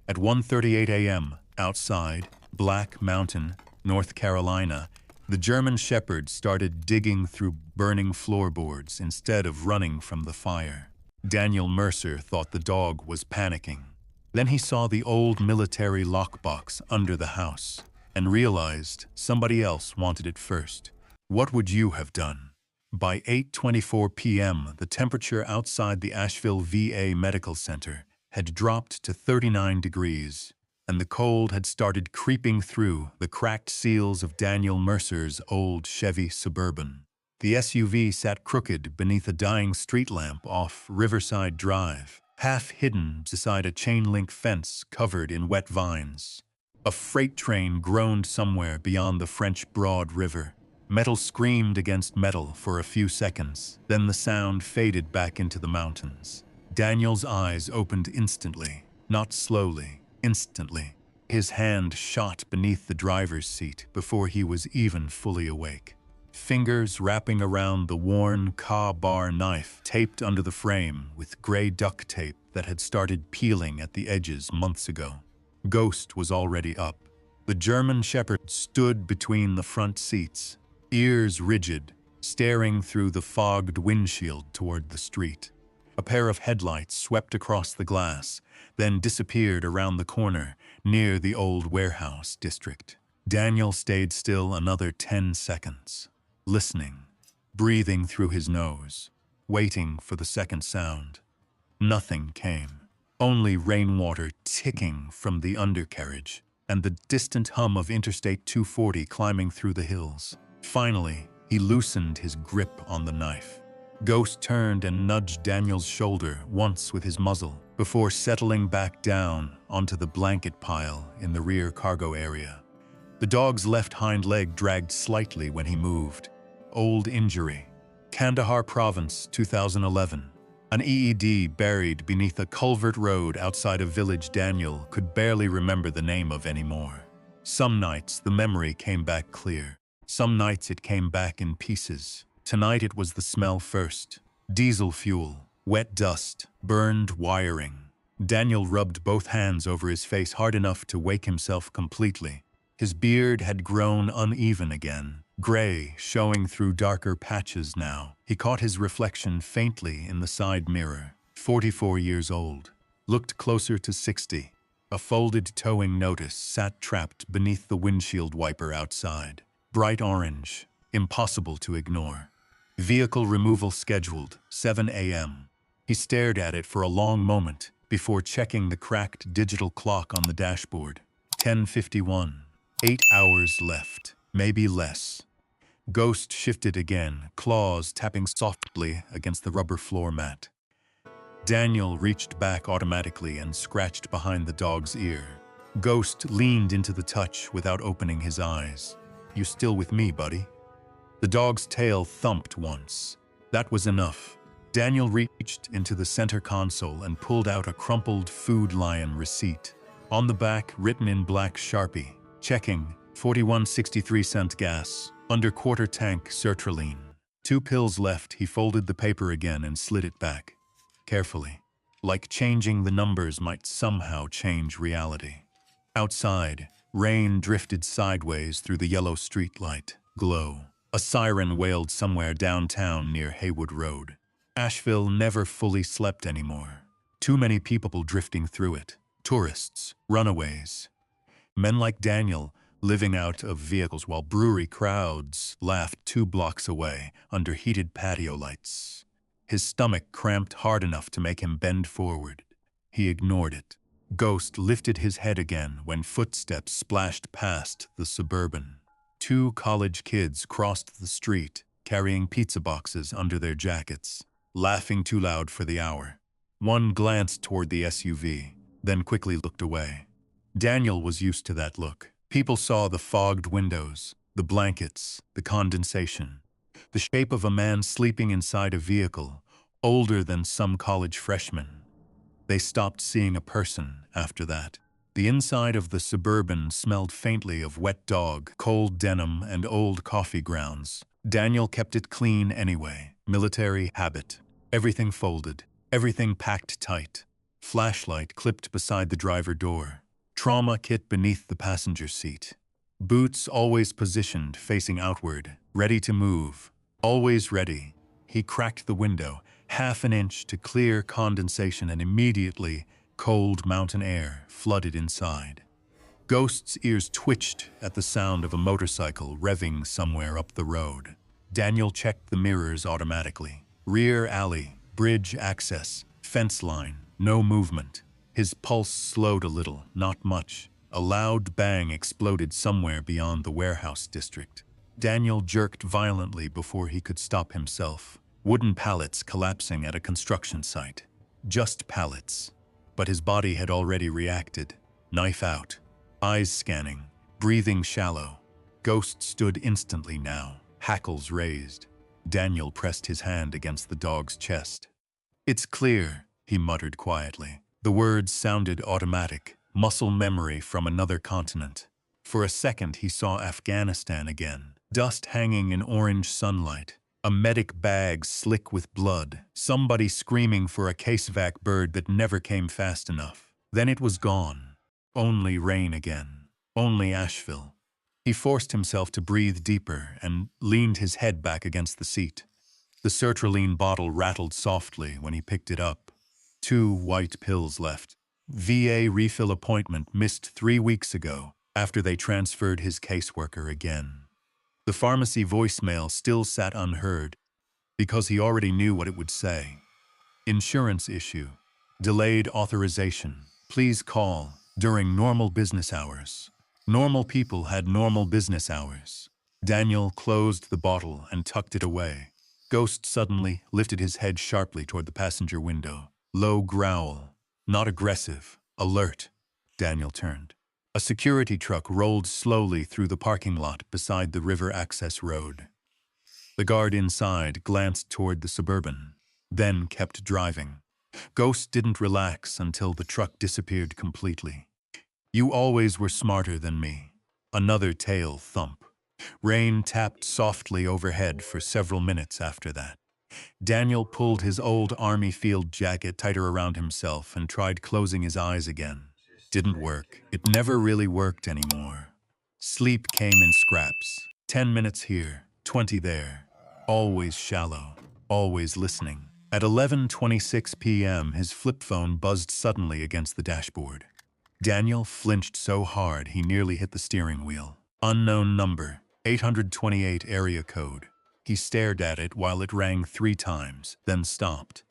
At 1:38 a.m., outside, Black Mountain, North Carolina, the German Shepherd started digging through burning floorboards instead of running from the fire. Daniel Mercer thought the dog was panicking. Then he saw the old military lockbox under the house and realized somebody else wanted it first. What would you have done? By 8:24 p.m., the temperature outside the Asheville VA Medical Center had dropped to 39 degrees, and the cold had started creeping through the cracked seals of Daniel Mercer's old Chevy Suburban. The SUV sat crooked beneath a dying street lamp off Riverside Drive, half hidden beside a chain-link fence covered in wet vines. A freight train groaned somewhere beyond the French Broad River. Metal screamed against metal for a few seconds, then the sound faded back into the mountains. Daniel's eyes opened instantly, not slowly, instantly. His hand shot beneath the driver's seat before he was even fully awake. Fingers wrapping around the worn car knife taped under the frame with gray duct tape that had started peeling at the edges months ago. Ghost was already up. The German Shepherd stood between the front seats, ears rigid, staring through the fogged windshield toward the street. A pair of headlights swept across the glass, then disappeared around the corner near the old warehouse district. Daniel stayed still another 10 seconds, listening, breathing through his nose, waiting for the second sound. Nothing came, only rainwater ticking from the undercarriage and the distant hum of Interstate 240 climbing through the hills. Finally, he loosened his grip on the knife. Ghost turned and nudged Daniel's shoulder once with his muzzle before settling back down onto the blanket pile in the rear cargo area. The dog's left hind leg dragged slightly when he moved. Old injury. Kandahar Province, 2011. An EED buried beneath a culvert road outside a village Daniel could barely remember the name of anymore. Some nights the memory came back clear. Some nights it came back in pieces. Tonight it was the smell first. Diesel fuel, wet dust, burned wiring. Daniel rubbed both hands over his face hard enough to wake himself completely. His beard had grown uneven again, gray, showing through darker patches now. He caught his reflection faintly in the side mirror. 44 years old. Looked closer to 60. A folded towing notice sat trapped beneath the windshield wiper outside. Bright orange, impossible to ignore. Vehicle removal scheduled, 7 a.m. He stared at it for a long moment before checking the cracked digital clock on the dashboard. 10:51. 8 hours left, maybe less. Ghost shifted again, claws tapping softly against the rubber floor mat. Daniel reached back automatically and scratched behind the dog's ear. Ghost leaned into the touch without opening his eyes. "You still with me, buddy?" The dog's tail thumped once. That was enough. Daniel reached into the center console and pulled out a crumpled Food Lion receipt. On the back, written in black Sharpie, checking, 41.63 gas, under quarter tank sertraline. 2 pills left. He folded the paper again and slid it back. Carefully, like changing the numbers might somehow change reality. Outside, rain drifted sideways through the yellow streetlight glow. A siren wailed somewhere downtown near Haywood Road. Asheville never fully slept anymore. Too many people drifting through it. Tourists, runaways. Men like Daniel living out of vehicles while brewery crowds laughed 2 blocks away under heated patio lights. His stomach cramped hard enough to make him bend forward. He ignored it. Ghost lifted his head again when footsteps splashed past the Suburban. 2 college kids crossed the street, carrying pizza boxes under their jackets, laughing too loud for the hour. One glanced toward the SUV, then quickly looked away. Daniel was used to that look. People saw the fogged windows, the blankets, the condensation, the shape of a man sleeping inside a vehicle, older than some college freshman. They stopped seeing a person after that. The inside of the Suburban smelled faintly of wet dog, cold denim, and old coffee grounds. Daniel kept it clean anyway. Military habit. Everything folded, everything packed tight. Flashlight clipped beside the driver door. Trauma kit beneath the passenger seat. Boots always positioned, facing outward, ready to move. Always ready. He cracked the window, half an inch to clear condensation, and immediately, cold mountain air flooded inside. Ghost's ears twitched at the sound of a motorcycle revving somewhere up the road. Daniel checked the mirrors automatically. Rear alley, bridge access, fence line, no movement. His pulse slowed a little, not much. A loud bang exploded somewhere beyond the warehouse district. Daniel jerked violently before he could stop himself. Wooden pallets collapsing at a construction site. Just pallets. But his body had already reacted. Knife out. Eyes scanning. Breathing shallow. Ghost stood instantly now, hackles raised. Daniel pressed his hand against the dog's chest. "It's clear," he muttered quietly. The words sounded automatic, muscle memory from another continent. For a second he saw Afghanistan again. Dust hanging in orange sunlight. A medic bag slick with blood. Somebody screaming for a casevac bird that never came fast enough. Then it was gone. Only rain again. Only Asheville. He forced himself to breathe deeper and leaned his head back against the seat. The sertraline bottle rattled softly when he picked it up. 2 white pills left. VA refill appointment missed 3 weeks ago after they transferred his caseworker again. The pharmacy voicemail still sat unheard because he already knew what it would say. Insurance issue. Delayed authorization. Please call during normal business hours. Normal people had normal business hours. Daniel closed the bottle and tucked it away. Ghost suddenly lifted his head sharply toward the passenger window. Low growl. Not aggressive. Alert. Daniel turned. A security truck rolled slowly through the parking lot beside the river access road. The guard inside glanced toward the Suburban, then kept driving. Ghost didn't relax until the truck disappeared completely. "You always were smarter than me." Another tail thump. Rain tapped softly overhead for several minutes after that. Daniel pulled his old army field jacket tighter around himself and tried closing his eyes again. Didn't work. It never really worked anymore. Sleep came in scraps. 10 minutes here, 20 there. Always shallow. Always listening. At 11:26 p.m., his flip phone buzzed suddenly against the dashboard. Daniel flinched so hard he nearly hit the steering wheel. Unknown number, 828 area code. He stared at it while it rang 3 times, then stopped.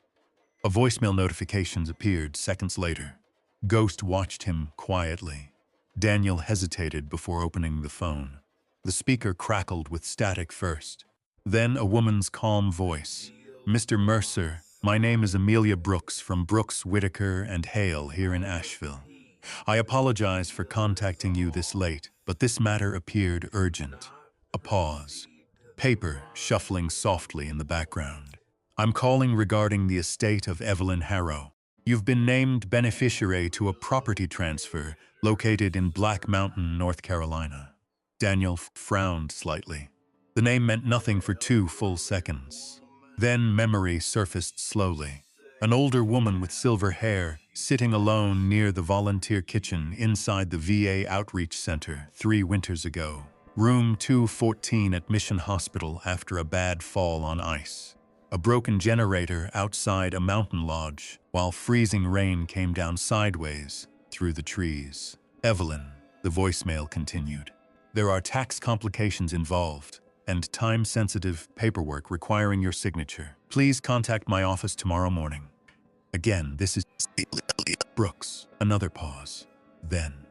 A voicemail notification appeared seconds later. Ghost watched him quietly. Daniel hesitated before opening the phone. The speaker crackled with static first. Then a woman's calm voice. "Mr. Mercer, my name is Amelia Brooks from Brooks, Whitaker, and Hale here in Asheville. I apologize for contacting you this late, but this matter appeared urgent." A pause. Paper shuffling softly in the background. "I'm calling regarding the estate of Evelyn Harrow. You've been named beneficiary to a property transfer located in Black Mountain, North Carolina." Daniel frowned slightly. The name meant nothing for 2 full seconds. Then memory surfaced slowly. An older woman with silver hair, sitting alone near the volunteer kitchen inside the VA Outreach Center 3 winters ago. Room 214 at Mission Hospital after a bad fall on ice. A broken generator outside a mountain lodge while freezing rain came down sideways through the trees. "Evelyn," the voicemail continued. "There are tax complications involved and time-sensitive paperwork requiring your signature. Please contact my office tomorrow morning." Again, this is Brooks. Another pause. Then,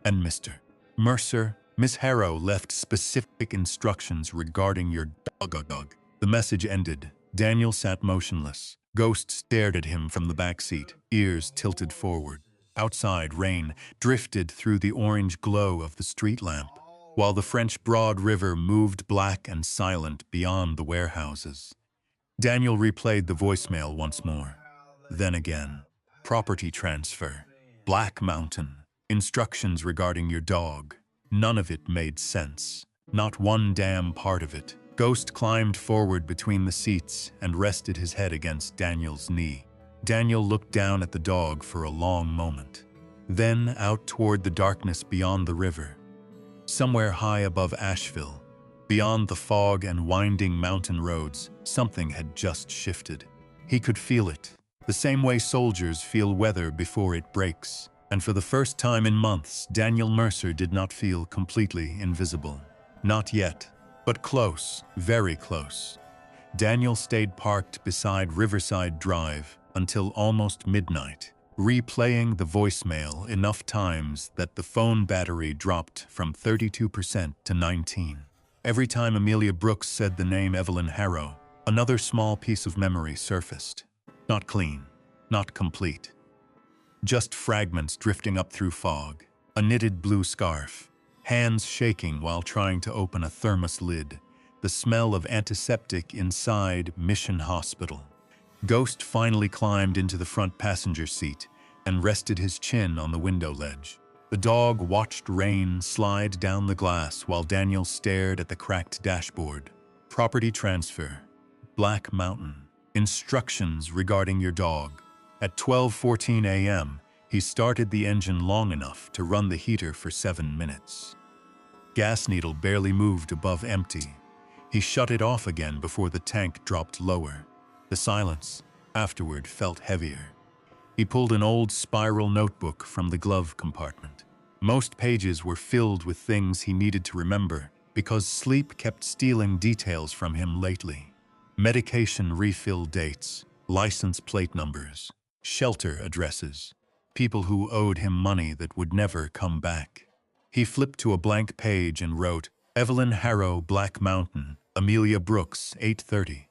"And Mr. Mercer, Miss Harrow left specific instructions regarding your dog." The message ended. Daniel sat motionless. Ghost stared at him from the back seat, ears tilted forward. Outside, rain drifted through the orange glow of the street lamp, while the French Broad River moved black and silent beyond the warehouses. Daniel replayed the voicemail once more. Then again. Property transfer. Black Mountain. Instructions regarding your dog. None of it made sense. Not one damn part of it. Ghost climbed forward between the seats and rested his head against Daniel's knee. Daniel looked down at the dog for a long moment, then out toward the darkness beyond the river. Somewhere high above Asheville, beyond the fog and winding mountain roads, something had just shifted. He could feel it, the same way soldiers feel weather before it breaks. And for the first time in months, Daniel Mercer did not feel completely invisible. Not yet, but close, very close. Daniel stayed parked beside Riverside Drive until almost midnight, replaying the voicemail enough times that the phone battery dropped from 32% to 19%. Every time Amelia Brooks said the name Evelyn Harrow, another small piece of memory surfaced. Not clean, not complete. Just fragments drifting up through fog, a knitted blue scarf, hands shaking while trying to open a thermos lid, the smell of antiseptic inside Mission Hospital. Ghost finally climbed into the front passenger seat and rested his chin on the window ledge. The dog watched rain slide down the glass while Daniel stared at the cracked dashboard. Property transfer. Black Mountain. Instructions regarding your dog. At 12:14 a.m., he started the engine long enough to run the heater for 7 minutes. Gas needle barely moved above empty. He shut it off again before the tank dropped lower. The silence, afterward, felt heavier. He pulled an old spiral notebook from the glove compartment. Most pages were filled with things he needed to remember because sleep kept stealing details from him lately. Medication refill dates, license plate numbers, shelter addresses, people who owed him money that would never come back. He flipped to a blank page and wrote, Evelyn Harrow, Black Mountain, Amelia Brooks, 8:30.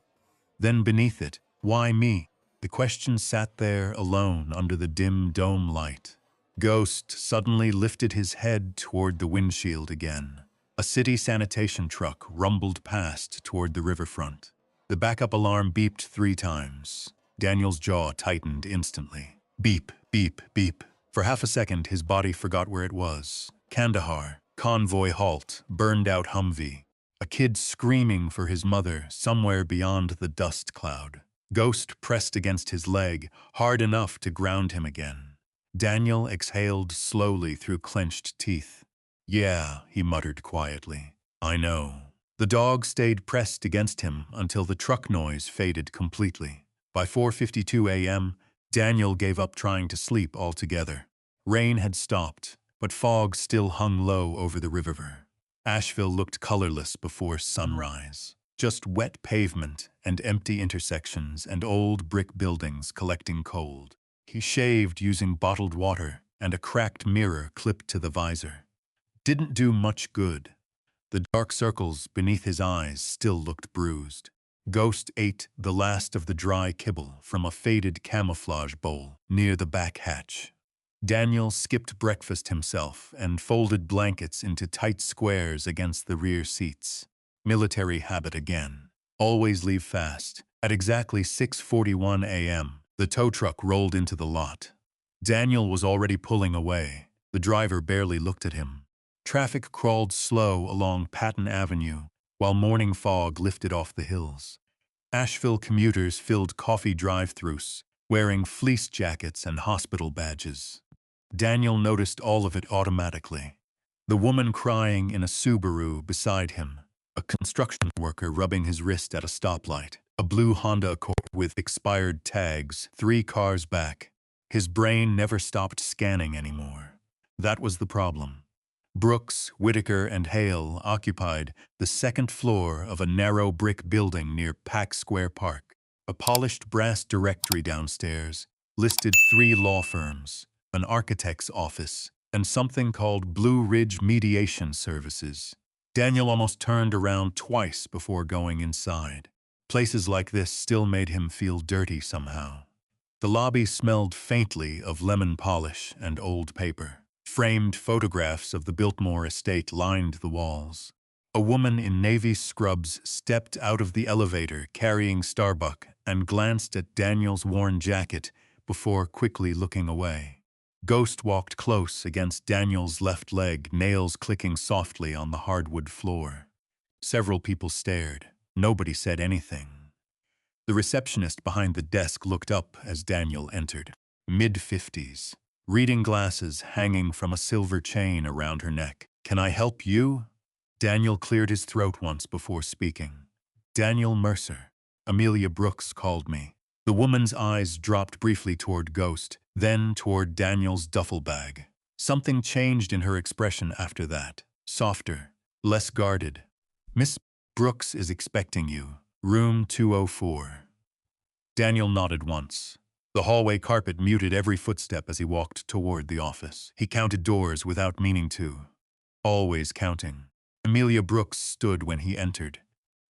Then beneath it, why me? The question sat there alone under the dim dome light. Ghost suddenly lifted his head toward the windshield again. A city sanitation truck rumbled past toward the riverfront. The backup alarm beeped 3 times. Daniel's jaw tightened instantly. Beep, beep, beep. For half a second, his body forgot where it was. Kandahar, convoy halt, burned out Humvee. A kid screaming for his mother somewhere beyond the dust cloud. Ghost pressed against his leg, hard enough to ground him again. Daniel exhaled slowly through clenched teeth. Yeah, he muttered quietly. I know. The dog stayed pressed against him until the truck noise faded completely. By 4:52 a.m., Daniel gave up trying to sleep altogether. Rain had stopped, but fog still hung low over the river. Asheville looked colorless before sunrise. Just wet pavement and empty intersections and old brick buildings collecting cold. He shaved using bottled water and a cracked mirror clipped to the visor. Didn't do much good. The dark circles beneath his eyes still looked bruised. Ghost ate the last of the dry kibble from a faded camouflage bowl near the back hatch. Daniel skipped breakfast himself and folded blankets into tight squares against the rear seats. Military habit again. Always leave fast. At exactly 6:41 a.m., the tow truck rolled into the lot. Daniel was already pulling away. The driver barely looked at him. Traffic crawled slow along Patton Avenue while morning fog lifted off the hills. Asheville commuters filled coffee drive-thrus, wearing fleece jackets and hospital badges. Daniel noticed all of it automatically. The woman crying in a Subaru beside him, a construction worker rubbing his wrist at a stoplight, a blue Honda Accord with expired tags 3 cars back. His brain never stopped scanning anymore. That was the problem. Brooks, Whitaker, and Hale occupied the 2nd floor of a narrow brick building near Pack Square Park. A polished brass directory downstairs listed 3 law firms, an architect's office, and something called Blue Ridge Mediation Services. Daniel almost turned around twice before going inside. Places like this still made him feel dirty somehow. The lobby smelled faintly of lemon polish and old paper. Framed photographs of the Biltmore estate lined the walls. A woman in navy scrubs stepped out of the elevator carrying Starbuck and glanced at Daniel's worn jacket before quickly looking away. Ghost walked close against Daniel's left leg, nails clicking softly on the hardwood floor. Several people stared. Nobody said anything. The receptionist behind the desk looked up as Daniel entered. Mid-50s. Reading glasses hanging from a silver chain around her neck. "Can I help you?" Daniel cleared his throat once before speaking. "Daniel Mercer. Amelia Brooks called me." The woman's eyes dropped briefly toward Ghost, then toward Daniel's duffel bag. Something changed in her expression after that. Softer, less guarded. "Miss Brooks is expecting you. Room 204. Daniel nodded once. The hallway carpet muted every footstep as he walked toward the office. He counted doors without meaning to. Always counting. Amelia Brooks stood when he entered.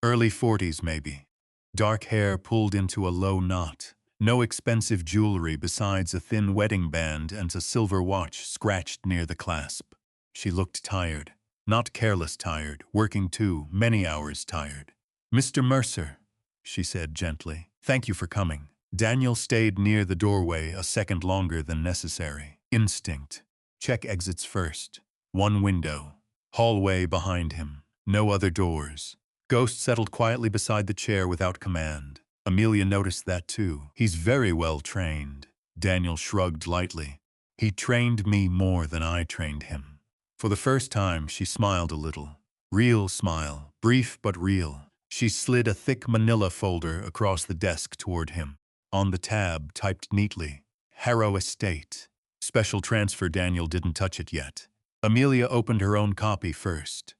Early 40s, maybe. Dark hair pulled into a low knot. No expensive jewelry besides a thin wedding band and a silver watch scratched near the clasp. She looked tired. Not careless tired, working too, many hours tired. "Mr. Mercer," she said gently. "Thank you for coming." Daniel stayed near the doorway a second longer than necessary. Instinct. Check exits first. One window. Hallway behind him. No other doors. Ghost settled quietly beside the chair without command. Amelia noticed that too. "He's very well trained." Daniel shrugged lightly. "He trained me more than I trained him." For the first time, she smiled a little. Real smile, brief but real. She slid a thick manila folder across the desk toward him. On the tab, typed neatly, "Harrow Estate." Special transfer. Daniel didn't touch it yet. Amelia opened her own copy first.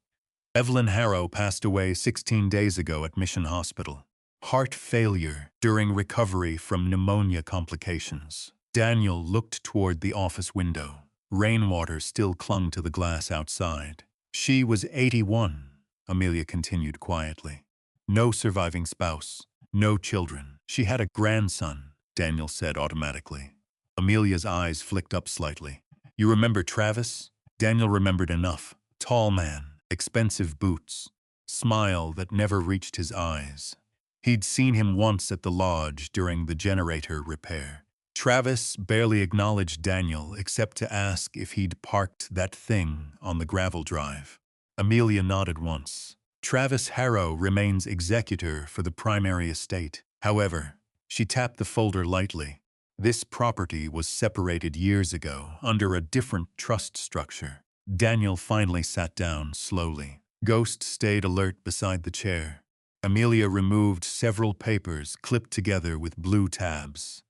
Evelyn Harrow passed away 16 days ago at Mission Hospital. Heart failure during recovery from pneumonia complications. Daniel looked toward the office window. Rainwater still clung to the glass outside. "She was 81, Amelia continued quietly. "No surviving spouse, no children. She had a grandson," Daniel said automatically. Amelia's eyes flicked up slightly. "You remember Travis?" Daniel remembered enough. Tall man, expensive boots, smile that never reached his eyes. He'd seen him once at the lodge during the generator repair. Travis barely acknowledged Daniel except to ask if he'd parked that thing on the gravel drive. Amelia nodded once. "Travis Harrow remains executor for the primary estate. However," she tapped the folder lightly, "this property was separated years ago under a different trust structure." Daniel finally sat down slowly. Ghost stayed alert beside the chair. Amelia removed several papers clipped together with blue tabs.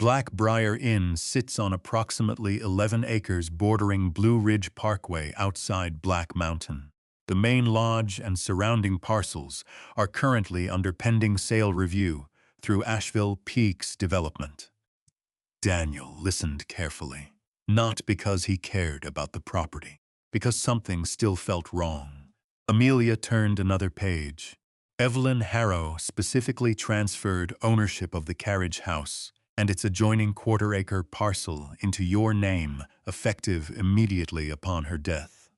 Blackbriar Inn sits on approximately 11 acres bordering Blue Ridge Parkway outside Black Mountain. The main lodge and surrounding parcels are currently under pending sale review through Asheville Peaks Development. Daniel listened carefully, not because he cared about the property, because something still felt wrong. Amelia turned another page. Evelyn Harrow specifically transferred ownership of the Carriage house and its adjoining quarter-acre parcel into your name, effective immediately upon her death.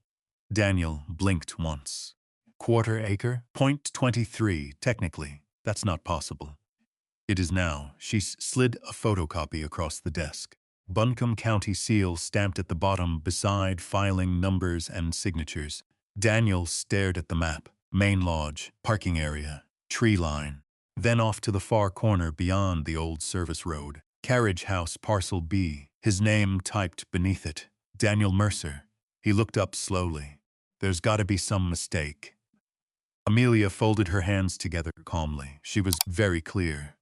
Daniel blinked once. Quarter-acre? .23, technically. That's not possible. It is now. She slid a photocopy across the desk. Buncombe County seal stamped at the bottom beside filing numbers and signatures. Daniel stared at the map. Main lodge, parking area, tree line. Then off to the far corner beyond the old service road. Carriage house, parcel B. His name typed beneath it. Daniel Mercer. He looked up slowly. "There's got to be some mistake." Amelia folded her hands together calmly. She was very clear.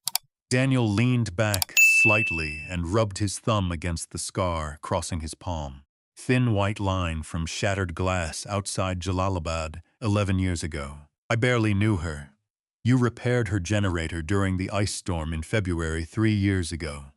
Daniel leaned back slightly and rubbed his thumb against the scar crossing his palm. Thin white line from shattered glass outside Jalalabad 11 years ago. "I barely knew her. You repaired her generator during the ice storm in February 3 years ago."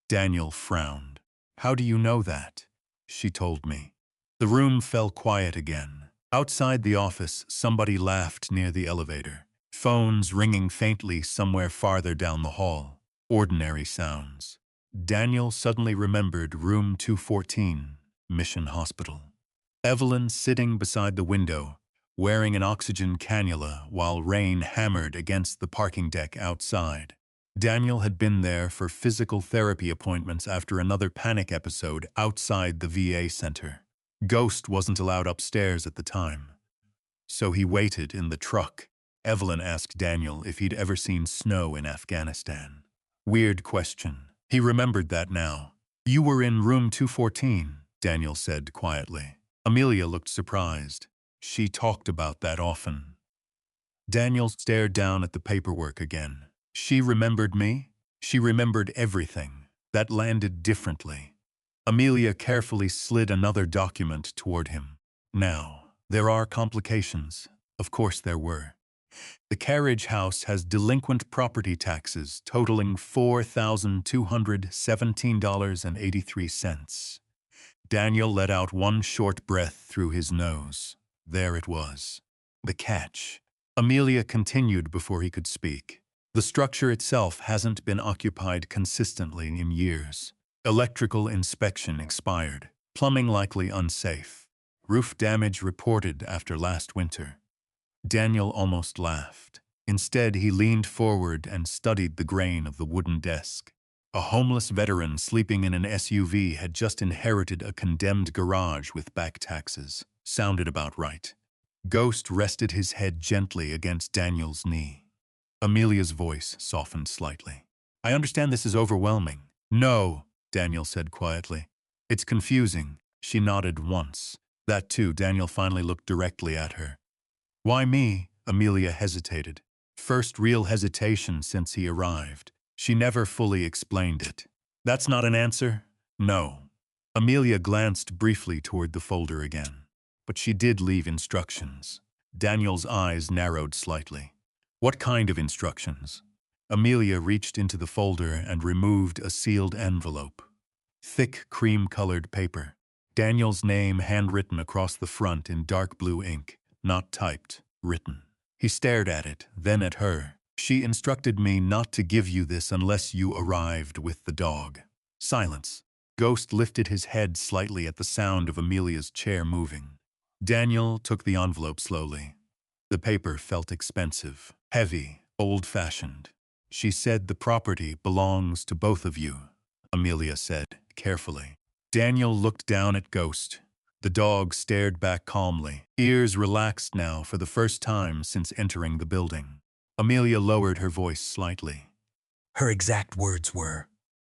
Daniel frowned. "How do you know that?" "She told me." The room fell quiet again. Outside the office, somebody laughed near the elevator. Phones ringing faintly somewhere farther down the hall. Ordinary sounds. Daniel suddenly remembered room 214, Mission Hospital. Evelyn sitting beside the window, wearing an oxygen cannula while rain hammered against the parking deck outside. Daniel had been there for physical therapy appointments after another panic episode outside the VA center. Ghost wasn't allowed upstairs at the time. So he waited in the truck, Evelyn asked Daniel if he'd ever seen snow in Afghanistan. Weird question. He remembered that now. You were in room 214, Daniel said quietly. Amelia looked surprised. She talked about that often. Daniel stared down at the paperwork again. She remembered me? She remembered everything. That landed differently. Amelia carefully slid another document toward him. Now, there are complications. Of course there were. The Carriage house has delinquent property taxes totaling $4,217.83. Daniel let out one short breath through his nose. There it was. The catch. Amelia continued before he could speak. The structure itself hasn't been occupied consistently in years. Electrical inspection expired. Plumbing likely unsafe. Roof damage reported after last winter. Daniel almost laughed. Instead, he leaned forward and studied the grain of the wooden desk. A homeless veteran sleeping in an SUV had just inherited a condemned garage with back taxes. Sounded about right. Ghost rested his head gently against Daniel's knee. Amelia's voice softened slightly. I understand this is overwhelming. No, Daniel said quietly. It's confusing. She nodded once. That too, Daniel finally looked directly at her. Why me? Amelia hesitated. First real hesitation since he arrived. She never fully explained it. That's not an answer? No. Amelia glanced briefly toward the folder again. But she did leave instructions. Daniel's eyes narrowed slightly. What kind of instructions? Amelia reached into the folder and removed a sealed envelope. Thick cream-colored paper. Daniel's name handwritten across the front in dark blue ink. Not typed, written. He stared at it, then at her. She instructed me not to give you this unless you arrived with the dog. Silence. Ghost lifted his head slightly at the sound of Amelia's chair moving. Daniel took the envelope slowly. The paper felt expensive, heavy, old-fashioned. She said the property belongs to both of you, Amelia said, carefully. Daniel looked down at Ghost. The dog stared back calmly, ears relaxed now for the first time since entering the building. Amelia lowered her voice slightly. Her exact words were.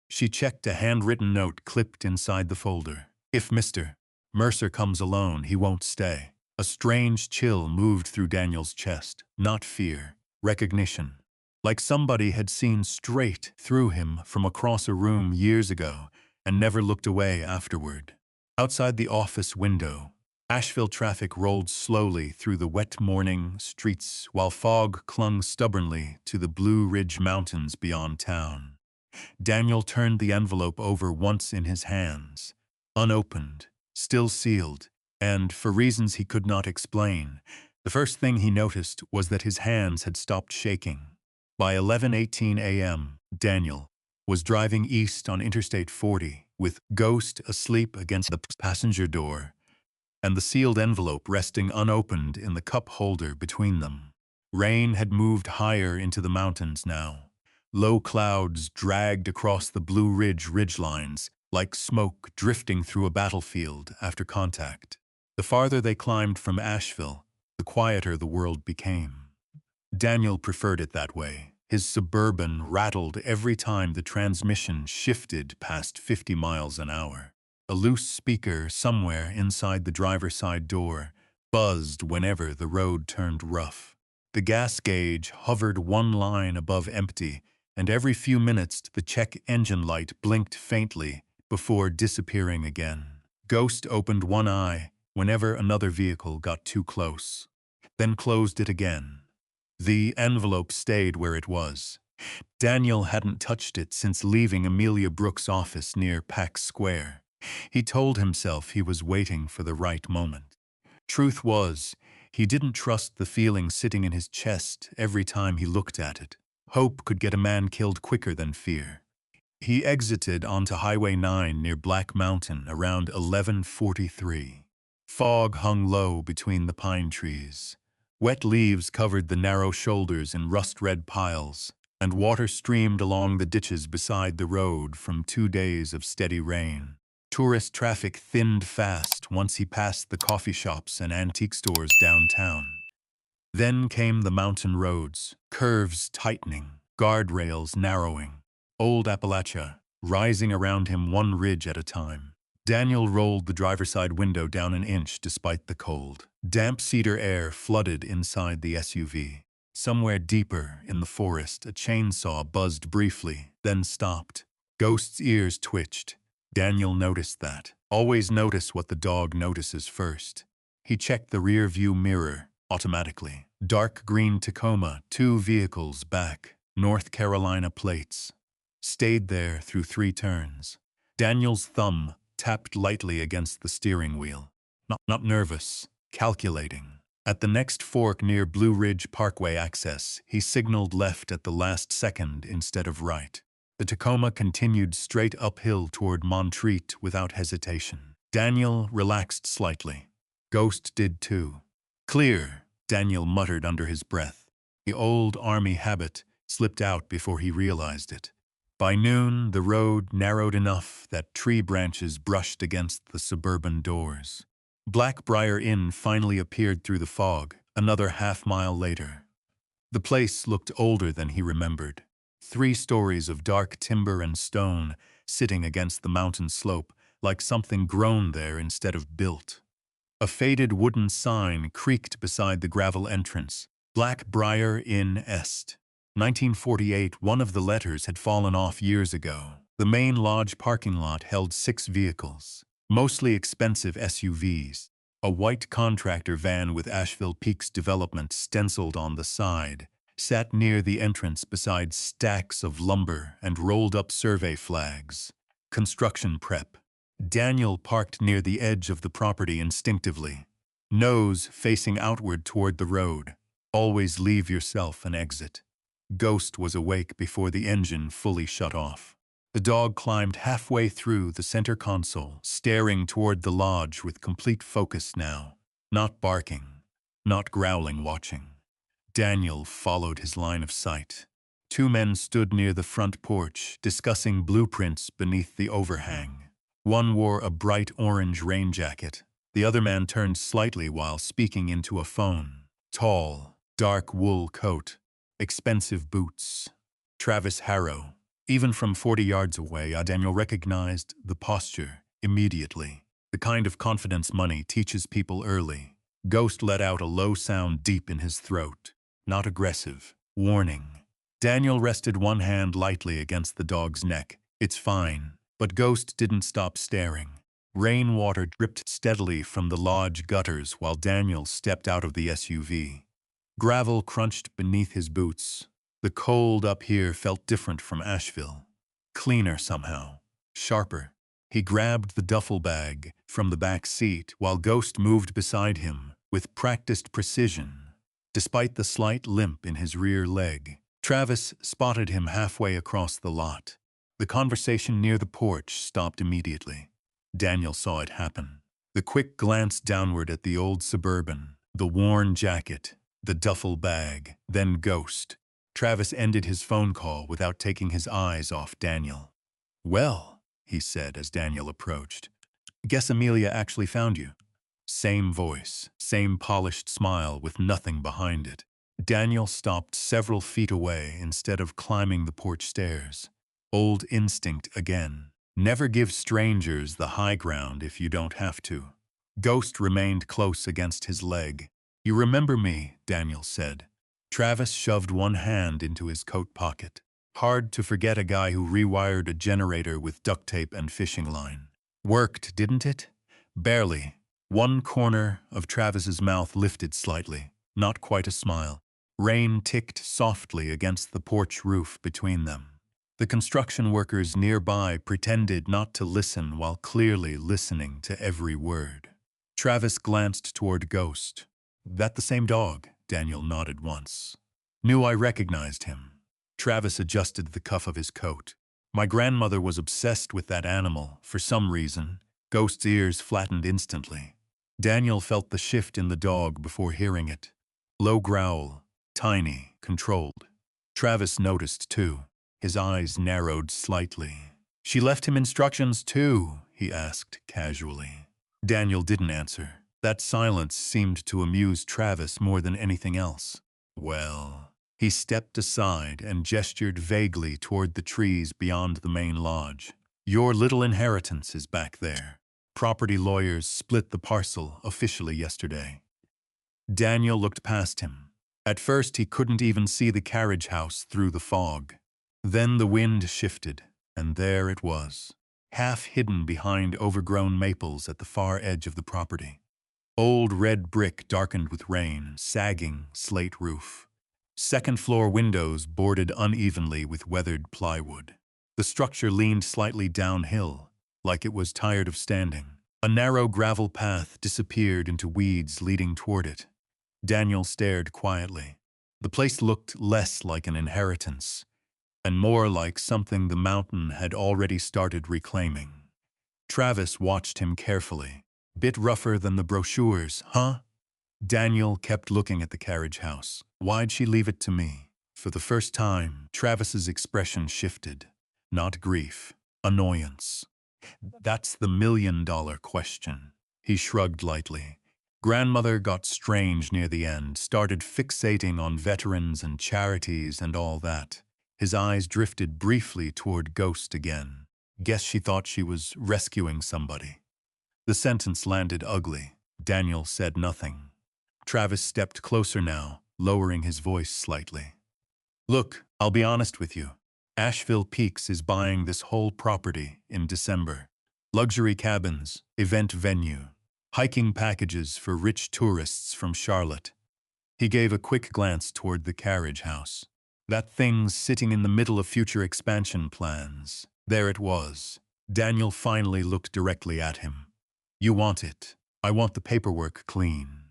She checked a handwritten note clipped inside the folder. If Mr. Mercer comes alone, he won't stay. A strange chill moved through Daniel's chest. Not fear, recognition. Like somebody had seen straight through him from across a room years ago and never looked away afterward. Outside the office window, Asheville traffic rolled slowly through the wet morning streets while fog clung stubbornly to the Blue Ridge Mountains beyond town. Daniel turned the envelope over once in his hands, unopened, still sealed, and, for reasons he could not explain, the first thing he noticed was that his hands had stopped shaking. By 11:18 a.m., Daniel was driving east on Interstate 40 with Ghost asleep against the passenger door and the sealed envelope resting unopened in the cup holder between them. Rain had moved higher into the mountains now. Low clouds dragged across the Blue Ridge ridgelines like smoke drifting through a battlefield after contact. The farther they climbed from Asheville, the quieter the world became. Daniel preferred it that way. His Suburban rattled every time the transmission shifted past 50 miles an hour. A loose speaker somewhere inside the driver's side door buzzed whenever the road turned rough. The gas gauge hovered one line above empty, and every few minutes the check engine light blinked faintly before disappearing again. Ghost opened one eye whenever another vehicle got too close, then closed it again. The envelope stayed where it was. Daniel hadn't touched it since leaving Amelia Brooks' office near Pack Square. He told himself he was waiting for the right moment. Truth was, he didn't trust the feeling sitting in his chest every time he looked at it. Hope could get a man killed quicker than fear. He exited onto Highway 9 near Black Mountain around 11:43. Fog hung low between the pine trees. Wet leaves covered the narrow shoulders in rust-red piles, and water streamed along the ditches beside the road from 2 days of steady rain. Tourist traffic thinned fast once he passed the coffee shops and antique stores downtown. Then came the mountain roads, curves tightening, guardrails narrowing, old Appalachia rising around him one ridge at a time. Daniel rolled the driver's side window down an inch despite the cold. Damp cedar air flooded inside the SUV. Somewhere deeper in the forest, a chainsaw buzzed briefly, then stopped. Ghost's ears twitched. Daniel noticed that. Always notice what the dog notices first. He checked the rear view mirror automatically. Dark green Tacoma, 2 vehicles back, North Carolina plates. Stayed there through 3 turns. Daniel's thumb tapped lightly against the steering wheel. Not nervous, calculating. At the next fork near Blue Ridge Parkway access, he signaled left at the last second instead of right. The Tacoma continued straight uphill toward Montreat without hesitation. Daniel relaxed slightly. Ghost did too. Clear, Daniel muttered under his breath. The old Army habit slipped out before he realized it. By noon, the road narrowed enough that tree branches brushed against the suburban doors. Blackbriar Inn finally appeared through the fog, another half-mile later. The place looked older than he remembered. 3 stories of dark timber and stone sitting against the mountain slope, like something grown there instead of built. A faded wooden sign creaked beside the gravel entrance. Blackbriar Inn Est. 1948, one of the letters had fallen off years ago. The main lodge parking lot held 6 vehicles, mostly expensive SUVs. A white contractor van with Asheville Peaks Development stenciled on the side sat near the entrance beside stacks of lumber and rolled-up survey flags. Construction prep. Daniel parked near the edge of the property instinctively, nose facing outward toward the road. Always leave yourself an exit. Ghost was awake before the engine fully shut off. The dog climbed halfway through the center console, staring toward the lodge with complete focus now. Not barking, not growling, watching. Daniel followed his line of sight. 2 men stood near the front porch, discussing blueprints beneath the overhang. One wore a bright orange rain jacket. The other man turned slightly while speaking into a phone. Tall, dark wool coat, expensive boots. Travis Harrow. Even from 40 yards away, Daniel recognized the posture immediately. The kind of confidence money teaches people early. Ghost let out a low sound deep in his throat. Not aggressive. Warning. Daniel rested one hand lightly against the dog's neck. It's fine. But Ghost didn't stop staring. Rainwater dripped steadily from the lodge gutters while Daniel stepped out of the SUV. Gravel crunched beneath his boots. The cold up here felt different from Asheville. Cleaner somehow. Sharper. He grabbed the duffel bag from the back seat while Ghost moved beside him with practiced precision. Despite the slight limp in his rear leg, Travis spotted him halfway across the lot. The conversation near the porch stopped immediately. Daniel saw it happen. The quick glance downward at the old Suburban, the worn jacket, the duffel bag, then Ghost. Travis ended his phone call without taking his eyes off Daniel. "Well," he said as Daniel approached, "guess Amelia actually found you." Same voice, same polished smile with nothing behind it. Daniel stopped several feet away instead of climbing the porch stairs. Old instinct again. Never give strangers the high ground if you don't have to. Ghost remained close against his leg. "You remember me," Daniel said. Travis shoved one hand into his coat pocket. Hard to forget a guy who rewired a generator with duct tape and fishing line. Worked, didn't it? Barely. One corner of Travis's mouth lifted slightly. Not quite a smile. Rain ticked softly against the porch roof between them. The construction workers nearby pretended not to listen while clearly listening to every word. Travis glanced toward Ghost. "That the same dog?" Daniel nodded once. "Knew I recognized him." Travis adjusted the cuff of his coat. "My grandmother was obsessed with that animal, for some reason." Ghost's ears flattened instantly. Daniel felt the shift in the dog before hearing it. Low growl, tiny, controlled. Travis noticed too. His eyes narrowed slightly. "She left him instructions too?" he asked casually. Daniel didn't answer. That silence seemed to amuse Travis more than anything else. Well, he stepped aside and gestured vaguely toward the trees beyond the main lodge. Your little inheritance is back there. Property lawyers split the parcel officially yesterday. Daniel looked past him. At first, he couldn't even see the carriage house through the fog. Then the wind shifted, and there it was, half hidden behind overgrown maples at the far edge of the property. Old red brick darkened with rain, sagging slate roof. Second-floor windows boarded unevenly with weathered plywood. The structure leaned slightly downhill, like it was tired of standing. A narrow gravel path disappeared into weeds leading toward it. Daniel stared quietly. The place looked less like an inheritance, and more like something the mountain had already started reclaiming. Travis watched him carefully. Bit rougher than the brochures, huh? Daniel kept looking at the carriage house. Why'd she leave it to me? For the first time, Travis's expression shifted. Not grief, annoyance. That's the million-dollar question. He shrugged lightly. Grandmother got strange near the end, started fixating on veterans and charities and all that. His eyes drifted briefly toward Ghost again. Guess she thought she was rescuing somebody. The sentence landed ugly. Daniel said nothing. Travis stepped closer now, lowering his voice slightly. Look, I'll be honest with you. Asheville Peaks is buying this whole property in December. Luxury cabins, event venue, hiking packages for rich tourists from Charlotte. He gave a quick glance toward the carriage house. That thing's sitting in the middle of future expansion plans. There it was. Daniel finally looked directly at him. You want it. I want the paperwork clean.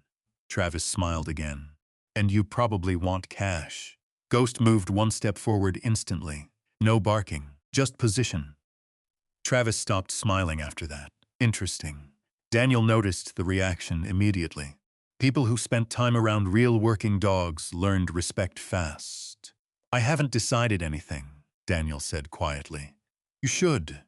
Travis smiled again. And you probably want cash. Ghost moved one step forward instantly. No barking, just position. Travis stopped smiling after that. Interesting. Daniel noticed the reaction immediately. People who spent time around real working dogs learned respect fast. I haven't decided anything, Daniel said quietly. You should.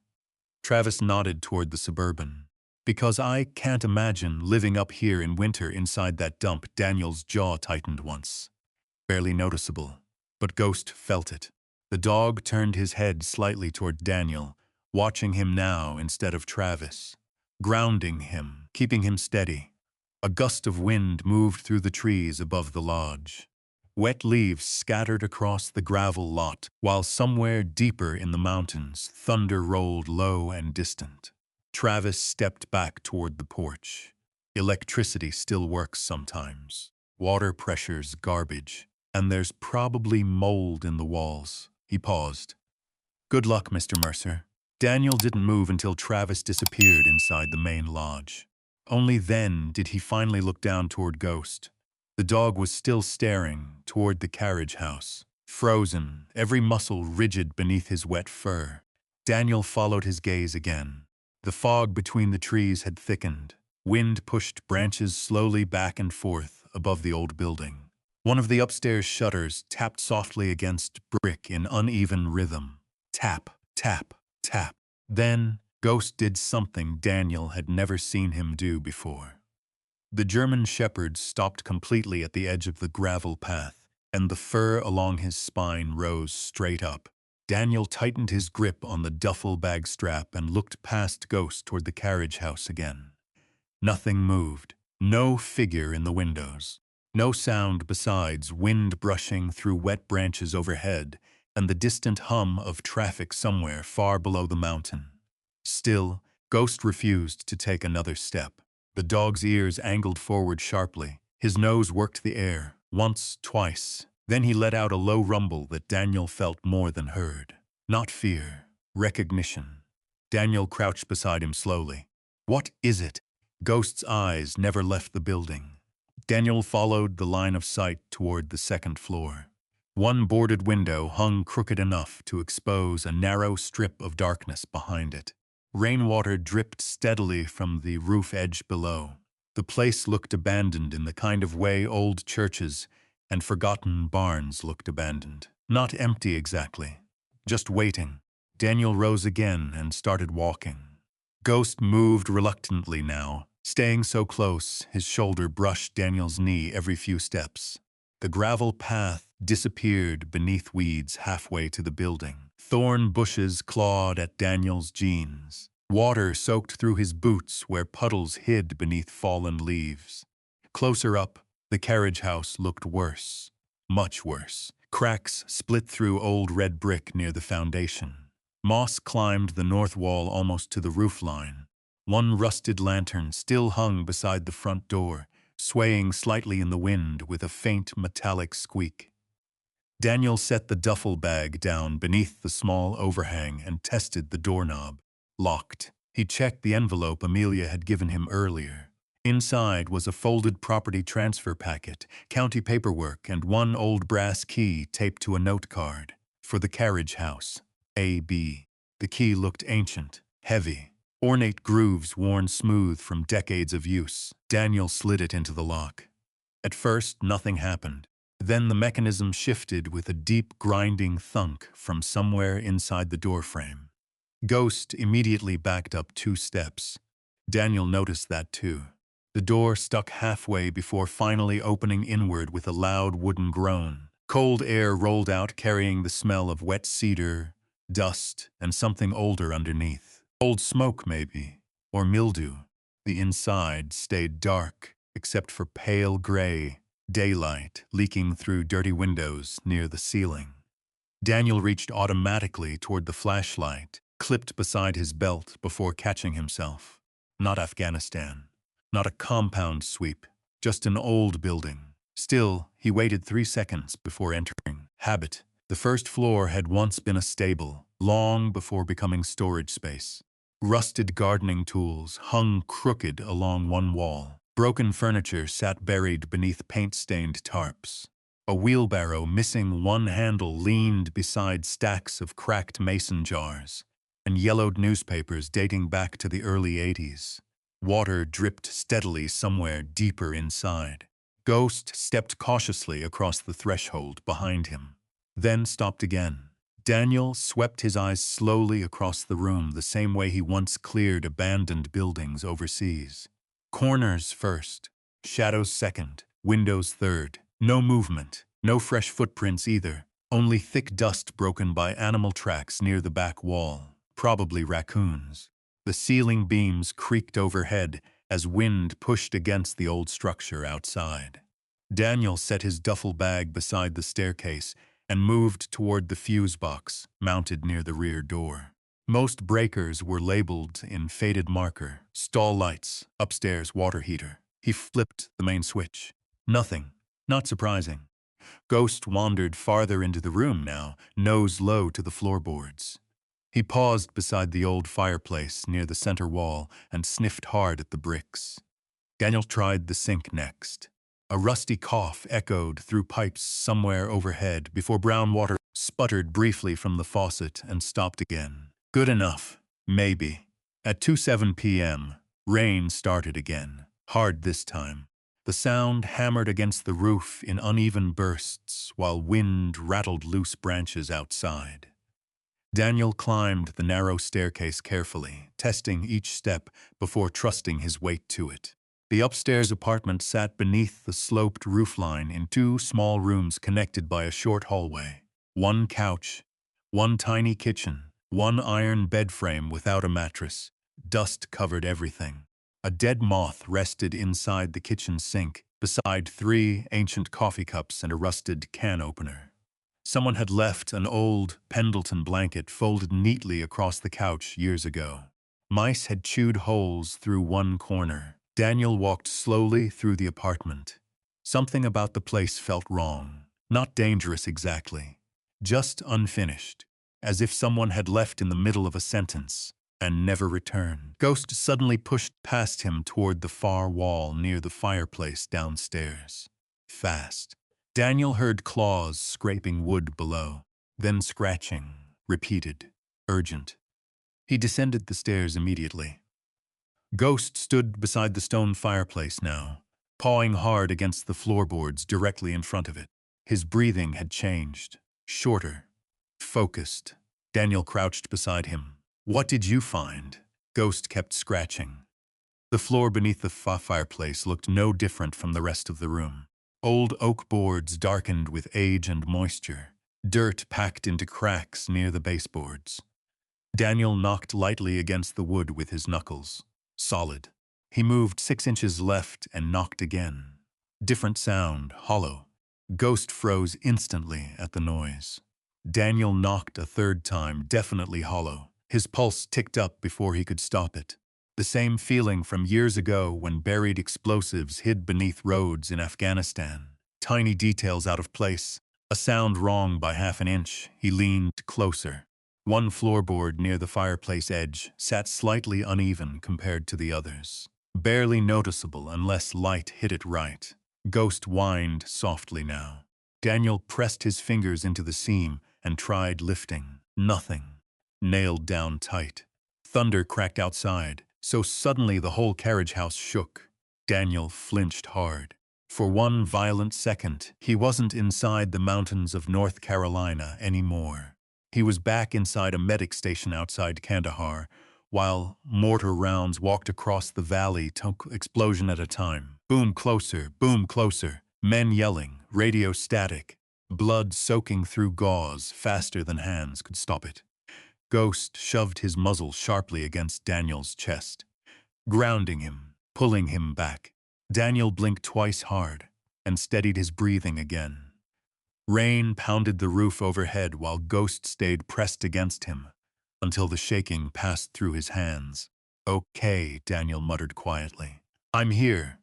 Travis nodded toward the Suburban. Because I can't imagine living up here in winter inside that dump. Daniel's jaw tightened once. Barely noticeable, but Ghost felt it. The dog turned his head slightly toward Daniel, watching him now instead of Travis, grounding him, keeping him steady. A gust of wind moved through the trees above the lodge. Wet leaves scattered across the gravel lot, while somewhere deeper in the mountains, thunder rolled low and distant. Travis stepped back toward the porch. Electricity still works sometimes. Water pressure's garbage, and there's probably mold in the walls. He paused. Good luck, Mr. Mercer. Daniel didn't move until Travis disappeared inside the main lodge. Only then did he finally look down toward Ghost. The dog was still staring toward the carriage house, frozen, every muscle rigid beneath his wet fur. Daniel followed his gaze again. The fog between the trees had thickened. Wind pushed branches slowly back and forth above the old building. One of the upstairs shutters tapped softly against brick in uneven rhythm. Tap, tap, tap. Then, Ghost did something Daniel had never seen him do before. The German shepherd stopped completely at the edge of the gravel path, and the fur along his spine rose straight up. Daniel tightened his grip on the duffel bag strap and looked past Ghost toward the carriage house again. Nothing moved. No figure in the windows. No sound besides wind brushing through wet branches overhead and the distant hum of traffic somewhere far below the mountain. Still, Ghost refused to take another step. The dog's ears angled forward sharply. His nose worked the air, once, twice. Then he let out a low rumble that Daniel felt more than heard. Not fear, recognition. Daniel crouched beside him slowly. What is it? Ghost's eyes never left the building. Daniel followed the line of sight toward the second floor. One boarded window hung crooked enough to expose a narrow strip of darkness behind it. Rainwater dripped steadily from the roof edge below. The place looked abandoned in the kind of way old churches and forgotten barns looked abandoned. Not empty exactly, just waiting. Daniel rose again and started walking. Ghost moved reluctantly now, Staying so close, his shoulder brushed Daniel's knee every few steps. The gravel path disappeared beneath weeds halfway to the building. Thorn bushes clawed at Daniel's jeans. Water soaked through his boots where puddles hid beneath fallen leaves. Closer up, the carriage house looked worse. Much worse. Cracks split through old red brick near the foundation. Moss climbed the north wall almost to the roofline. One rusted lantern still hung beside the front door, swaying slightly in the wind with a faint metallic squeak. Daniel set the duffel bag down beneath the small overhang and tested the doorknob. Locked. He checked the envelope Amelia had given him earlier. Inside was a folded property transfer packet, county paperwork, and one old brass key taped to a note card. For the carriage house. A.B. The key looked ancient, heavy. Ornate grooves worn smooth from decades of use. Daniel slid it into the lock. At first, nothing happened. Then the mechanism shifted with a deep grinding thunk from somewhere inside the doorframe. Ghost immediately backed up 2 steps. Daniel noticed that too. The door stuck halfway before finally opening inward with a loud wooden groan. Cold air rolled out carrying the smell of wet cedar, dust, and something older underneath. Old smoke, maybe, or mildew. The inside stayed dark, except for pale gray daylight leaking through dirty windows near the ceiling. Daniel reached automatically toward the flashlight, clipped beside his belt before catching himself. Not Afghanistan. Not a compound sweep. Just an old building. Still, he waited 3 seconds before entering. Habit. The first floor had once been a stable, long before becoming storage space. Rusted gardening tools hung crooked along one wall. Broken furniture sat buried beneath paint-stained tarps. A wheelbarrow missing one handle leaned beside stacks of cracked mason jars, and yellowed newspapers dating back to the early 80s. Water dripped steadily somewhere deeper inside. Ghost stepped cautiously across the threshold behind him, then stopped again. Daniel swept his eyes slowly across the room the same way he once cleared abandoned buildings overseas. Corners first, shadows second, windows third. No movement, no fresh footprints either, only thick dust broken by animal tracks near the back wall, probably raccoons. The ceiling beams creaked overhead as wind pushed against the old structure outside. Daniel set his duffel bag beside the staircase and moved toward the fuse box mounted near the rear door. Most breakers were labeled in faded marker. Stall lights, upstairs water heater. He flipped the main switch. Nothing. Not surprising. Ghost wandered farther into the room now, nose low to the floorboards. He paused beside the old fireplace near the center wall and sniffed hard at the bricks. Daniel tried the sink next. A rusty cough echoed through pipes somewhere overhead before brown water sputtered briefly from the faucet and stopped again. Good enough. Maybe. At 2:07 p.m., rain started again. Hard this time. The sound hammered against the roof in uneven bursts while wind rattled loose branches outside. Daniel climbed the narrow staircase carefully, testing each step before trusting his weight to it. The upstairs apartment sat beneath the sloped roofline in 2 small rooms connected by a short hallway. One couch, one tiny kitchen, one iron bed frame without a mattress. Dust covered everything. A dead moth rested inside the kitchen sink, beside 3 ancient coffee cups and a rusted can opener. Someone had left an old Pendleton blanket folded neatly across the couch years ago. Mice had chewed holes through one corner. Daniel walked slowly through the apartment. Something about the place felt wrong. Not dangerous exactly. Just unfinished, as if someone had left in the middle of a sentence and never returned. Ghost suddenly pushed past him toward the far wall near the fireplace downstairs. Fast. Daniel heard claws scraping wood below, then scratching, repeated, urgent. He descended the stairs immediately. Ghost stood beside the stone fireplace now, pawing hard against the floorboards directly in front of it. His breathing had changed, shorter, focused. Daniel crouched beside him. What did you find? Ghost kept scratching. The floor beneath the fireplace looked no different from the rest of the room. Old oak boards darkened with age and moisture, dirt packed into cracks near the baseboards. Daniel knocked lightly against the wood with his knuckles. Solid. He moved 6 inches left and knocked again. Different sound, hollow. Ghost froze instantly at the noise. Daniel knocked a third time, definitely hollow. His pulse ticked up before he could stop it. The same feeling from years ago when buried explosives hid beneath roads in Afghanistan. Tiny details out of place. A sound wrong by half an inch. He leaned closer. One floorboard near the fireplace edge sat slightly uneven compared to the others. Barely noticeable unless light hit it right. Ghost whined softly now. Daniel pressed his fingers into the seam and tried lifting. Nothing. Nailed down tight. Thunder cracked outside, so suddenly the whole carriage house shook. Daniel flinched hard. For one violent second, he wasn't inside the mountains of North Carolina anymore. He was back inside a medic station outside Kandahar, while mortar rounds walked across the valley, explosion at a time. Boom closer, men yelling, radio static, blood soaking through gauze faster than hands could stop it. Ghost shoved his muzzle sharply against Daniel's chest, grounding him, pulling him back. Daniel blinked twice hard and steadied his breathing again. Rain pounded the roof overhead while Ghost stayed pressed against him until the shaking passed through his hands. "Okay," Daniel muttered quietly. "I'm here."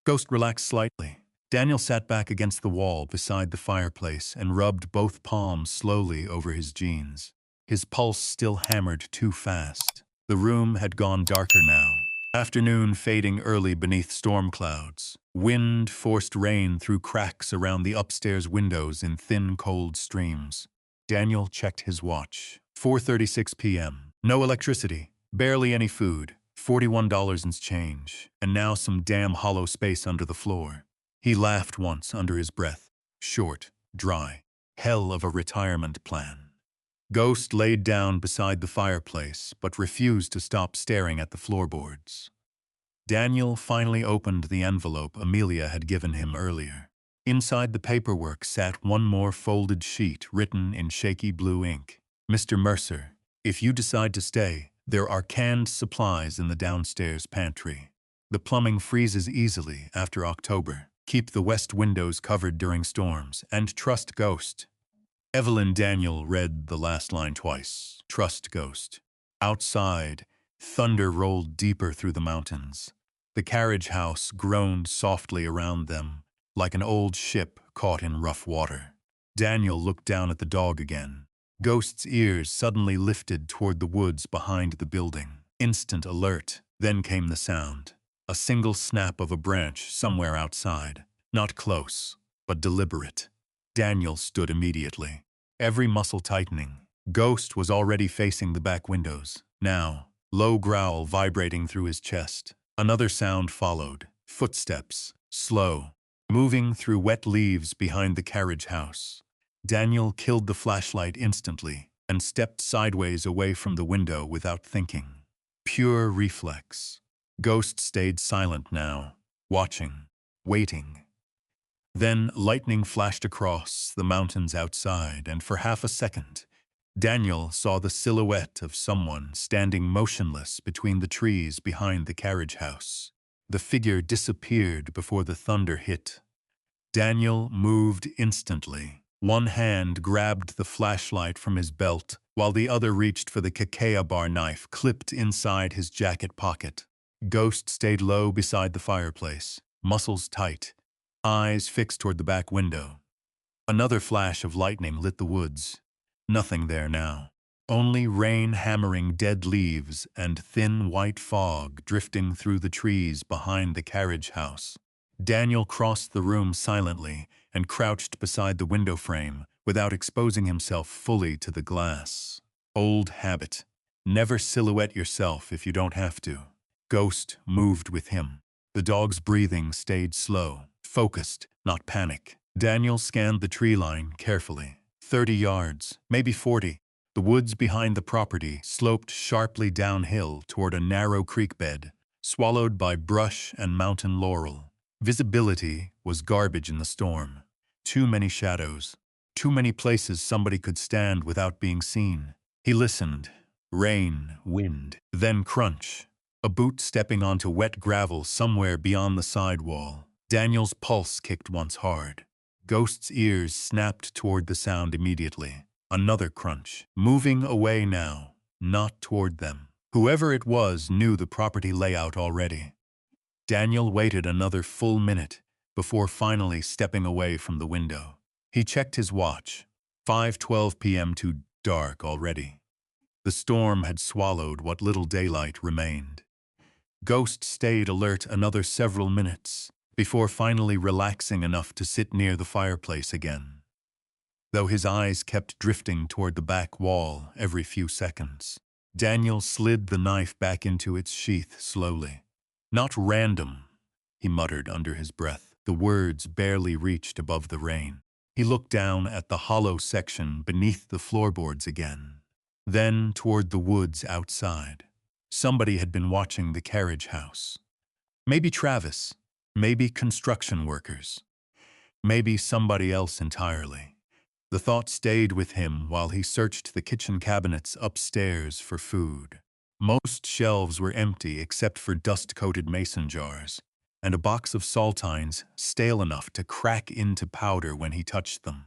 Ghost relaxed slightly. Daniel sat back against the wall beside the fireplace and rubbed both palms slowly over his jeans. His pulse still hammered too fast. The room had gone darker now. Afternoon fading early beneath storm clouds. Wind forced rain through cracks around the upstairs windows in thin, cold streams. Daniel checked his watch. 4:36 p.m. No electricity, barely any food, $41 in change, and now some damn hollow space under the floor. He laughed once under his breath. Short, dry. Hell of a retirement plan. Ghost laid down beside the fireplace, but refused to stop staring at the floorboards. Daniel finally opened the envelope Amelia had given him earlier. Inside the paperwork sat one more folded sheet written in shaky blue ink. "Mr. Mercer, if you decide to stay, there are canned supplies in the downstairs pantry. The plumbing freezes easily after October. Keep the west windows covered during storms, and trust Ghost." Evelyn Daniel read the last line twice. Trust Ghost. Outside, thunder rolled deeper through the mountains. The carriage house groaned softly around them, like an old ship caught in rough water. Daniel looked down at the dog again. Ghost's ears suddenly lifted toward the woods behind the building. Instant alert. Then came the sound. A single snap of a branch somewhere outside. Not close, but deliberate. Daniel stood immediately, every muscle tightening. Ghost was already facing the back windows. Now, low growl vibrating through his chest. Another sound followed. Footsteps, slow, moving through wet leaves behind the carriage house. Daniel killed the flashlight instantly and stepped sideways away from the window without thinking. Pure reflex. Ghost stayed silent now, watching, waiting. Then lightning flashed across the mountains outside, and for half a second, Daniel saw the silhouette of someone standing motionless between the trees behind the carriage house. The figure disappeared before the thunder hit. Daniel moved instantly. One hand grabbed the flashlight from his belt, while the other reached for the cacao bar knife clipped inside his jacket pocket. Ghost stayed low beside the fireplace, muscles tight, eyes fixed toward the back window. Another flash of lightning lit the woods. Nothing there now. Only rain hammering dead leaves and thin white fog drifting through the trees behind the carriage house. Daniel crossed the room silently and crouched beside the window frame without exposing himself fully to the glass. Old habit. Never silhouette yourself if you don't have to. Ghost moved with him. The dog's breathing stayed slow, focused, not panic. Daniel scanned the tree line carefully. 30 yards, maybe 40. The woods behind the property sloped sharply downhill toward a narrow creek bed, swallowed by brush and mountain laurel. Visibility was garbage in the storm. Too many shadows. Too many places somebody could stand without being seen. He listened. Rain, wind, then crunch. A boot stepping onto wet gravel somewhere beyond the sidewall. Daniel's pulse kicked once hard. Ghost's ears snapped toward the sound immediately. Another crunch. Moving away now, not toward them. Whoever it was knew the property layout already. Daniel waited another full minute before finally stepping away from the window. He checked his watch. 5:12 p.m. Too dark already. The storm had swallowed what little daylight remained. Ghost stayed alert another several minutes before finally relaxing enough to sit near the fireplace again, though his eyes kept drifting toward the back wall every few seconds. Daniel slid the knife back into its sheath slowly. "Not random," he muttered under his breath. The words barely reached above the rain. He looked down at the hollow section beneath the floorboards again, then toward the woods outside. Somebody had been watching the carriage house. Maybe Travis, maybe construction workers, maybe somebody else entirely. The thought stayed with him while he searched the kitchen cabinets upstairs for food. Most shelves were empty except for dust-coated mason jars, and a box of saltines stale enough to crack into powder when he touched them.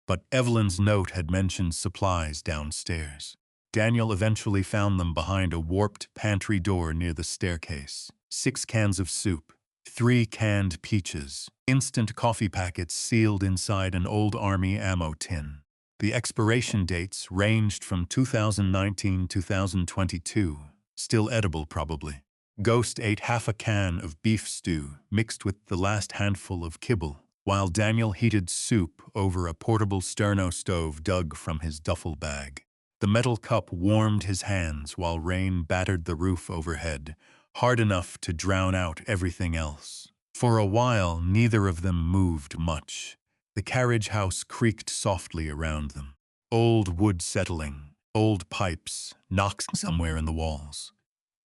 But Evelyn's note had mentioned supplies downstairs. Daniel eventually found them behind a warped pantry door near the staircase. 6 cans of soup, 3 canned peaches, instant coffee packets sealed inside an old Army ammo tin. The expiration dates ranged from 2019 to 2022, still edible probably. Ghost ate half a can of beef stew mixed with the last handful of kibble, while Daniel heated soup over a portable sterno stove dug from his duffel bag. The metal cup warmed his hands while rain battered the roof overhead, hard enough to drown out everything else. For a while, neither of them moved much. The carriage house creaked softly around them. Old wood settling, old pipes, knocks somewhere in the walls.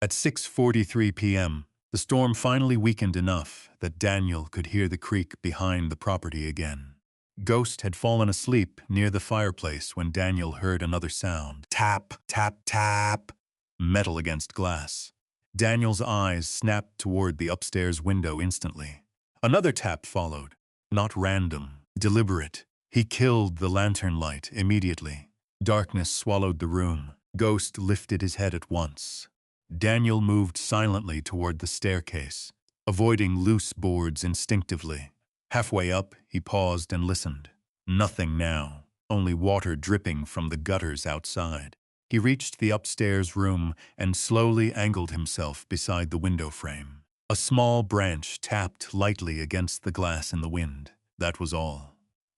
At 6:43 p.m., the storm finally weakened enough that Daniel could hear the creak behind the property again. Ghost had fallen asleep near the fireplace when Daniel heard another sound. Tap, tap, tap. Metal against glass. Daniel's eyes snapped toward the upstairs window instantly. Another tap followed. Not random, deliberate. He killed the lantern light immediately. Darkness swallowed the room. Ghost lifted his head at once. Daniel moved silently toward the staircase, avoiding loose boards instinctively. Halfway up, he paused and listened. Nothing now, only water dripping from the gutters outside. He reached the upstairs room and slowly angled himself beside the window frame. A small branch tapped lightly against the glass in the wind. That was all.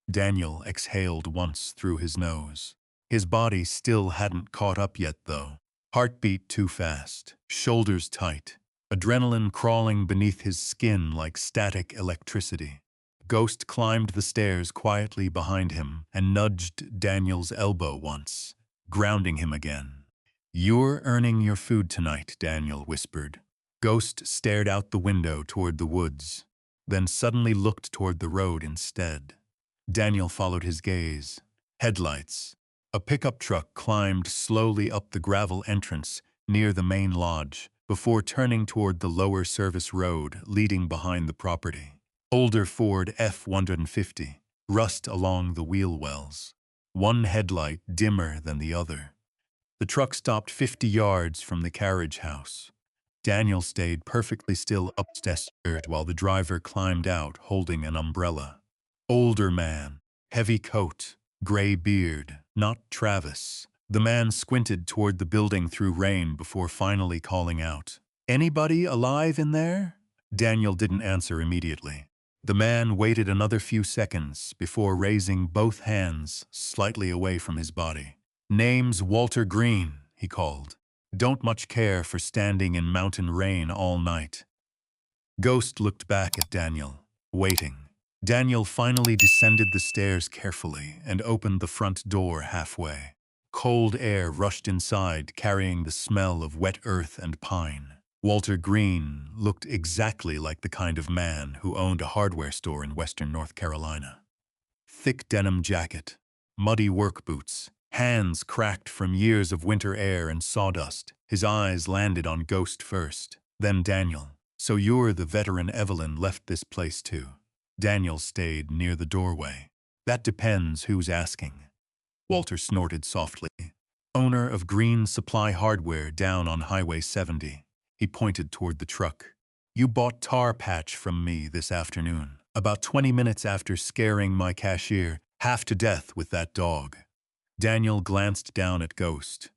Daniel exhaled once through his nose. His body still hadn't caught up yet, though. Heartbeat too fast, shoulders tight, adrenaline crawling beneath his skin like static electricity. Ghost climbed the stairs quietly behind him and nudged Daniel's elbow once, grounding him again. "You're earning your food tonight," Daniel whispered. Ghost stared out the window toward the woods, then suddenly looked toward the road instead. Daniel followed his gaze. Headlights. A pickup truck climbed slowly up the gravel entrance near the main lodge before turning toward the lower service road leading behind the property. Older Ford F-150, rust along the wheel wells, one headlight dimmer than the other. The truck stopped 50 yards from the carriage house. Daniel stayed perfectly still upstairs while the driver climbed out holding an umbrella. Older man, heavy coat, gray beard, not Travis. The man squinted toward the building through rain before finally calling out, "Anybody alive in there?" Daniel didn't answer immediately. The man waited another few seconds before raising both hands slightly away from his body. "Name's Walter Green," he called. "Don't much care for standing in mountain rain all night." Ghost looked back at Daniel, waiting. Daniel finally descended the stairs carefully and opened the front door halfway. Cold air rushed inside, carrying the smell of wet earth and pine. Walter Green looked exactly like the kind of man who owned a hardware store in western North Carolina. Thick denim jacket, muddy work boots, hands cracked from years of winter air and sawdust. His eyes landed on Ghost first, then Daniel. "So you're the veteran Evelyn left this place too?" Daniel stayed near the doorway. "That depends who's asking." Walter snorted softly. "Owner of Green Supply Hardware down on Highway 70. He pointed toward the truck. "You bought tar patch from me this afternoon, about 20 minutes after scaring my cashier half to death with that dog." Daniel glanced down at Ghost.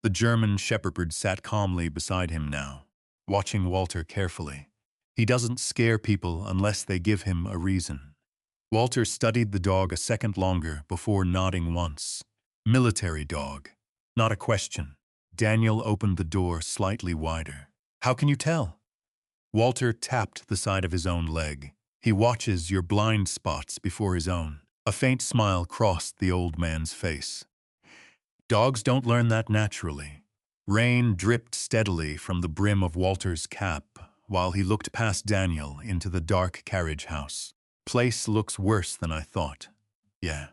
The German shepherd sat calmly beside him now, watching Walter carefully. He doesn't scare people unless they give him a reason. Walter studied the dog a second longer before nodding once. Military dog. Not a question. Daniel opened the door slightly wider. "How can you tell?" Walter tapped the side of his own leg. "He watches your blind spots before his own." A faint smile crossed the old man's face. "Dogs don't learn that naturally." Rain dripped steadily from the brim of Walter's cap while he looked past Daniel into the dark carriage house. "Place looks worse than I thought." "Yeah."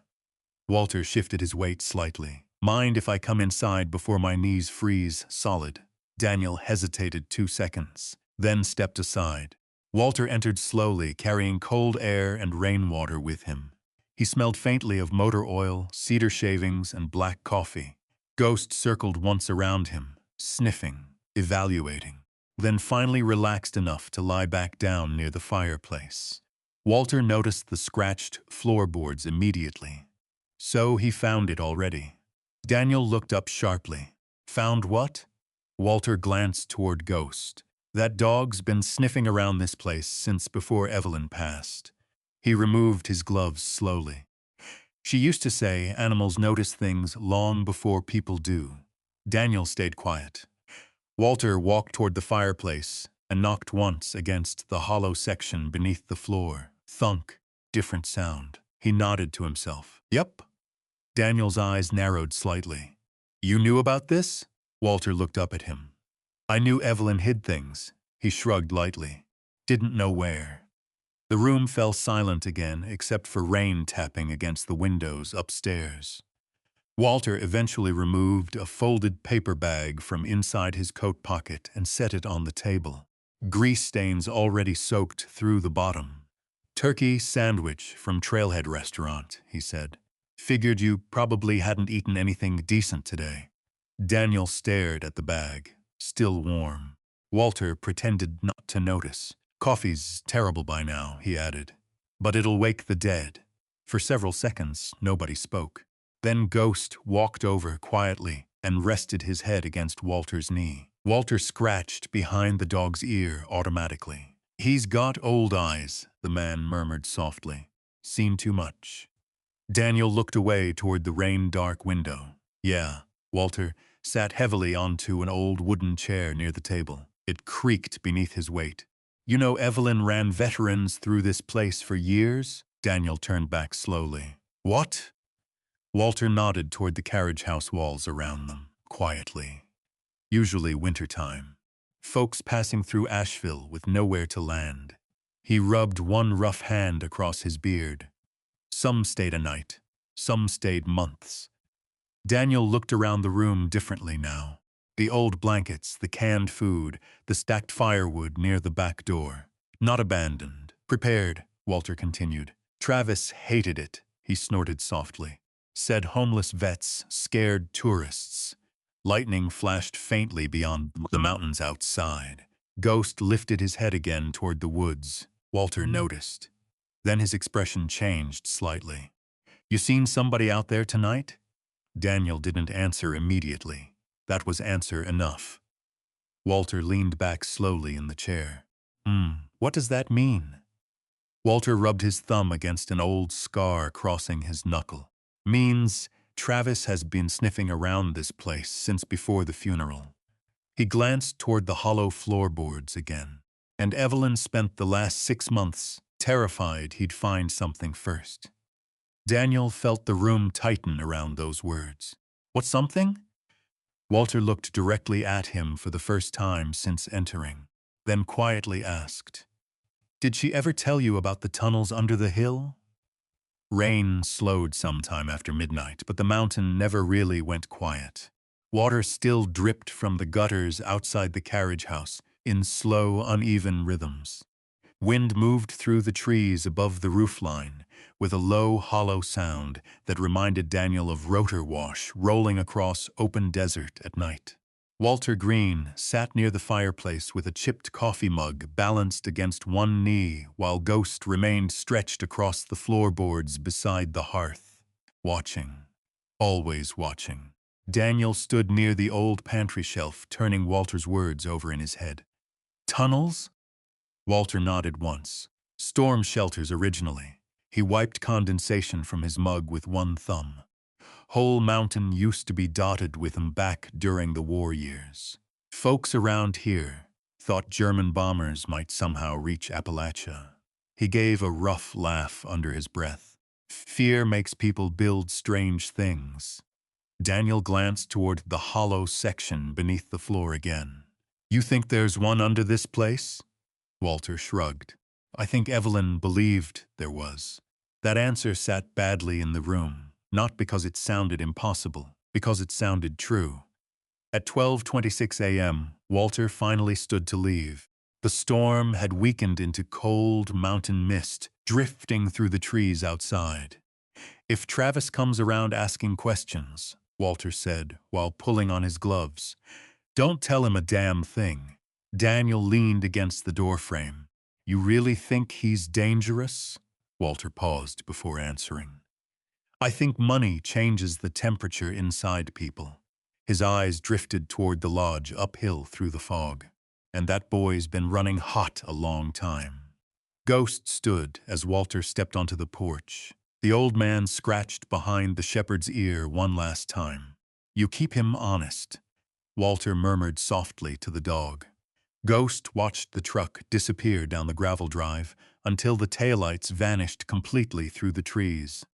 Walter shifted his weight slightly. "Mind if I come inside before my knees freeze solid?" Daniel hesitated 2 seconds, then stepped aside. Walter entered slowly, carrying cold air and rainwater with him. He smelled faintly of motor oil, cedar shavings, and black coffee. Ghost circled once around him, sniffing, evaluating, then finally relaxed enough to lie back down near the fireplace. Walter noticed the scratched floorboards immediately. So he found it already. Daniel looked up sharply. "Found what?" Walter glanced toward Ghost. "That dog's been sniffing around this place since before Evelyn passed." He removed his gloves slowly. "She used to say animals notice things long before people do." Daniel stayed quiet. Walter walked toward the fireplace and knocked once against the hollow section beneath the floor. Thunk. Different sound. He nodded to himself. "Yep." Daniel's eyes narrowed slightly. "You knew about this?" Walter looked up at him. "I knew Evelyn hid things." He shrugged lightly. "Didn't know where." The room fell silent again except for rain tapping against the windows upstairs. Walter eventually removed a folded paper bag from inside his coat pocket and set it on the table. Grease stains already soaked through the bottom. "Turkey sandwich from Trailhead Restaurant," he said. "Figured you probably hadn't eaten anything decent today." Daniel stared at the bag, still warm. Walter pretended not to notice. "Coffee's terrible by now," he added. "But it'll wake the dead." For several seconds, nobody spoke. Then Ghost walked over quietly and rested his head against Walter's knee. Walter scratched behind the dog's ear automatically. "He's got old eyes," the man murmured softly. "Seen too much." Daniel looked away toward the rain-dark window. "Yeah." Walter sat heavily onto an old wooden chair near the table. It creaked beneath his weight. "You know Evelyn ran veterans through this place for years?" Daniel turned back slowly. "What?" Walter nodded toward the carriage house walls around them, quietly. "Usually wintertime. Folks passing through Asheville with nowhere to land." He rubbed one rough hand across his beard. "Some stayed a night. Some stayed months." Daniel looked around the room differently now. The old blankets, the canned food, the stacked firewood near the back door. "Not abandoned. Prepared," Walter continued. "Travis hated it," he snorted softly. "Said homeless vets scared tourists." Lightning flashed faintly beyond the mountains outside. Ghost lifted his head again toward the woods. Walter noticed. Then his expression changed slightly. "You seen somebody out there tonight?" Daniel didn't answer immediately. That was answer enough. Walter leaned back slowly in the chair. What does that mean?" Walter rubbed his thumb against an old scar crossing his knuckle. "Means Travis has been sniffing around this place since before the funeral." He glanced toward the hollow floorboards again. "And Evelyn spent the last 6 months terrified he'd find something first." Daniel felt the room tighten around those words. "What something?" Walter looked directly at him for the first time since entering, then quietly asked, "Did she ever tell you about the tunnels under the hill?" Rain slowed sometime after midnight, but the mountain never really went quiet. Water still dripped from the gutters outside the carriage house in slow, uneven rhythms. Wind moved through the trees above the roofline with a low, hollow sound that reminded Daniel of rotor wash rolling across open desert at night. Walter Green sat near the fireplace with a chipped coffee mug balanced against one knee while Ghost remained stretched across the floorboards beside the hearth, watching, always watching. Daniel stood near the old pantry shelf, turning Walter's words over in his head. "Tunnels?" Walter nodded once. "Storm shelters originally." He wiped condensation from his mug with one thumb. Whole Mountain used to be dotted with them back during the war years. Folks around here thought German bombers might somehow reach Appalachia. He gave a rough laugh under his breath. Fear makes people build strange things. Daniel glanced toward the hollow section beneath the floor again. "You think there's one under this place?" Walter shrugged. "I think Evelyn believed there was." That answer sat badly in the room, not because it sounded impossible, because it sounded true. At 12:26 a.m., Walter finally stood to leave. The storm had weakened into cold mountain mist, drifting through the trees outside. "If Travis comes around asking questions," Walter said while pulling on his gloves, "don't tell him a damn thing." Daniel leaned against the doorframe. "You really think he's dangerous?" Walter paused before answering. "I think money changes the temperature inside people." His eyes drifted toward the lodge uphill through the fog. "And that boy's been running hot a long time." Ghost stood as Walter stepped onto the porch. The old man scratched behind the shepherd's ear one last time. "You keep him honest," Walter murmured softly to the dog. Ghost watched the truck disappear down the gravel drive until the taillights vanished completely through the trees.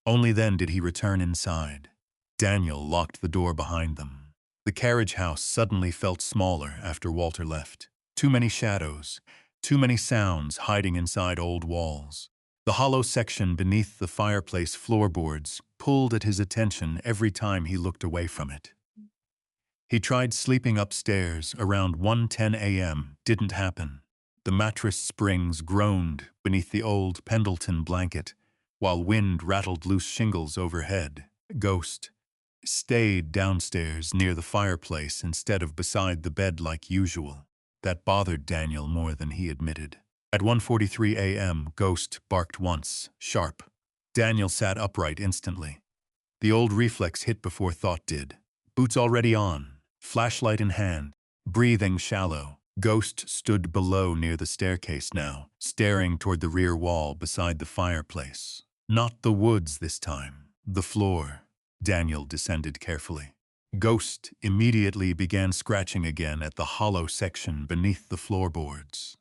Only then did he return inside. Daniel locked the door behind them. The carriage house suddenly felt smaller after Walter left. Too many shadows, too many sounds hiding inside old walls. The hollow section beneath the fireplace floorboards pulled at his attention every time he looked away from it. He tried sleeping upstairs around 1:10 a.m. Didn't happen. The mattress springs groaned beneath the old Pendleton blanket, while wind rattled loose shingles overhead. Ghost stayed downstairs near the fireplace instead of beside the bed like usual. That bothered Daniel more than he admitted. At 1:43 a.m., Ghost barked once, sharp. Daniel sat upright instantly. The old reflex hit before thought did. Boots already on. Flashlight in hand, breathing shallow. Ghost stood below near the staircase now, staring toward the rear wall beside the fireplace. Not the woods this time, the floor. Daniel descended carefully. Ghost immediately began scratching again at the hollow section beneath the floorboards.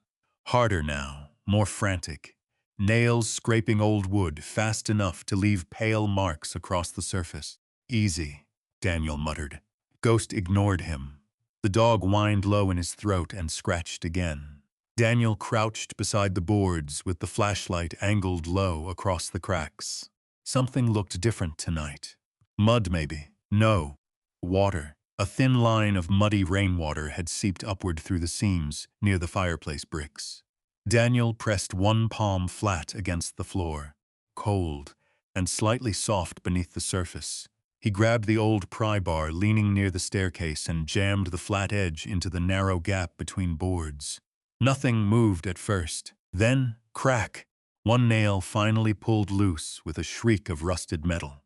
Harder now, more frantic. Nails scraping old wood fast enough to leave pale marks across the surface. "Easy," Daniel muttered. Ghost ignored him. The dog whined low in his throat and scratched again. Daniel crouched beside the boards with the flashlight angled low across the cracks. Something looked different tonight. Mud, maybe. No. Water. A thin line of muddy rainwater had seeped upward through the seams near the fireplace bricks. Daniel pressed one palm flat against the floor, cold and slightly soft beneath the surface. He grabbed the old pry bar leaning near the staircase and jammed the flat edge into the narrow gap between boards. Nothing moved at first. Then, crack! One nail finally pulled loose with a shriek of rusted metal.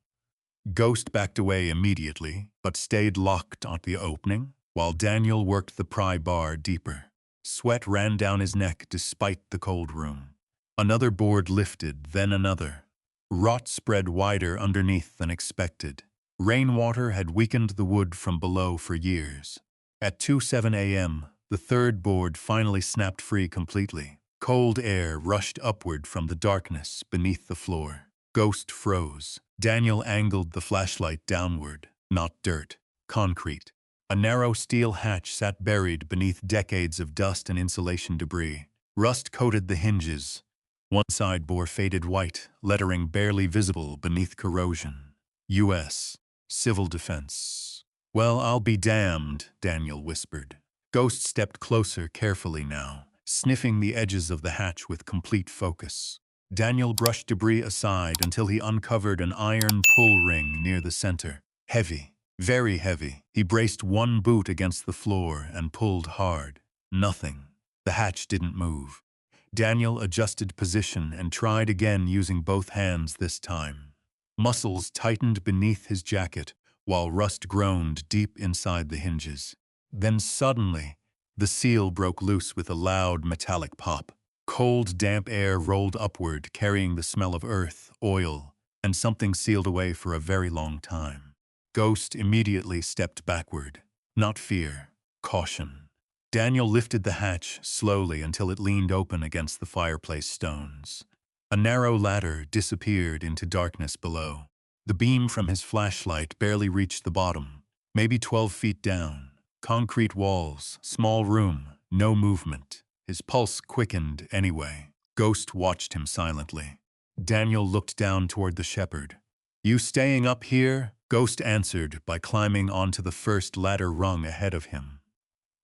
Ghost backed away immediately, but stayed locked on the opening, while Daniel worked the pry bar deeper. Sweat ran down his neck despite the cold room. Another board lifted, then another. Rot spread wider underneath than expected. Rainwater had weakened the wood from below for years. At 2:07 a.m., the third board finally snapped free completely. Cold air rushed upward from the darkness beneath the floor. Ghost froze. Daniel angled the flashlight downward, not dirt. Concrete. A narrow steel hatch sat buried beneath decades of dust and insulation debris. Rust coated the hinges. One side bore faded white, lettering barely visible beneath corrosion. U.S. Civil Defense. "Well, I'll be damned," Daniel whispered. Ghost stepped closer carefully now, sniffing the edges of the hatch with complete focus. Daniel brushed debris aside until he uncovered an iron pull ring near the center. Heavy, very heavy. He braced one boot against the floor and pulled hard. Nothing. The hatch didn't move. Daniel adjusted position and tried again using both hands this time. Muscles tightened beneath his jacket, while rust groaned deep inside the hinges. Then suddenly, the seal broke loose with a loud metallic pop. Cold, damp air rolled upward, carrying the smell of earth, oil, and something sealed away for a very long time. Ghost immediately stepped backward. Not fear, caution. Daniel lifted the hatch slowly until it leaned open against the fireplace stones. A narrow ladder disappeared into darkness below. The beam from his flashlight barely reached the bottom, maybe 12 feet down. Concrete walls, small room, no movement. His pulse quickened anyway. Ghost watched him silently. Daniel looked down toward the shepherd. "You staying up here?" Ghost answered by climbing onto the first ladder rung ahead of him.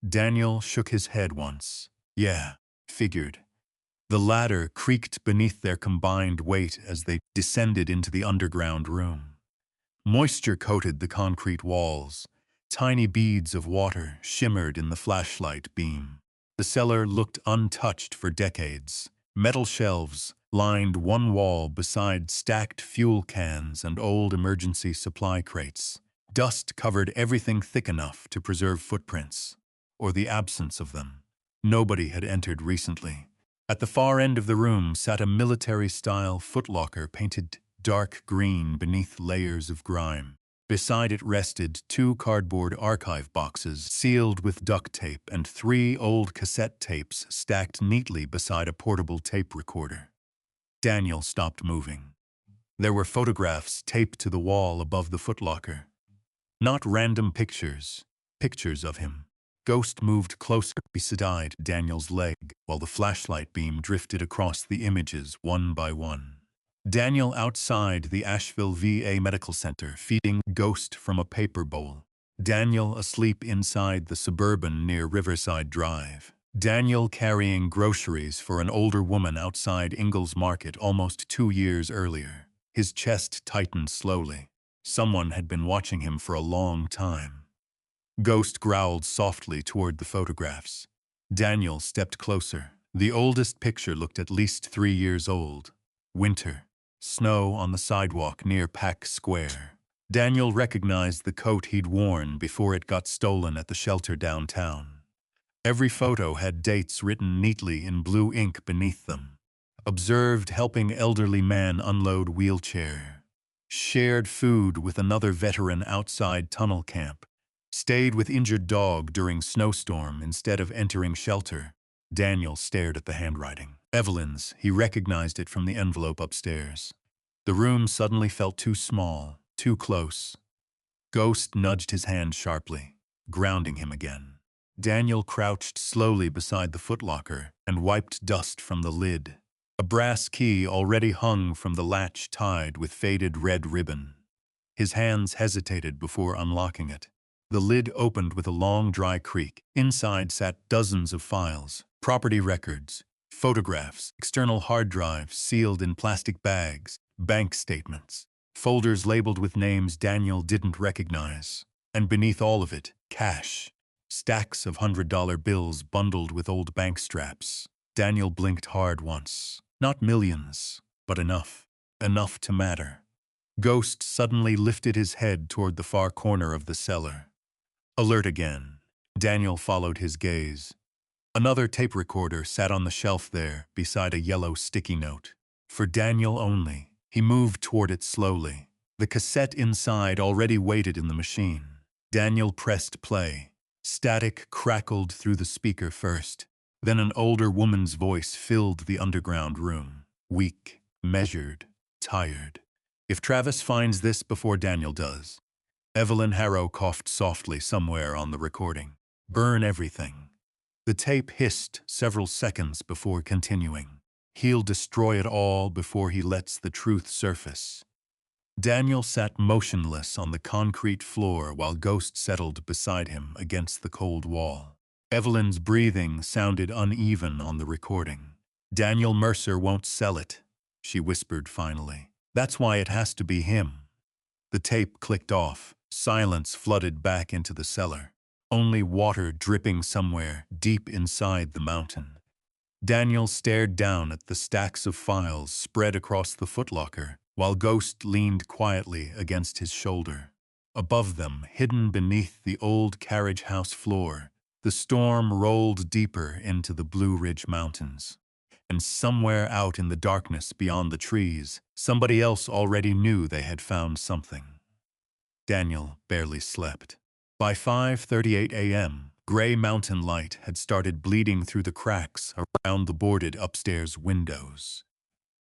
Daniel shook his head once. "Yeah," figured. The ladder creaked beneath their combined weight as they descended into the underground room. Moisture coated the concrete walls. Tiny beads of water shimmered in the flashlight beam. The cellar looked untouched for decades. Metal shelves lined one wall beside stacked fuel cans and old emergency supply crates. Dust covered everything thick enough to preserve footprints, or the absence of them. Nobody had entered recently. At the far end of the room sat a military-style footlocker painted dark green beneath layers of grime. Beside it rested 2 cardboard archive boxes sealed with duct tape and 3 old cassette tapes stacked neatly beside a portable tape recorder. Daniel stopped moving. There were photographs taped to the wall above the footlocker. Not random pictures, pictures of him. Ghost moved closer beside Daniel's leg while the flashlight beam drifted across the images one by one. Daniel outside the Asheville VA Medical Center feeding Ghost from a paper bowl. Daniel asleep inside the Suburban near Riverside Drive. Daniel carrying groceries for an older woman outside Ingalls Market almost 2 years earlier. His chest tightened slowly. Someone had been watching him for a long time. Ghost growled softly toward the photographs. Daniel stepped closer. The oldest picture looked at least 3 years old. Winter. Snow on the sidewalk near Pack Square. Daniel recognized the coat he'd worn before it got stolen at the shelter downtown. Every photo had dates written neatly in blue ink beneath them. Observed helping elderly man unload wheelchair. Shared food with another veteran outside tunnel camp. Stayed with injured dog during snowstorm instead of entering shelter. Daniel stared at the handwriting. Evelyn's. He recognized it from the envelope upstairs. The room suddenly felt too small, too close. Ghost nudged his hand sharply, grounding him again. Daniel crouched slowly beside the footlocker and wiped dust from the lid. A brass key already hung from the latch tied with faded red ribbon. His hands hesitated before unlocking it. The lid opened with a long, dry creak. Inside sat dozens of files, property records, photographs, external hard drives sealed in plastic bags, bank statements, folders labeled with names Daniel didn't recognize. And beneath all of it, cash. Stacks of $100 bills bundled with old bank straps. Daniel blinked hard once. Not millions, but enough. Enough to matter. Ghost suddenly lifted his head toward the far corner of the cellar. Alert again. Daniel followed his gaze. Another tape recorder sat on the shelf there, beside a yellow sticky note. For Daniel only. He moved toward it slowly. The cassette inside already waited in the machine. Daniel pressed play. Static crackled through the speaker first. Then an older woman's voice filled the underground room. Weak, measured, tired. If Travis finds this before Daniel does, Evelyn Harrow coughed softly somewhere on the recording. Burn everything. The tape hissed several seconds before continuing. He'll destroy it all before he lets the truth surface. Daniel sat motionless on the concrete floor while Ghost settled beside him against the cold wall. Evelyn's breathing sounded uneven on the recording. Daniel Mercer won't sell it, she whispered finally. That's why it has to be him. The tape clicked off. Silence flooded back into the cellar. Only water dripping somewhere deep inside the mountain. Daniel stared down at the stacks of files spread across the footlocker, while Ghost leaned quietly against his shoulder. Above them, hidden beneath the old carriage house floor, the storm rolled deeper into the Blue Ridge Mountains. And somewhere out in the darkness beyond the trees, somebody else already knew they had found something. Daniel barely slept. By 5:38 a.m., gray mountain light had started bleeding through the cracks around the boarded upstairs windows.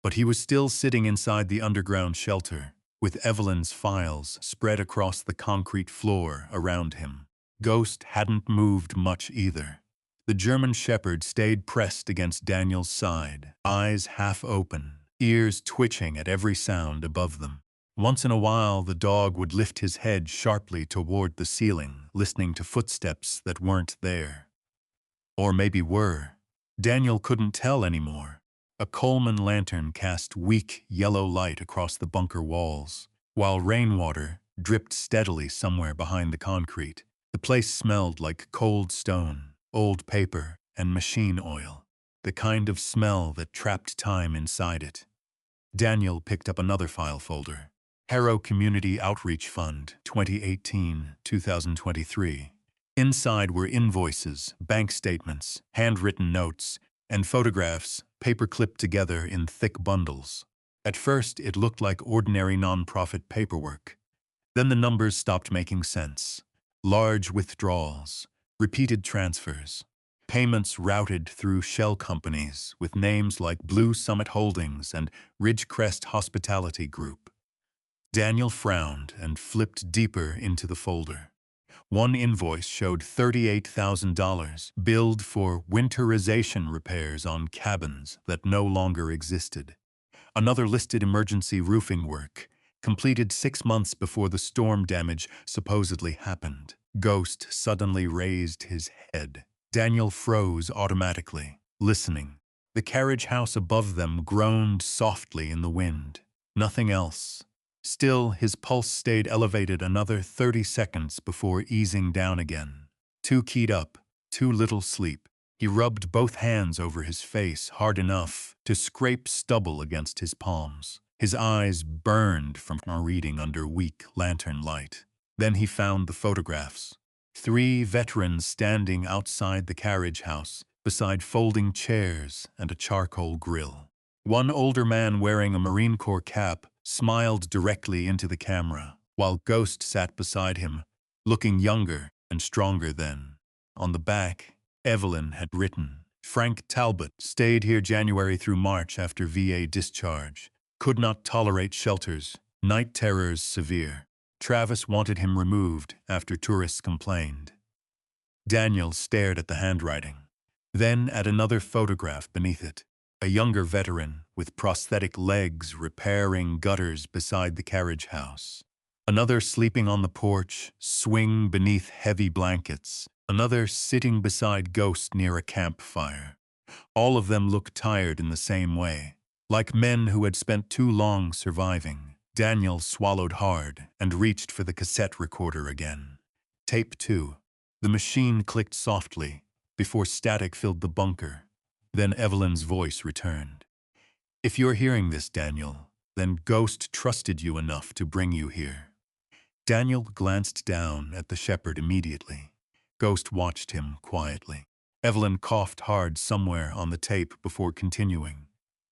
But he was still sitting inside the underground shelter, with Evelyn's files spread across the concrete floor around him. Ghost hadn't moved much either. The German shepherd stayed pressed against Daniel's side, eyes half open, ears twitching at every sound above them. Once in a while, the dog would lift his head sharply toward the ceiling, listening to footsteps that weren't there. Or maybe were. Daniel couldn't tell anymore. A Coleman lantern cast weak yellow light across the bunker walls, while rainwater dripped steadily somewhere behind the concrete. The place smelled like cold stone, old paper, and machine oil, the kind of smell that trapped time inside it. Daniel picked up another file folder. Harrow Community Outreach Fund, 2018-2023. Inside were invoices, bank statements, handwritten notes, and photographs paper-clipped together in thick bundles. At first, it looked like ordinary nonprofit paperwork. Then the numbers stopped making sense. Large withdrawals, repeated transfers, payments routed through shell companies with names like Blue Summit Holdings and Ridgecrest Hospitality Group. Daniel frowned and flipped deeper into the folder. One invoice showed $38,000 billed for winterization repairs on cabins that no longer existed. Another listed emergency roofing work, completed 6 months before the storm damage supposedly happened. Ghost suddenly raised his head. Daniel froze automatically, listening. The carriage house above them groaned softly in the wind. Nothing else. Still, his pulse stayed elevated another 30 seconds before easing down again. Too keyed up, too little sleep. He rubbed both hands over his face hard enough to scrape stubble against his palms. His eyes burned from reading under weak lantern light. Then he found the photographs. 3 veterans standing outside the carriage house, beside folding chairs and a charcoal grill. One older man wearing a Marine Corps cap smiled directly into the camera, while Ghost sat beside him, looking younger and stronger than. On the back, Evelyn had written, "Frank Talbot stayed here January through March after VA discharge. Could not tolerate shelters. Night terrors severe. Travis wanted him removed after tourists complained." Daniel stared at the handwriting, then at another photograph beneath it. A younger veteran with prosthetic legs repairing gutters beside the carriage house. Another sleeping on the porch, swing beneath heavy blankets. Another sitting beside Ghost near a campfire. All of them looked tired in the same way, like men who had spent too long surviving. Daniel swallowed hard and reached for the cassette recorder again. Tape 2. The machine clicked softly before static filled the bunker. Then Evelyn's voice returned. "If you're hearing this, Daniel, then Ghost trusted you enough to bring you here." Daniel glanced down at the shepherd immediately. Ghost watched him quietly. Evelyn coughed hard somewhere on the tape before continuing.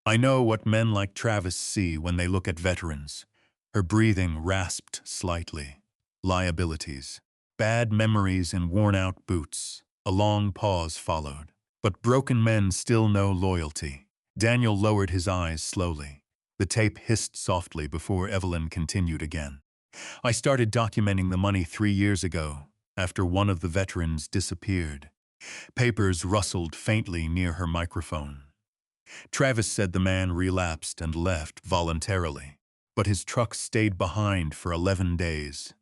"I know what men like Travis see when they look at veterans." Her breathing rasped slightly. Liabilities. Bad memories in worn-out boots. A long pause followed. But broken men still know loyalty. Daniel lowered his eyes slowly. The tape hissed softly before Evelyn continued again. I started documenting the money 3 years ago, after one of the veterans disappeared. Papers rustled faintly near her microphone. Travis said the man relapsed and left voluntarily, but his truck stayed behind for 11 days.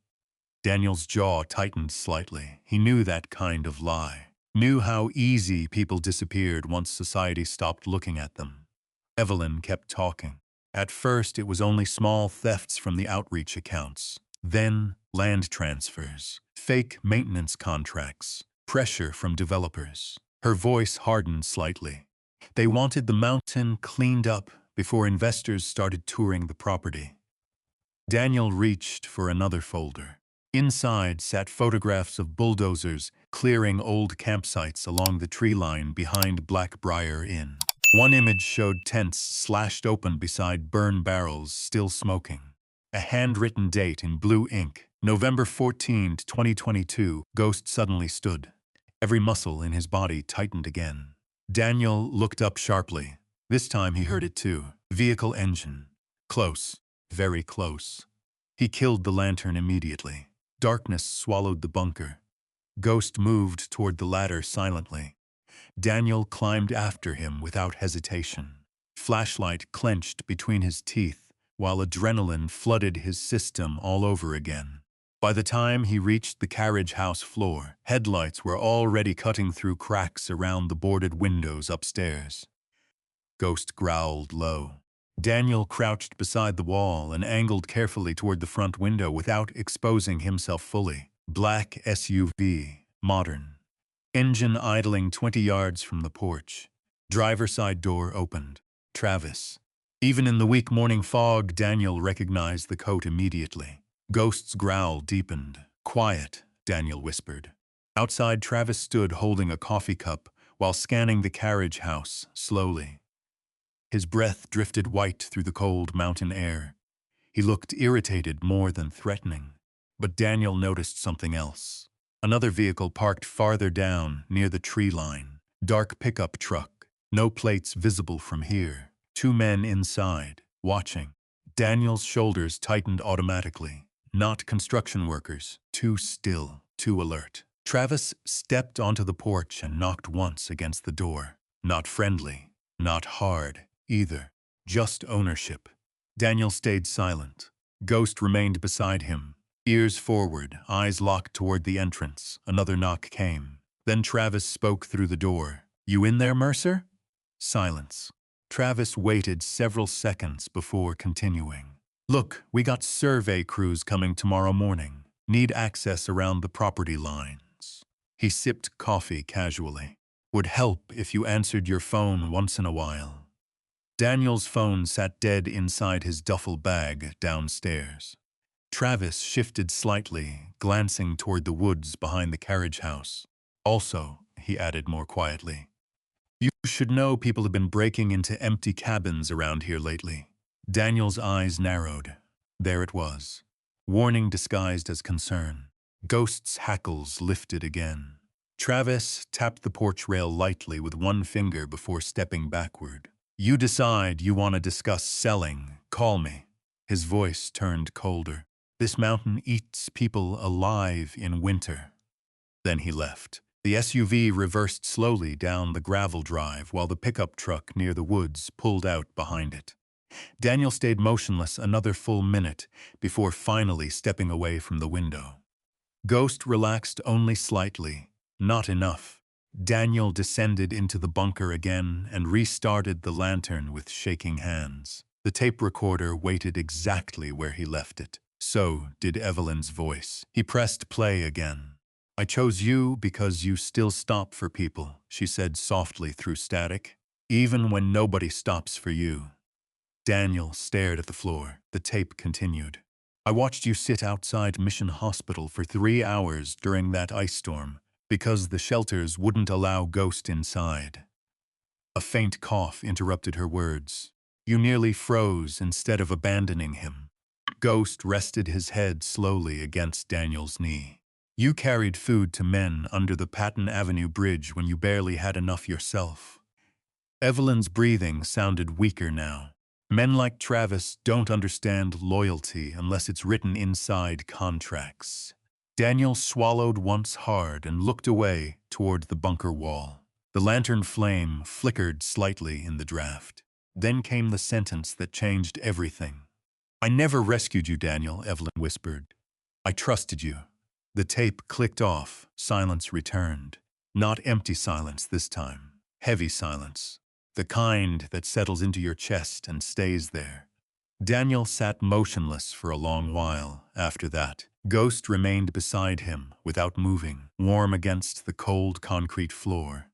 Daniel's jaw tightened slightly. He knew that kind of lie. Knew how easy people disappeared once society stopped looking at them. Evelyn kept talking. At first, it was only small thefts from the outreach accounts. Then, land transfers, fake maintenance contracts, pressure from developers. Her voice hardened slightly. They wanted the mountain cleaned up before investors started touring the property. Daniel reached for another folder. Inside sat photographs of bulldozers clearing old campsites along the tree line behind Blackbriar Inn. One image showed tents slashed open beside burn barrels still smoking. A handwritten date in blue ink, November 14, 2022, Ghost suddenly stood. Every muscle in his body tightened again. Daniel looked up sharply. This time he heard it too. Vehicle engine. Close. Very close. He killed the lantern immediately. Darkness swallowed the bunker. Ghost moved toward the ladder silently. Daniel climbed after him without hesitation. Flashlight clenched between his teeth, while adrenaline flooded his system all over again. By the time he reached the carriage house floor, headlights were already cutting through cracks around the boarded windows upstairs. Ghost growled low. Daniel crouched beside the wall and angled carefully toward the front window without exposing himself fully. Black SUV, modern. Engine idling 20 yards from the porch. Driver side door opened. Travis. Even in the weak morning fog, Daniel recognized the coat immediately. Ghost's growl deepened. Quiet, Daniel whispered. Outside, Travis stood holding a coffee cup while scanning the carriage house slowly. His breath drifted white through the cold mountain air. He looked irritated more than threatening. But Daniel noticed something else. Another vehicle parked farther down, near the tree line. Dark pickup truck. No plates visible from here. 2 men inside, watching. Daniel's shoulders tightened automatically. Not construction workers. Too still, too alert. Travis stepped onto the porch and knocked once against the door. Not friendly, not hard, either. Just ownership. Daniel stayed silent. Ghost remained beside him. Ears forward, eyes locked toward the entrance. Another knock came. Then Travis spoke through the door. "You in there, Mercer?" Silence. Travis waited several seconds before continuing. "Look, we got survey crews coming tomorrow morning. Need access around the property lines." He sipped coffee casually. "Would help if you answered your phone once in a while." Daniel's phone sat dead inside his duffel bag downstairs. Travis shifted slightly, glancing toward the woods behind the carriage house. "Also," he added more quietly, "you should know people have been breaking into empty cabins around here lately." Daniel's eyes narrowed. There it was. Warning disguised as concern. Ghost's hackles lifted again. Travis tapped the porch rail lightly with one finger before stepping backward. "You decide you want to discuss selling, call me." His voice turned colder. "This mountain eats people alive in winter." Then he left. The SUV reversed slowly down the gravel drive while the pickup truck near the woods pulled out behind it. Daniel stayed motionless another full minute before finally stepping away from the window. Ghost relaxed only slightly, not enough. Daniel descended into the bunker again and restarted the lantern with shaking hands. The tape recorder waited exactly where he left it. So did Evelyn's voice. He pressed play again. "I chose you because you still stop for people," she said softly through static. "Even when nobody stops for you." Daniel stared at the floor. The tape continued. "I watched you sit outside Mission Hospital for 3 hours during that ice storm because the shelters wouldn't allow Ghost inside." A faint cough interrupted her words. "You nearly froze instead of abandoning him." Ghost rested his head slowly against Daniel's knee. "You carried food to men under the Patton Avenue Bridge when you barely had enough yourself." Evelyn's breathing sounded weaker now. Men like Travis don't understand loyalty unless it's written inside contracts. Daniel swallowed once hard and looked away toward the bunker wall. The lantern flame flickered slightly in the draft. Then came the sentence that changed everything. "I never rescued you, Daniel," Evelyn whispered. "I trusted you." The tape clicked off. Silence returned. Not empty silence this time. Heavy silence. The kind that settles into your chest and stays there. Daniel sat motionless for a long while after that. Ghost remained beside him, without moving, warm against the cold concrete floor.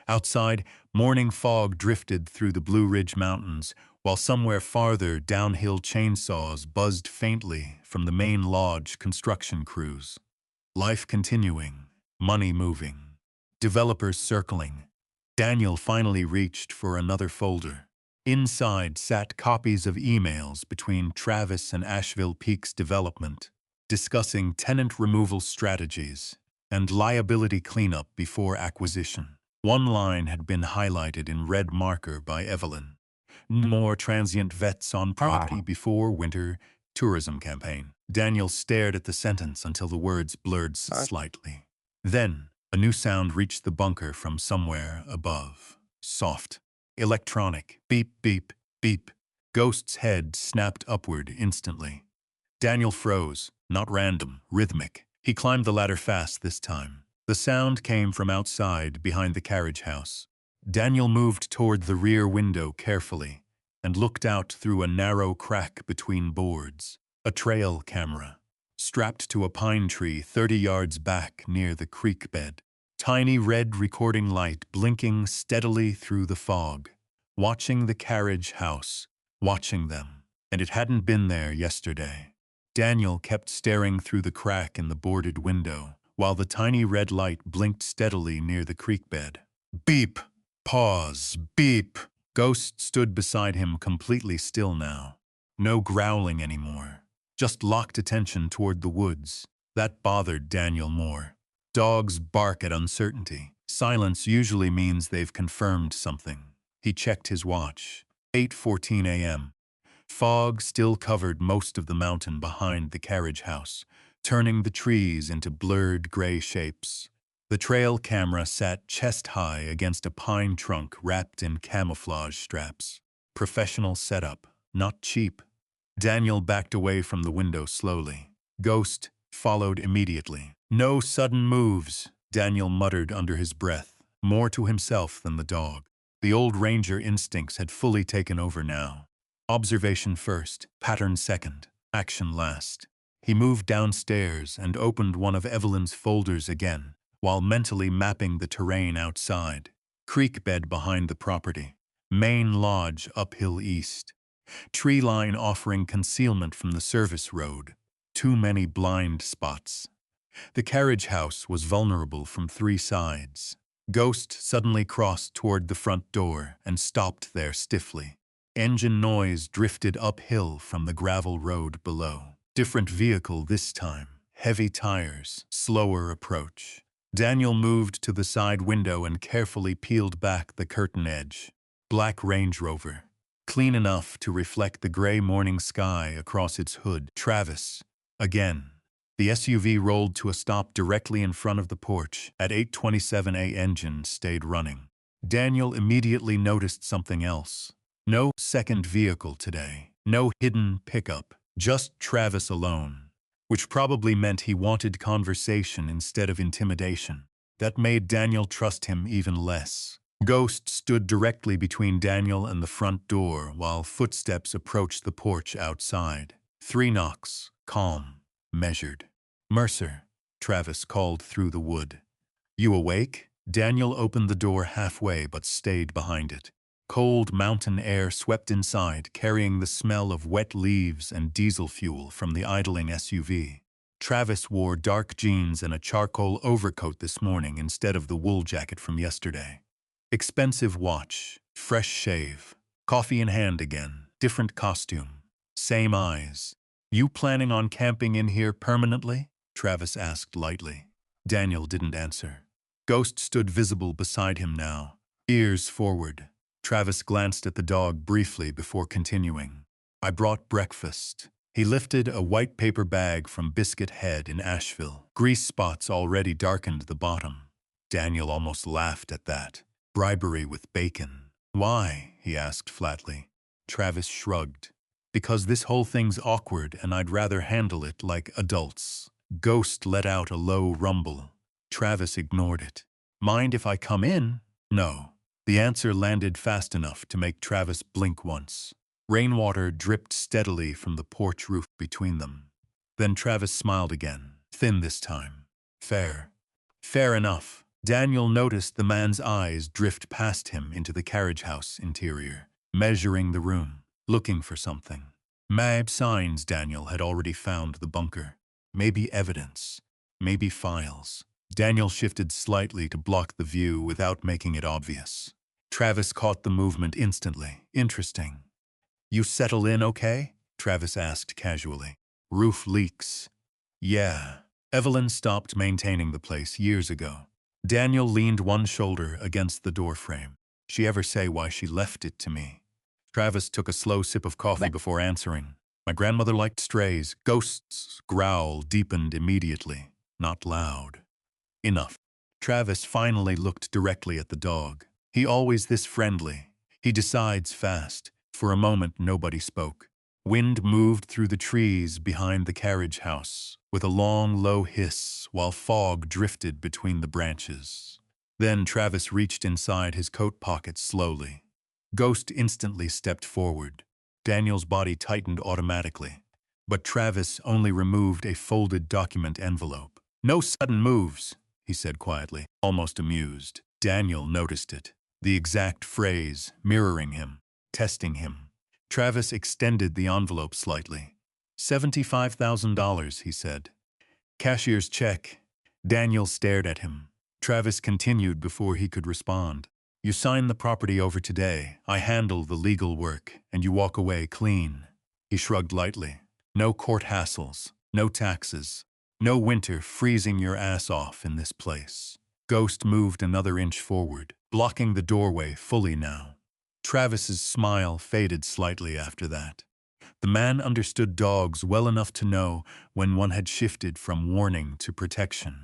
Outside, morning fog drifted through the Blue Ridge Mountains, while somewhere farther downhill chainsaws buzzed faintly from the main lodge construction crews. Life continuing, money moving, developers circling. Daniel finally reached for another folder. Inside sat copies of emails between Travis and Asheville Peaks Development, discussing tenant removal strategies and liability cleanup before acquisition. One line had been highlighted in red marker by Evelyn. "More transient vets on property before winter tourism campaign." Daniel stared at the sentence until the words blurred slightly. Then, a new sound reached the bunker from somewhere above. Soft, electronic, beep, beep, beep. Ghost's head snapped upward instantly. Daniel froze, not random, rhythmic. He climbed the ladder fast this time. The sound came from outside, behind the carriage house. Daniel moved toward the rear window carefully and looked out through a narrow crack between boards. A trail camera, strapped to a pine tree 30 yards back near the creek bed. Tiny red recording light blinking steadily through the fog. Watching the carriage house, watching them. And it hadn't been there yesterday. Daniel kept staring through the crack in the boarded window, while the tiny red light blinked steadily near the creek bed. Beep! Pause. Beep! Ghost stood beside him, completely still now. No growling anymore. Just locked attention toward the woods. That bothered Daniel more. Dogs bark at uncertainty. Silence usually means they've confirmed something. He checked his watch. 8:14 a.m. Fog still covered most of the mountain behind the carriage house, turning the trees into blurred gray shapes. The trail camera sat chest-high against a pine trunk wrapped in camouflage straps. Professional setup, not cheap. Daniel backed away from the window slowly. Ghost followed immediately. "No sudden moves," Daniel muttered under his breath, more to himself than the dog. The old ranger instincts had fully taken over now. Observation first, pattern second, action last. He moved downstairs and opened one of Evelyn's folders again, while mentally mapping the terrain outside. Creek bed behind the property. Main lodge uphill east. Tree line offering concealment from the service road. Too many blind spots. The carriage house was vulnerable from 3 sides. Ghost suddenly crossed toward the front door and stopped there stiffly. Engine noise drifted uphill from the gravel road below. Different vehicle this time. Heavy tires, slower approach. Daniel moved to the side window and carefully peeled back the curtain edge. Black Range Rover. Clean enough to reflect the gray morning sky across its hood. Travis. Again. The SUV rolled to a stop directly in front of the porch. At 8:27 a.m. engine stayed running. Daniel immediately noticed something else. No second vehicle today. No hidden pickup. Just Travis alone. Which probably meant he wanted conversation instead of intimidation. That made Daniel trust him even less. Ghost stood directly between Daniel and the front door while footsteps approached the porch outside. 3 knocks. Calm. Measured. "Mercer," Travis called through the wood. "You awake?" Daniel opened the door halfway but stayed behind it. Cold mountain air swept inside, carrying the smell of wet leaves and diesel fuel from the idling SUV. Travis wore dark jeans and a charcoal overcoat this morning instead of the wool jacket from yesterday. Expensive watch, fresh shave, coffee in hand again, different costume, same eyes. "You planning on camping in here permanently?" Travis asked lightly. Daniel didn't answer. Ghost stood visible beside him now, ears forward. Travis glanced at the dog briefly before continuing. I brought breakfast. He lifted a white paper bag from Biscuit Head in Asheville. Grease spots already darkened the bottom. Daniel almost laughed at that. Bribery with bacon. Why? He asked flatly. Travis shrugged. Because this whole thing's awkward and I'd rather handle it like adults. Ghost let out a low rumble. Travis ignored it. Mind if I come in? No. The answer landed fast enough to make Travis blink once. Rainwater dripped steadily from the porch roof between them. Then Travis smiled again, thin this time. Fair. Fair enough. Daniel noticed the man's eyes drift past him into the carriage house interior, measuring the room, looking for something. Maybe signs. Daniel had already found the bunker. Maybe evidence. Maybe files. Daniel shifted slightly to block the view without making it obvious. Travis caught the movement instantly. Interesting. You settle in okay? Travis asked casually. Roof leaks. Yeah. Evelyn stopped maintaining the place years ago. Daniel leaned one shoulder against the doorframe. She ever say why she left it to me? Travis took a slow sip of coffee before answering. My grandmother liked strays. Ghost's growl deepened immediately. Not loud. Enough. Travis finally looked directly at the dog. He always this friendly. He decides fast. For a moment, nobody spoke. Wind moved through the trees behind the carriage house, with a long, low hiss, while fog drifted between the branches. Then Travis reached inside his coat pocket slowly. Ghost instantly stepped forward. Daniel's body tightened automatically, but Travis only removed a folded document envelope. No sudden moves, he said quietly, almost amused. Daniel noticed it. The exact phrase, mirroring him. Testing him. Travis extended the envelope slightly. $75,000, he said. Cashier's check. Daniel stared at him. Travis continued before he could respond. You sign the property over today. I handle the legal work, and you walk away clean. He shrugged lightly. No court hassles. No taxes. No winter freezing your ass off in this place. Ghost moved another inch forward, blocking the doorway fully now. Travis's smile faded slightly after that. The man understood dogs well enough to know when one had shifted from warning to protection.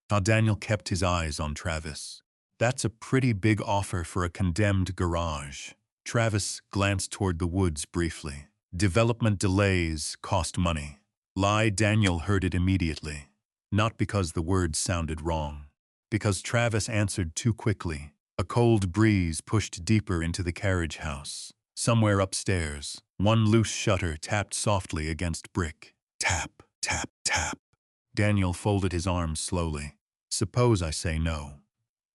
How Daniel kept his eyes on Travis. That's a pretty big offer for a condemned garage. Travis glanced toward the woods briefly. Development delays cost money. Lie. Daniel heard it immediately. Not because the words sounded wrong. Because Travis answered too quickly. A cold breeze pushed deeper into the carriage house. Somewhere upstairs, one loose shutter tapped softly against brick. Tap, tap, tap. Daniel folded his arms slowly. Suppose I say no.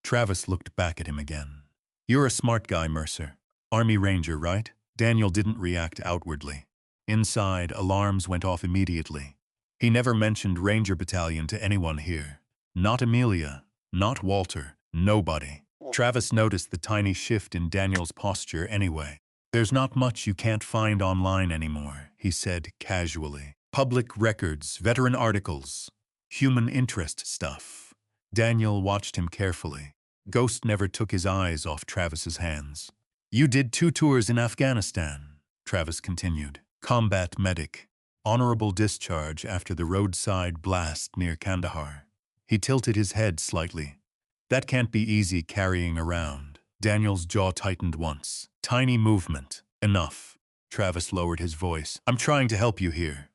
Travis looked back at him again. You're a smart guy, Mercer. Army Ranger, right? Daniel didn't react outwardly. Inside, alarms went off immediately. He never mentioned Ranger Battalion to anyone here. Not Amelia, not Walter, nobody. Travis noticed the tiny shift in Daniel's posture anyway. There's not much you can't find online anymore, he said casually. Public records, veteran articles, human interest stuff. Daniel watched him carefully. Ghost never took his eyes off Travis's hands. You did 2 tours in Afghanistan, Travis continued. Combat medic. Honorable discharge after the roadside blast near Kandahar. He tilted his head slightly. That can't be easy carrying around. Daniel's jaw tightened once. Tiny movement. Enough. Travis lowered his voice. I'm trying to help you here.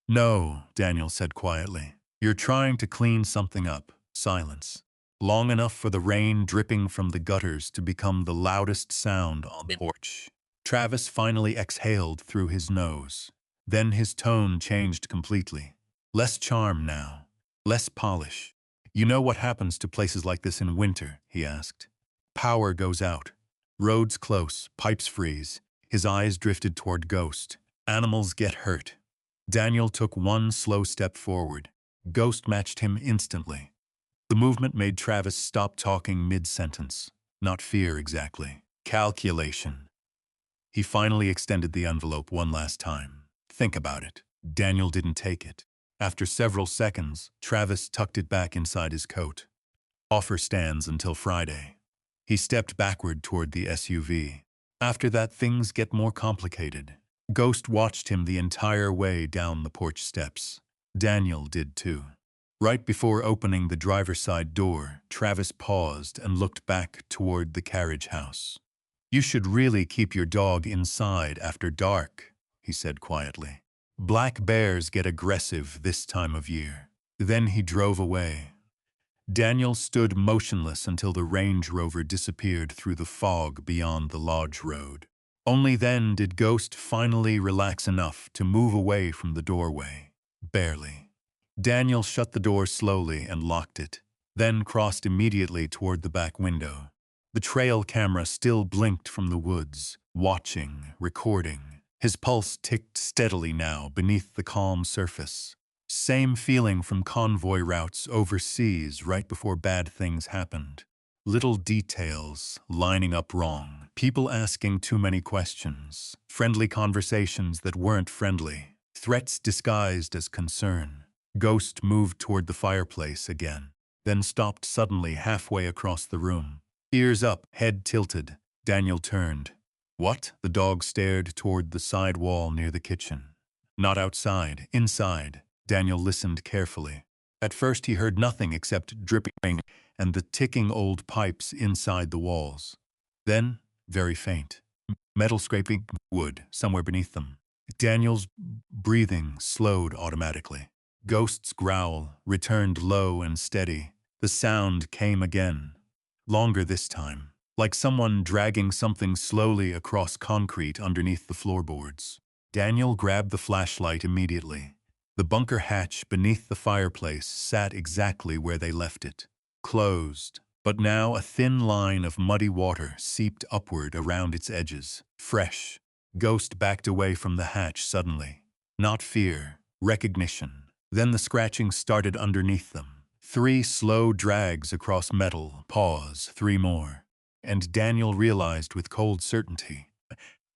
No, Daniel said quietly. You're trying to clean something up. Silence. Long enough for the rain dripping from the gutters to become the loudest sound on the porch. Travis finally exhaled through his nose. Then his tone changed completely. Less charm now. Less polish. You know what happens to places like this in winter, he asked. Power goes out. Roads close, pipes freeze. His eyes drifted toward Ghost. Animals get hurt. Daniel took one slow step forward. Ghost matched him instantly. The movement made Travis stop talking mid-sentence. Not fear exactly. Calculation. He finally extended the envelope one last time. Think about it. Daniel didn't take it. After several seconds, Travis tucked it back inside his coat. Offer stands until Friday. He stepped backward toward the SUV. After that, things get more complicated. Ghost watched him the entire way down the porch steps. Daniel did too. Right before opening the driver's side door, Travis paused and looked back toward the carriage house. "You should really keep your dog inside after dark," he said quietly. "Black bears get aggressive this time of year." Then he drove away. Daniel stood motionless until the Range Rover disappeared through the fog beyond the lodge road. Only then did Ghost finally relax enough to move away from the doorway. Barely. Daniel shut the door slowly and locked it, then crossed immediately toward the back window. The trail camera still blinked from the woods, watching, recording. His pulse ticked steadily now beneath the calm surface. Same feeling from convoy routes overseas right before bad things happened. Little details lining up wrong, people asking too many questions, friendly conversations that weren't friendly, threats disguised as concern. Ghost moved toward the fireplace again, then stopped suddenly halfway across the room. Ears up, head tilted, Daniel turned. "What?" The dog stared toward the side wall near the kitchen. Not outside, inside. Daniel listened carefully. At first he heard nothing except dripping and the ticking old pipes inside the walls. Then, very faint, metal scraping wood somewhere beneath them. Daniel's breathing slowed automatically. Ghost's growl returned low and steady. The sound came again. Longer this time, like someone dragging something slowly across concrete underneath the floorboards. Daniel grabbed the flashlight immediately. The bunker hatch beneath the fireplace sat exactly where they left it. Closed, but now a thin line of muddy water seeped upward around its edges. Fresh. Ghost backed away from the hatch suddenly. Not fear, recognition. Then the scratching started underneath them. 3 slow drags across metal, pause, 3 more. And Daniel realized with cold certainty,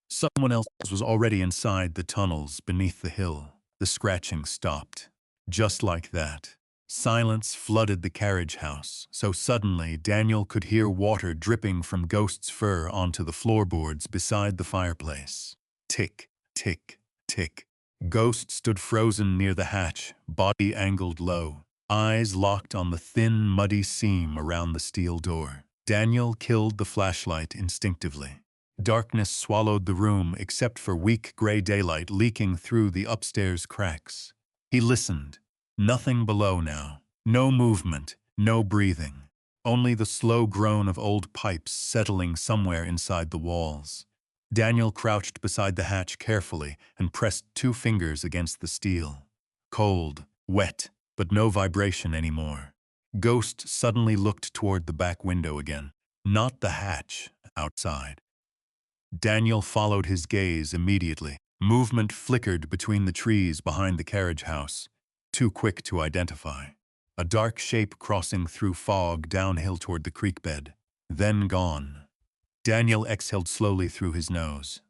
someone else was already inside the tunnels beneath the hill. The scratching stopped. Just like that. Silence flooded the carriage house, so suddenly Daniel could hear water dripping from Ghost's fur onto the floorboards beside the fireplace. Tick, tick, tick. Ghost stood frozen near the hatch, body angled low, eyes locked on the thin, muddy seam around the steel door. Daniel killed the flashlight instinctively. Darkness swallowed the room except for weak gray daylight leaking through the upstairs cracks. He listened. Nothing below now. No movement, no breathing. Only the slow groan of old pipes settling somewhere inside the walls. Daniel crouched beside the hatch carefully and pressed 2 fingers against the steel. Cold, wet, but no vibration anymore. Ghost suddenly looked toward the back window again. Not the hatch, outside. Daniel followed his gaze immediately. Movement flickered between the trees behind the carriage house, too quick to identify. A dark shape crossing through fog downhill toward the creek bed, then gone. Daniel exhaled slowly through his nose.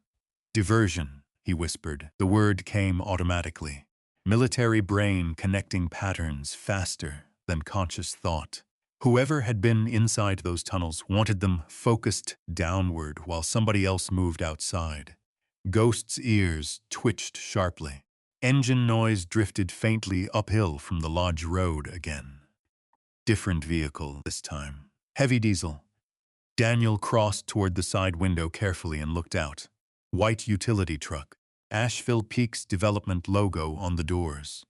"Diversion," he whispered. The word came automatically. Military brain connecting patterns faster than conscious thought. Whoever had been inside those tunnels wanted them focused downward while somebody else moved outside. Ghost's ears twitched sharply. Engine noise drifted faintly uphill from the lodge road again. Different vehicle this time. Heavy diesel. Daniel crossed toward the side window carefully and looked out. White utility truck. Asheville Peaks Development logo on the doors.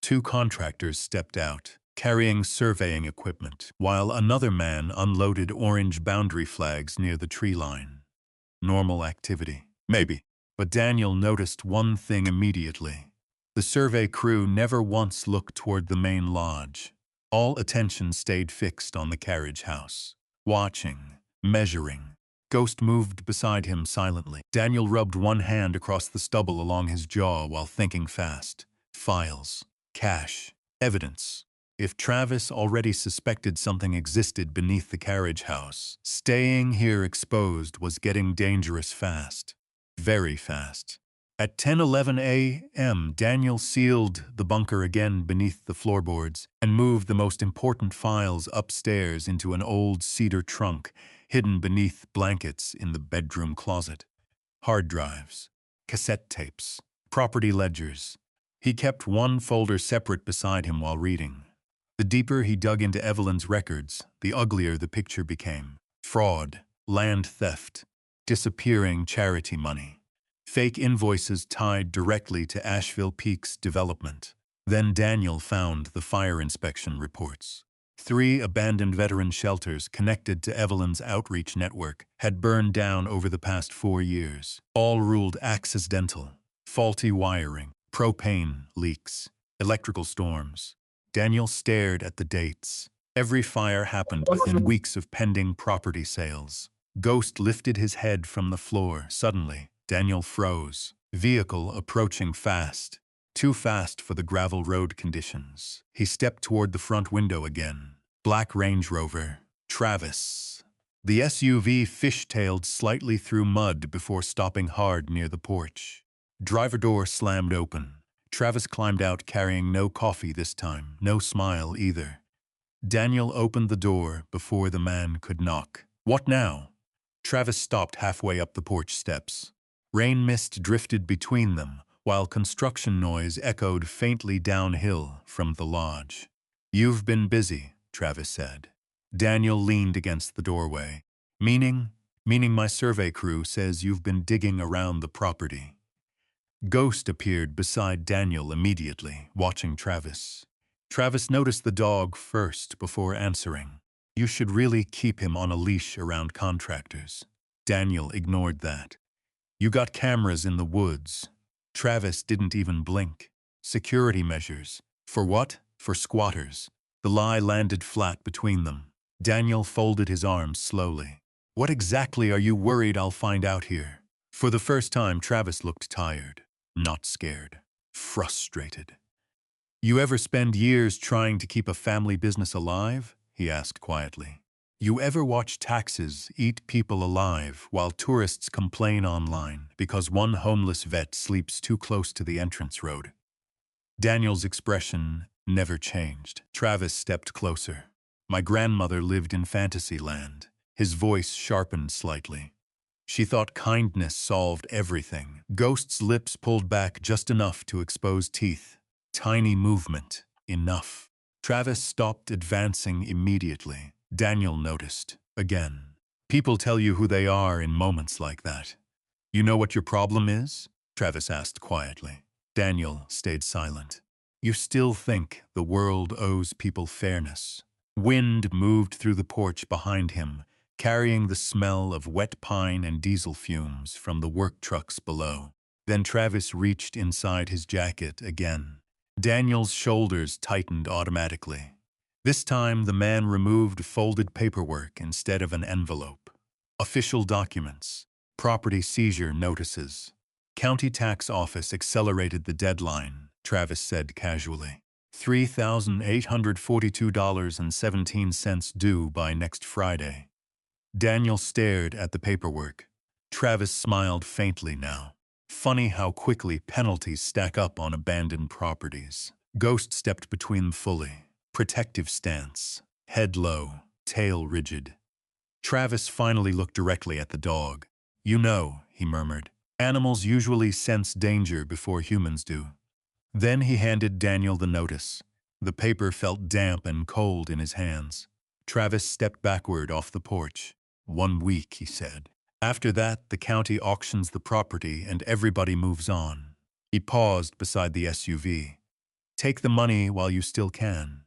2 contractors stepped out, carrying surveying equipment, while another man unloaded orange boundary flags near the tree line. Normal activity. Maybe. But Daniel noticed one thing immediately. The survey crew never once looked toward the main lodge. All attention stayed fixed on the carriage house. Watching. Measuring. Ghost moved beside him silently. Daniel rubbed one hand across the stubble along his jaw while thinking fast. Files. Cash. Evidence. If Travis already suspected something existed beneath the carriage house, staying here exposed was getting dangerous fast. Very fast. At 10:11 a.m., Daniel sealed the bunker again beneath the floorboards and moved the most important files upstairs into an old cedar trunk hidden beneath blankets in the bedroom closet. Hard drives, cassette tapes, property ledgers. He kept one folder separate beside him while reading. The deeper he dug into Evelyn's records, the uglier the picture became. Fraud, land theft, disappearing charity money, fake invoices tied directly to Asheville Peak's development. Then Daniel found the fire inspection reports. 3 abandoned veteran shelters connected to Evelyn's outreach network had burned down over the past 4 years, all ruled accidental. Faulty wiring, propane leaks, electrical storms. Daniel stared at the dates. Every fire happened within weeks of pending property sales. Ghost lifted his head from the floor. Suddenly, Daniel froze. Vehicle approaching fast. Too fast for the gravel road conditions. He stepped toward the front window again. Black Range Rover. Travis. The SUV fishtailed slightly through mud before stopping hard near the porch. Driver door slammed open. Travis climbed out carrying no coffee this time, no smile either. Daniel opened the door before the man could knock. What now? Travis stopped halfway up the porch steps. Rain mist drifted between them, while construction noise echoed faintly downhill from the lodge. "You've been busy," Travis said. Daniel leaned against the doorway. Meaning my survey crew says you've been digging around the property." Ghost appeared beside Daniel immediately, watching Travis. Travis noticed the dog first before answering. "You should really keep him on a leash around contractors." Daniel ignored that. "You got cameras in the woods." Travis didn't even blink. "Security measures. For what? For squatters." The lie landed flat between them. Daniel folded his arms slowly. "What exactly are you worried I'll find out here?" For the first time, Travis looked tired. Not scared. Frustrated. "You ever spend years trying to keep a family business alive?" he asked quietly. "You ever watch taxes eat people alive while tourists complain online because one homeless vet sleeps too close to the entrance road?" Daniel's expression never changed. Travis stepped closer. "My grandmother lived in Fantasyland." His voice sharpened slightly. "She thought kindness solved everything." Ghost's lips pulled back just enough to expose teeth. Tiny movement. Enough. Travis stopped advancing immediately. Daniel noticed. Again. "People tell you who they are in moments like that." "You know what your problem is?" Travis asked quietly. Daniel stayed silent. "You still think the world owes people fairness." Wind moved through the porch behind him, carrying the smell of wet pine and diesel fumes from the work trucks below. Then Travis reached inside his jacket again. Daniel's shoulders tightened automatically. This time, the man removed folded paperwork instead of an envelope. Official documents, property seizure notices. County tax office accelerated the deadline, Travis said casually. $3,842.17 due by next Friday. Daniel stared at the paperwork. Travis smiled faintly now. Funny how quickly penalties stack up on abandoned properties. Ghost stepped between them fully. Protective stance. Head low, tail rigid. Travis finally looked directly at the dog. "You know," he murmured, "animals usually sense danger before humans do." Then he handed Daniel the notice. The paper felt damp and cold in his hands. Travis stepped backward off the porch. "1 week," he said. "After that, the county auctions the property and everybody moves on." He paused beside the SUV. "Take the money while you still can."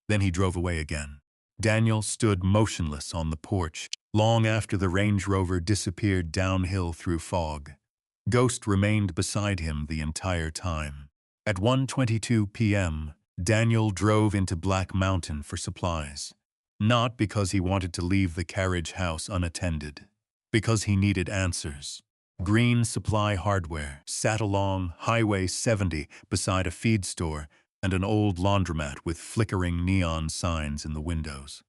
Then he drove away again. Daniel stood motionless on the porch, long after the Range Rover disappeared downhill through fog. Ghost remained beside him the entire time. At 1:22 p.m., Daniel drove into Black Mountain for supplies. Not because he wanted to leave the Carriage house unattended. Because he needed answers. Green Supply Hardware sat along Highway 70 beside a feed store and an old laundromat with flickering neon signs in the windows.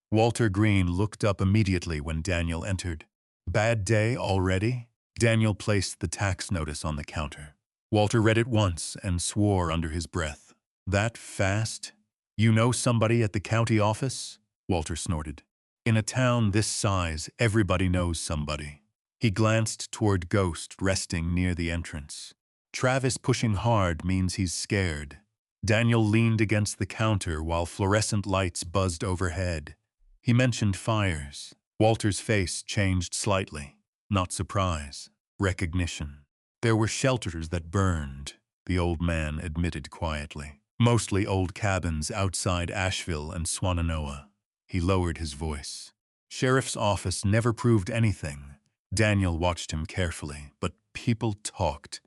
Walter Green looked up immediately when Daniel entered. "Bad day already?" Daniel placed the tax notice on the counter. Walter read it once and swore under his breath. "That fast? You know somebody at the county office?" Walter snorted. In a town this size, everybody knows somebody. He glanced toward Ghost resting near the entrance. Travis pushing hard means he's scared. Daniel leaned against the counter while fluorescent lights buzzed overhead. He mentioned fires. Walter's face changed slightly. Not surprise. Recognition. There were shelters that burned, the old man admitted quietly. Mostly old cabins outside Asheville and Swannanoa. He lowered his voice. Sheriff's office never proved anything. Daniel watched him carefully, but people talked.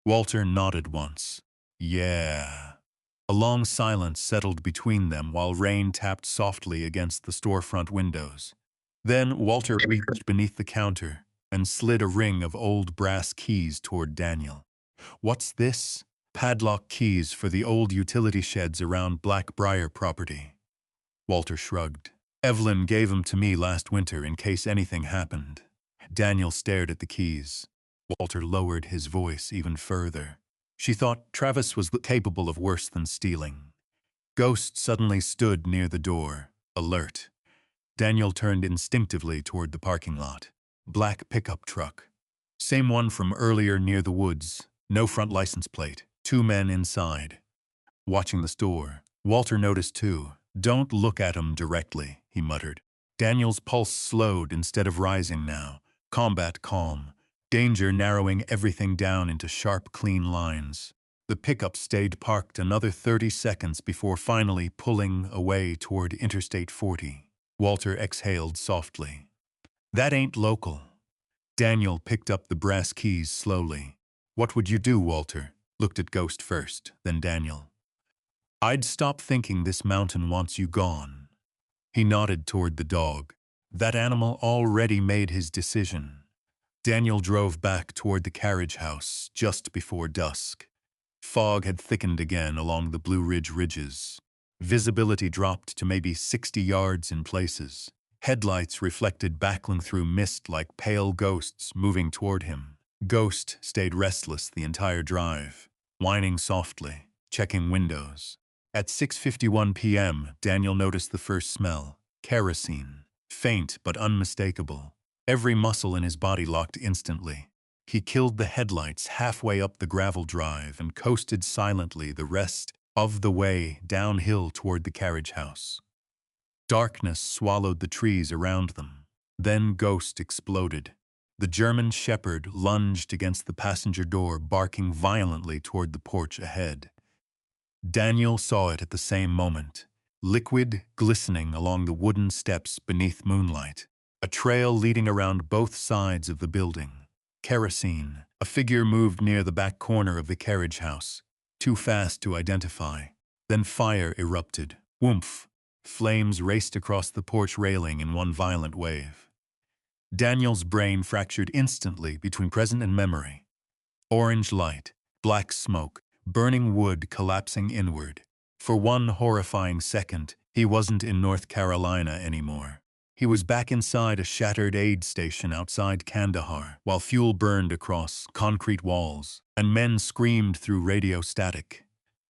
Walter nodded once. Yeah. A long silence settled between them while rain tapped softly against the storefront windows. Then Walter reached beneath the counter and slid a ring of old brass keys toward Daniel. What's this? Padlock keys for the old utility sheds around Blackbriar property. Walter shrugged. Evelyn gave them to me last winter in case anything happened. Daniel stared at the keys. Walter lowered his voice even further. She thought Travis was capable of worse than stealing. Ghost suddenly stood near the door, alert. Daniel turned instinctively toward the parking lot. Black pickup truck. Same one from earlier near the woods. No front license plate. 2 men inside. Watching the store, Walter noticed too. Don't look at him directly, he muttered. Daniel's pulse slowed instead of rising now. Combat calm. Danger narrowing everything down into sharp, clean lines. The pickup stayed parked another 30 seconds before finally pulling away toward Interstate 40. Walter exhaled softly. That ain't local. Daniel picked up the brass keys slowly. What would you do, Walter? Looked at Ghost first, then Daniel. I'd stop thinking this mountain wants you gone. He nodded toward the dog. That animal already made his decision. Daniel drove back toward the carriage house just before dusk. Fog had thickened again along the Blue Ridge ridges. Visibility dropped to maybe 60 yards in places. Headlights reflected backling through mist like pale ghosts moving toward him. Ghost stayed restless the entire drive, whining softly, checking windows. At 6:51 p.m., Daniel noticed the first smell. Kerosene. Faint but unmistakable. Every muscle in his body locked instantly. He killed the headlights halfway up the gravel drive and coasted silently the rest of the way downhill toward the carriage house. Darkness swallowed the trees around them. Then Ghost exploded. The German shepherd lunged against the passenger door, barking violently toward the porch ahead. Daniel saw it at the same moment. Liquid glistening along the wooden steps beneath moonlight. A trail leading around both sides of the building. Kerosene. A figure moved near the back corner of the carriage house. Too fast to identify. Then fire erupted. Whoomph. Flames raced across the porch railing in one violent wave. Daniel's brain fractured instantly between present and memory. Orange light, black smoke, burning wood collapsing inward. For one horrifying second, he wasn't in North Carolina anymore. He was back inside a shattered aid station outside Kandahar, while fuel burned across concrete walls, and men screamed through radio static.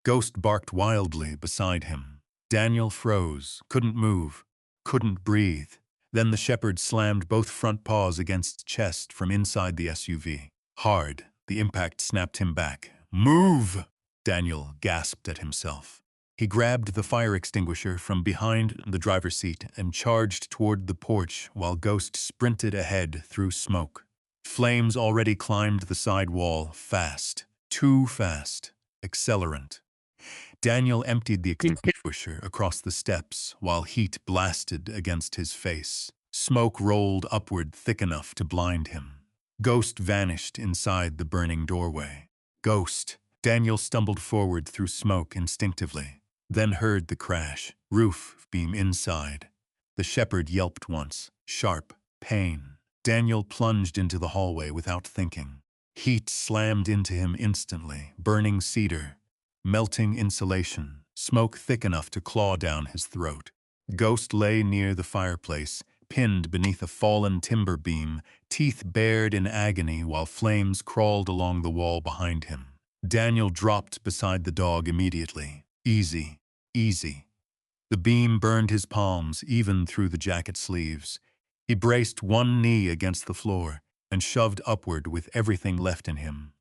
Ghost barked wildly beside him. Daniel froze, couldn't move, couldn't breathe. Then the shepherd slammed both front paws against his chest from inside the SUV. Hard, the impact snapped him back. "Move!" Daniel gasped at himself. He grabbed the fire extinguisher from behind the driver's seat and charged toward the porch while Ghost sprinted ahead through smoke. Flames already climbed the side wall, fast, too fast, accelerant. Daniel emptied the extinguisher across the steps while heat blasted against his face. Smoke rolled upward thick enough to blind him. Ghost vanished inside the burning doorway. Ghost! Daniel stumbled forward through smoke instinctively, then heard the crash. Roof beam inside. The shepherd yelped once. Sharp pain. Daniel plunged into the hallway without thinking. Heat slammed into him instantly, burning cedar, melting insulation, smoke thick enough to claw down his throat. Ghost lay near the fireplace, pinned beneath a fallen timber beam, teeth bared in agony while flames crawled along the wall behind him. Daniel dropped beside the dog immediately. Easy, easy. The beam burned his palms even through the jacket sleeves. He braced one knee against the floor and shoved upward with everything left in him.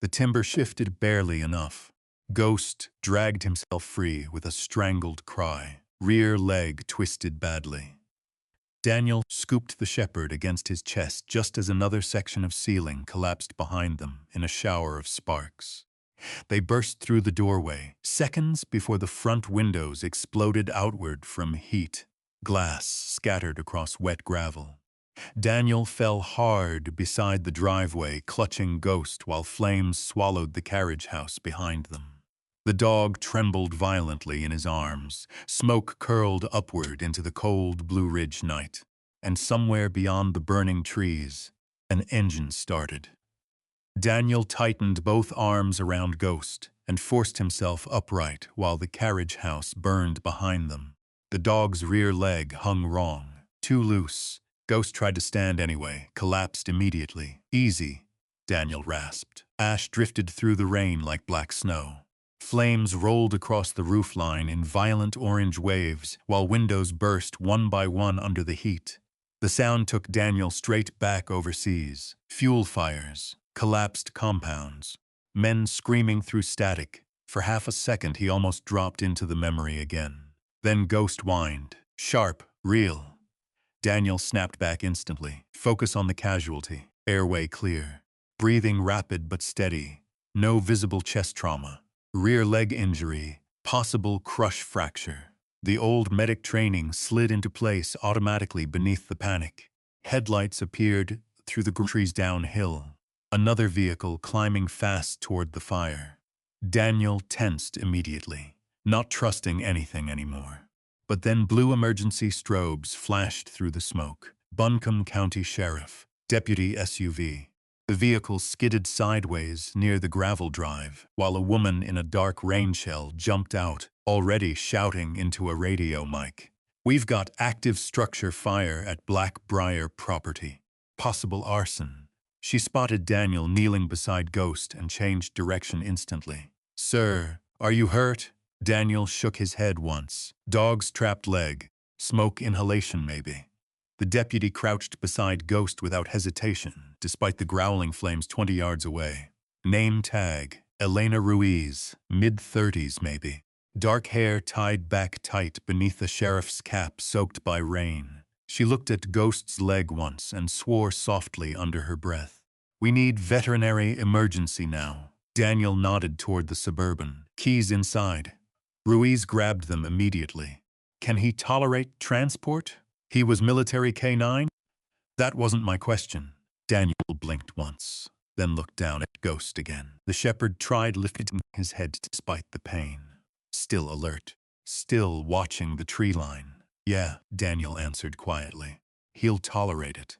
The timber shifted barely enough. Ghost dragged himself free with a strangled cry. Rear leg twisted badly. Daniel scooped the shepherd against his chest just as another section of ceiling collapsed behind them in a shower of sparks. They burst through the doorway, seconds before the front windows exploded outward from heat. Glass scattered across wet gravel. Daniel fell hard beside the driveway, clutching Ghost while flames swallowed the carriage house behind them. The dog trembled violently in his arms. Smoke curled upward into the cold Blue Ridge night. And somewhere beyond the burning trees, an engine started. Daniel tightened both arms around Ghost and forced himself upright while the carriage house burned behind them. The dog's rear leg hung wrong, too loose. Ghost tried to stand anyway, collapsed immediately. "Easy," Daniel rasped. Ash drifted through the rain like black snow. Flames rolled across the roofline in violent orange waves, while windows burst one by one under the heat. The sound took Daniel straight back overseas. Fuel fires, collapsed compounds, men screaming through static. For half a second he almost dropped into the memory again. Then Ghost whined. Sharp, real. Daniel snapped back instantly. Focus on the casualty. Airway clear. Breathing rapid but steady. No visible chest trauma. Rear leg injury. Possible crush fracture. The old medic training slid into place automatically beneath the panic. Headlights appeared through the trees downhill. Another vehicle climbing fast toward the fire. Daniel tensed immediately, not trusting anything anymore. But then blue emergency strobes flashed through the smoke. Buncombe County Sheriff, Deputy SUV. The vehicle skidded sideways near the gravel drive, while a woman in a dark rain shell jumped out, already shouting into a radio mic. We've got active structure fire at Blackbriar property. Possible arson. She spotted Daniel kneeling beside Ghost and changed direction instantly. Sir, are you hurt? Daniel shook his head once. Dog's trapped leg. Smoke inhalation maybe. The deputy crouched beside Ghost without hesitation, despite the growling flames 20 yards away. Name tag, Elena Ruiz, mid-30s maybe. Dark hair tied back tight beneath the sheriff's cap soaked by rain. She looked at Ghost's leg once and swore softly under her breath. We need veterinary emergency now. Daniel nodded toward the Suburban. Keys inside. Ruiz grabbed them immediately. Can he tolerate transport? He was military canine? That wasn't my question. Daniel blinked once, then looked down at Ghost again. The shepherd tried lifting his head despite the pain. Still alert, still watching the tree line. Yeah, Daniel answered quietly. He'll tolerate it.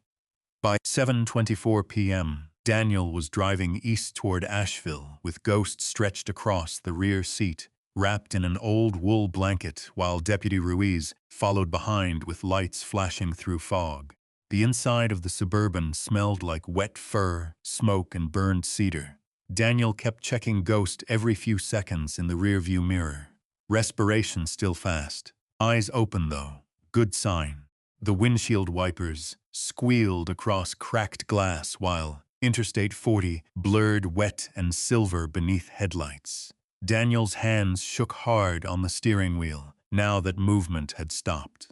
By 7:24 p.m., Daniel was driving east toward Asheville with Ghost stretched across the rear seat, wrapped in an old wool blanket, while Deputy Ruiz followed behind with lights flashing through fog. The inside of the Suburban smelled like wet fur, smoke, and burned cedar. Daniel kept checking Ghost every few seconds in the rearview mirror. Respiration still fast. Eyes open, though. Good sign. The windshield wipers squealed across cracked glass while Interstate 40 blurred wet and silver beneath headlights. Daniel's hands shook hard on the steering wheel, now that movement had stopped.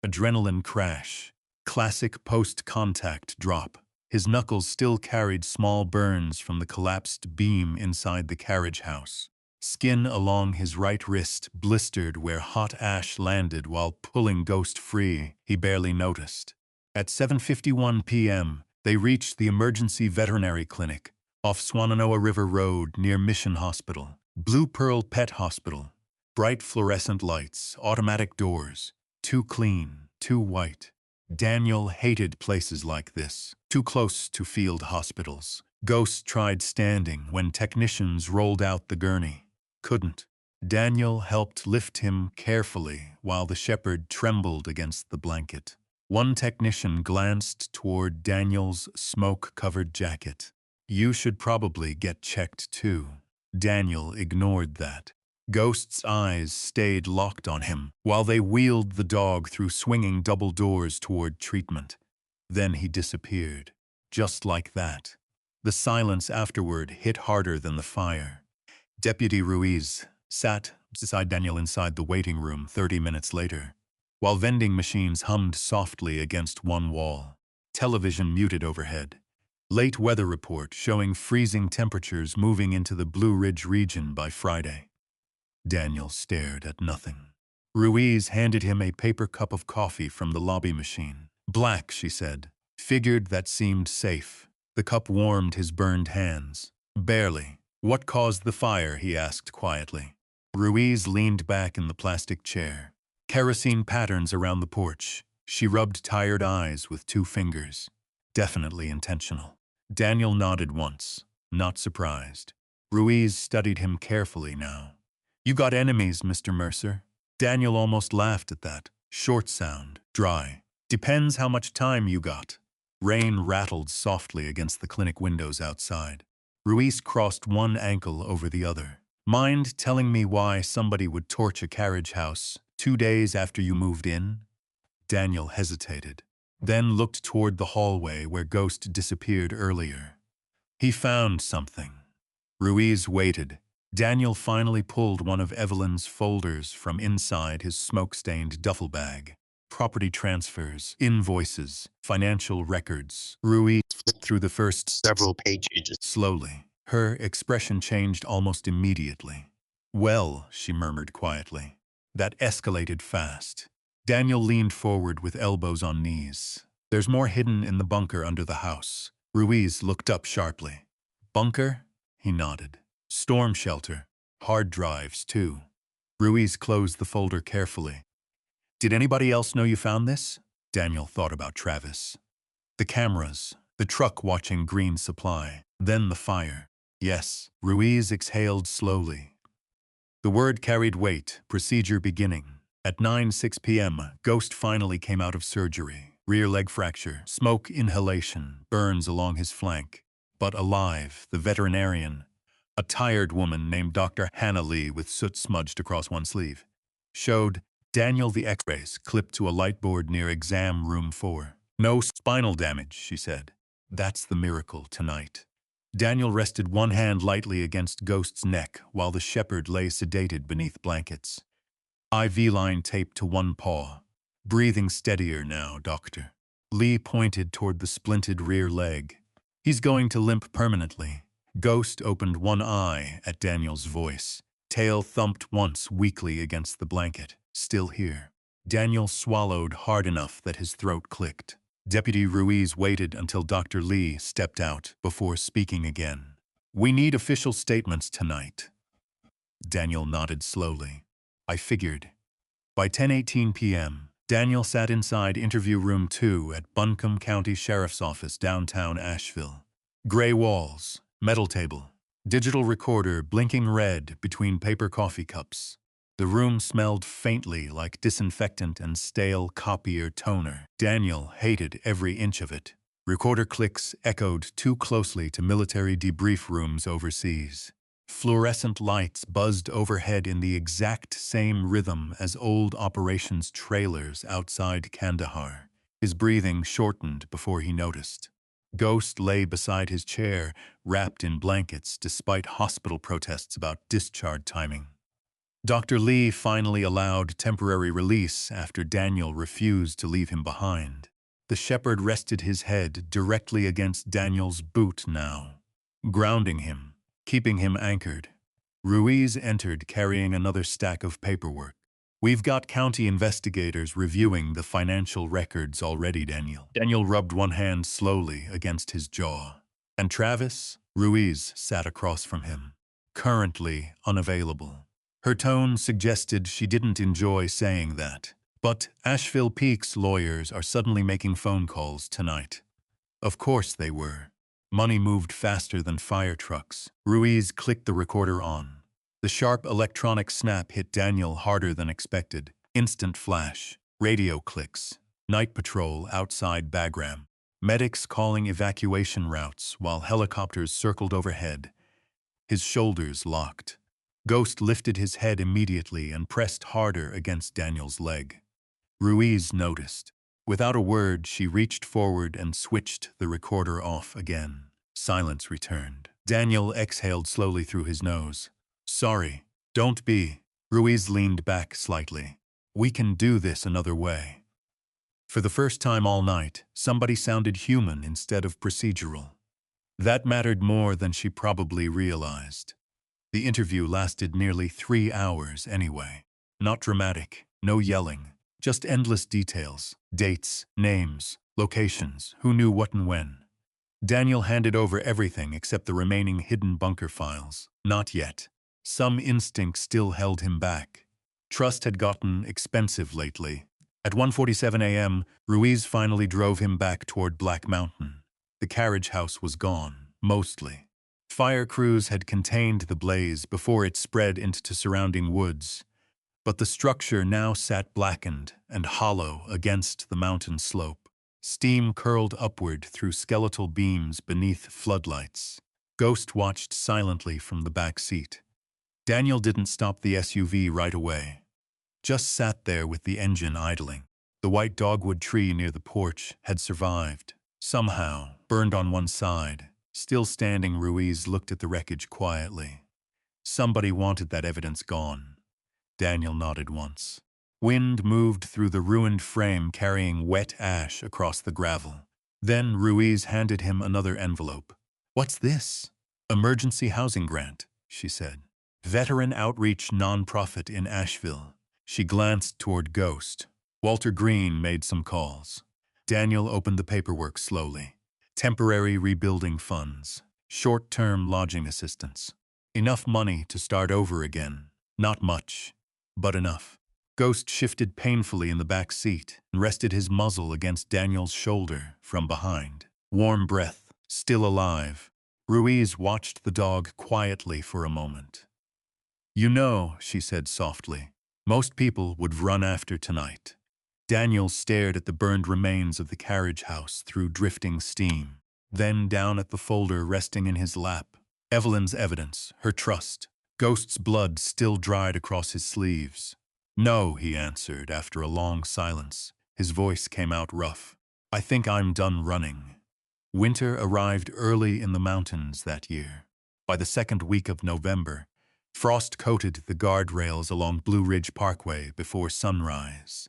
Adrenaline crash. Classic post-contact drop. His knuckles still carried small burns from the collapsed beam inside the carriage house. Skin along his right wrist blistered where hot ash landed while pulling Ghost free. He barely noticed. At 7:51 p.m., they reached the emergency veterinary clinic off Swannanoa River Road near Mission Hospital. Blue Pearl Pet Hospital. Bright fluorescent lights, automatic doors. Too clean, too white. Daniel hated places like this. Too close to field hospitals. Ghost tried standing when technicians rolled out the gurney. Couldn't. Daniel helped lift him carefully while the shepherd trembled against the blanket. One technician glanced toward Daniel's smoke-covered jacket. You should probably get checked too. Daniel ignored that. Ghost's eyes stayed locked on him while they wheeled the dog through swinging double doors toward treatment. Then he disappeared. Just like that. The silence afterward hit harder than the fire. Deputy Ruiz sat beside Daniel inside the waiting room 30 minutes later, while vending machines hummed softly against one wall. Television muted overhead. Late weather report showing freezing temperatures moving into the Blue Ridge region by Friday. Daniel stared at nothing. Ruiz handed him a paper cup of coffee from the lobby machine. Black, she said. Figured that seemed safe. The cup warmed his burned hands. Barely. What caused the fire, he asked quietly. Ruiz leaned back in the plastic chair. Kerosene patterns around the porch. She rubbed tired eyes with 2 fingers. Definitely intentional. Daniel nodded once, not surprised. Ruiz studied him carefully now. You got enemies, Mr. Mercer. Daniel almost laughed at that. Short sound, dry. Depends how much time you got. Rain rattled softly against the clinic windows outside. Ruiz crossed one ankle over the other. Mind telling me why somebody would torch a carriage house 2 days after you moved in? Daniel hesitated, then looked toward the hallway where Ghost disappeared earlier. He found something. Ruiz waited. Daniel finally pulled one of Evelyn's folders from inside his smoke-stained duffel bag. Property transfers, invoices, financial records. Ruiz flipped through the first several pages slowly. Her expression changed almost immediately. Well, she murmured quietly. That escalated fast. Daniel leaned forward with elbows on knees. There's more hidden in the bunker under the house. Ruiz looked up sharply. Bunker? He nodded. Storm shelter. Hard drives, too. Ruiz closed the folder carefully. Did anybody else know you found this? Daniel thought about Travis. The cameras, the truck watching Green Supply, then the fire. Yes, Ruiz exhaled slowly. The word carried weight, procedure beginning. At 9:06 p.m., Ghost finally came out of surgery. Rear leg fracture, smoke inhalation, burns along his flank. But alive, the veterinarian, a tired woman named Dr. Hannah Lee with soot smudged across one sleeve, showed Daniel the x-rays clipped to a light board near exam room 4. No spinal damage, she said. That's the miracle tonight. Daniel rested one hand lightly against Ghost's neck while the shepherd lay sedated beneath blankets. IV line taped to one paw. Breathing steadier now, doctor. Lee pointed toward the splinted rear leg. He's going to limp permanently. Ghost opened one eye at Daniel's voice. Tail thumped once weakly against the blanket. Still here. Daniel swallowed hard enough that his throat clicked. Deputy Ruiz waited until Dr. Lee stepped out before speaking again. We need official statements tonight. Daniel nodded slowly. I figured. By 10:18 p.m., Daniel sat inside interview room 2 at Buncombe County Sheriff's Office, downtown Asheville. Gray walls, metal table, digital recorder blinking red between paper coffee cups. The room smelled faintly like disinfectant and stale copier toner. Daniel hated every inch of it. Recorder clicks echoed too closely to military debrief rooms overseas. Fluorescent lights buzzed overhead in the exact same rhythm as old operations trailers outside Kandahar. His breathing shortened before he noticed. Ghost lay beside his chair, wrapped in blankets despite hospital protests about discharge timing. Dr. Lee finally allowed temporary release after Daniel refused to leave him behind. The shepherd rested his head directly against Daniel's boot now, grounding him, keeping him anchored. Ruiz entered carrying another stack of paperwork. We've got county investigators reviewing the financial records already, Daniel. Daniel rubbed one hand slowly against his jaw. And Travis? Ruiz sat across from him. Currently unavailable. Her tone suggested she didn't enjoy saying that. But Asheville Peak's lawyers are suddenly making phone calls tonight. Of course they were. Money moved faster than fire trucks. Ruiz clicked the recorder on. The sharp electronic snap hit Daniel harder than expected. Instant flash. Radio clicks. Night patrol outside Bagram. Medics calling evacuation routes while helicopters circled overhead. His shoulders locked. Ghost lifted his head immediately and pressed harder against Daniel's leg. Ruiz noticed. Without a word, she reached forward and switched the recorder off again. Silence returned. Daniel exhaled slowly through his nose. Sorry. Don't be. Ruiz leaned back slightly. We can do this another way. For the first time all night, somebody sounded human instead of procedural. That mattered more than she probably realized. The interview lasted nearly 3 hours anyway. Not dramatic, no yelling, just endless details, dates, names, locations, who knew what and when. Daniel handed over everything except the remaining hidden bunker files. Not yet. Some instinct still held him back. Trust had gotten expensive lately. At 1:47 a.m., Ruiz finally drove him back toward Black Mountain. The carriage house was gone, mostly. Fire crews had contained the blaze before it spread into surrounding woods, but the structure now sat blackened and hollow against the mountain slope. Steam curled upward through skeletal beams beneath floodlights. Ghost watched silently from the back seat. Daniel didn't stop the SUV right away. Just sat there with the engine idling. The white dogwood tree near the porch had survived. Somehow, burned on one side. Still standing, Ruiz looked at the wreckage quietly. Somebody wanted that evidence gone. Daniel nodded once. Wind moved through the ruined frame, carrying wet ash across the gravel. Then Ruiz handed him another envelope. What's this? Emergency housing grant, she said. Veteran outreach nonprofit in Asheville. She glanced toward Ghost. Walter Green made some calls. Daniel opened the paperwork slowly. Temporary rebuilding funds. Short-term lodging assistance. Enough money to start over again. Not much, but enough. Ghost shifted painfully in the back seat and rested his muzzle against Daniel's shoulder from behind. Warm breath, still alive. Ruiz watched the dog quietly for a moment. You know, she said softly, most people would run after tonight. Daniel stared at the burned remains of the carriage house through drifting steam, then down at the folder resting in his lap. Evelyn's evidence, her trust. Ghost's blood still dried across his sleeves. No, he answered after a long silence. His voice came out rough. I think I'm done running. Winter arrived early in the mountains that year. By the second week of November, frost coated the guardrails along Blue Ridge Parkway before sunrise,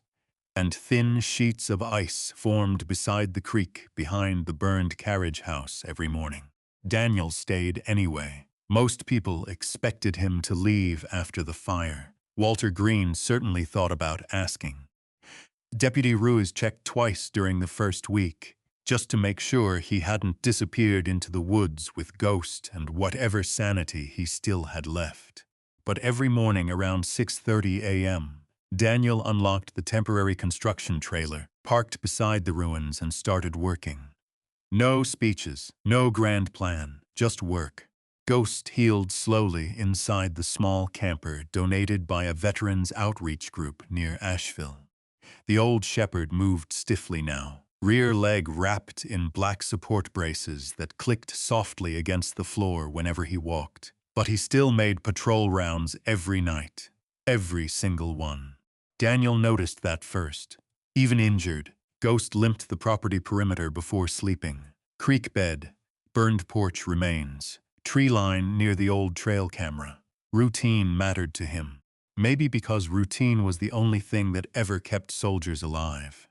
and thin sheets of ice formed beside the creek behind the burned carriage house every morning. Daniel stayed anyway. Most people expected him to leave after the fire. Walter Green certainly thought about asking. Deputy Ruiz checked twice during the first week, just to make sure he hadn't disappeared into the woods with Ghost and whatever sanity he still had left. But every morning around 6:30 a.m., Daniel unlocked the temporary construction trailer, parked beside the ruins, and started working. No speeches, no grand plan, just work. Ghost healed slowly inside the small camper donated by a veterans outreach group near Asheville. The old shepherd moved stiffly now, rear leg wrapped in black support braces that clicked softly against the floor whenever he walked. But he still made patrol rounds every night, every single one. Daniel noticed that first. Even injured, Ghost limped the property perimeter before sleeping. Creek bed, burned porch remains, tree line near the old trail camera. Routine mattered to him. Maybe because routine was the only thing that ever kept soldiers alive.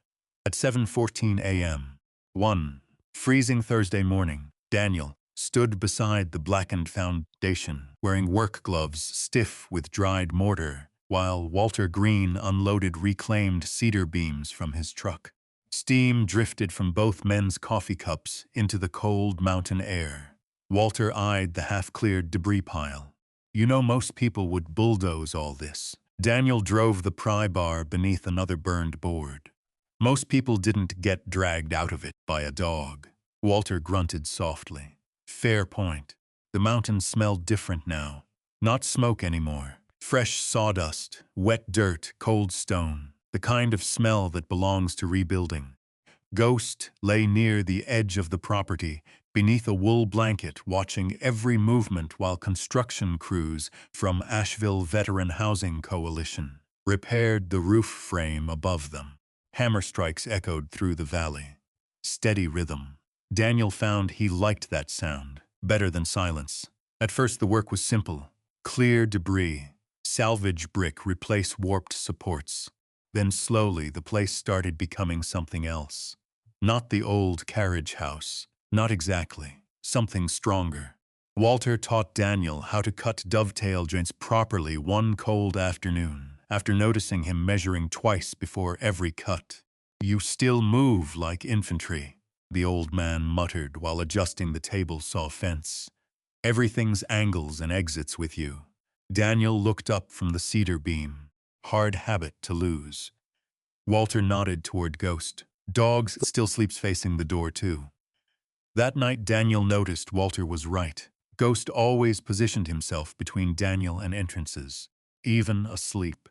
At 7:14 a.m., one freezing Thursday morning, Daniel stood beside the blackened foundation, wearing work gloves stiff with dried mortar, while Walter Green unloaded reclaimed cedar beams from his truck. Steam drifted from both men's coffee cups into the cold mountain air. Walter eyed the half-cleared debris pile. You know, most people would bulldoze all this. Daniel drove the pry bar beneath another burned board. Most people didn't get dragged out of it by a dog. Walter grunted softly. Fair point. The mountain smelled different now. Not smoke anymore. Fresh sawdust, wet dirt, cold stone. The kind of smell that belongs to rebuilding. Ghost lay near the edge of the property, beneath a wool blanket, watching every movement while construction crews from Asheville Veteran Housing Coalition repaired the roof frame above them. Hammer strikes echoed through the valley. Steady rhythm. Daniel found he liked that sound better than silence. At first the work was simple. Clear debris, salvage brick replace warped supports. Then slowly the place started becoming something else. Not the old Carriage house. Not exactly. Something stronger. Walter taught Daniel how to cut dovetail joints properly one cold afternoon, after noticing him measuring twice before every cut. "You still move like infantry," the old man muttered while adjusting the table saw fence. "Everything's angles and exits with you." Daniel looked up from the cedar beam. Hard habit to lose. Walter nodded toward Ghost. Dogs still sleeps facing the door too. That night Daniel noticed Walter was right. Ghost always positioned himself between Daniel and entrances, even asleep.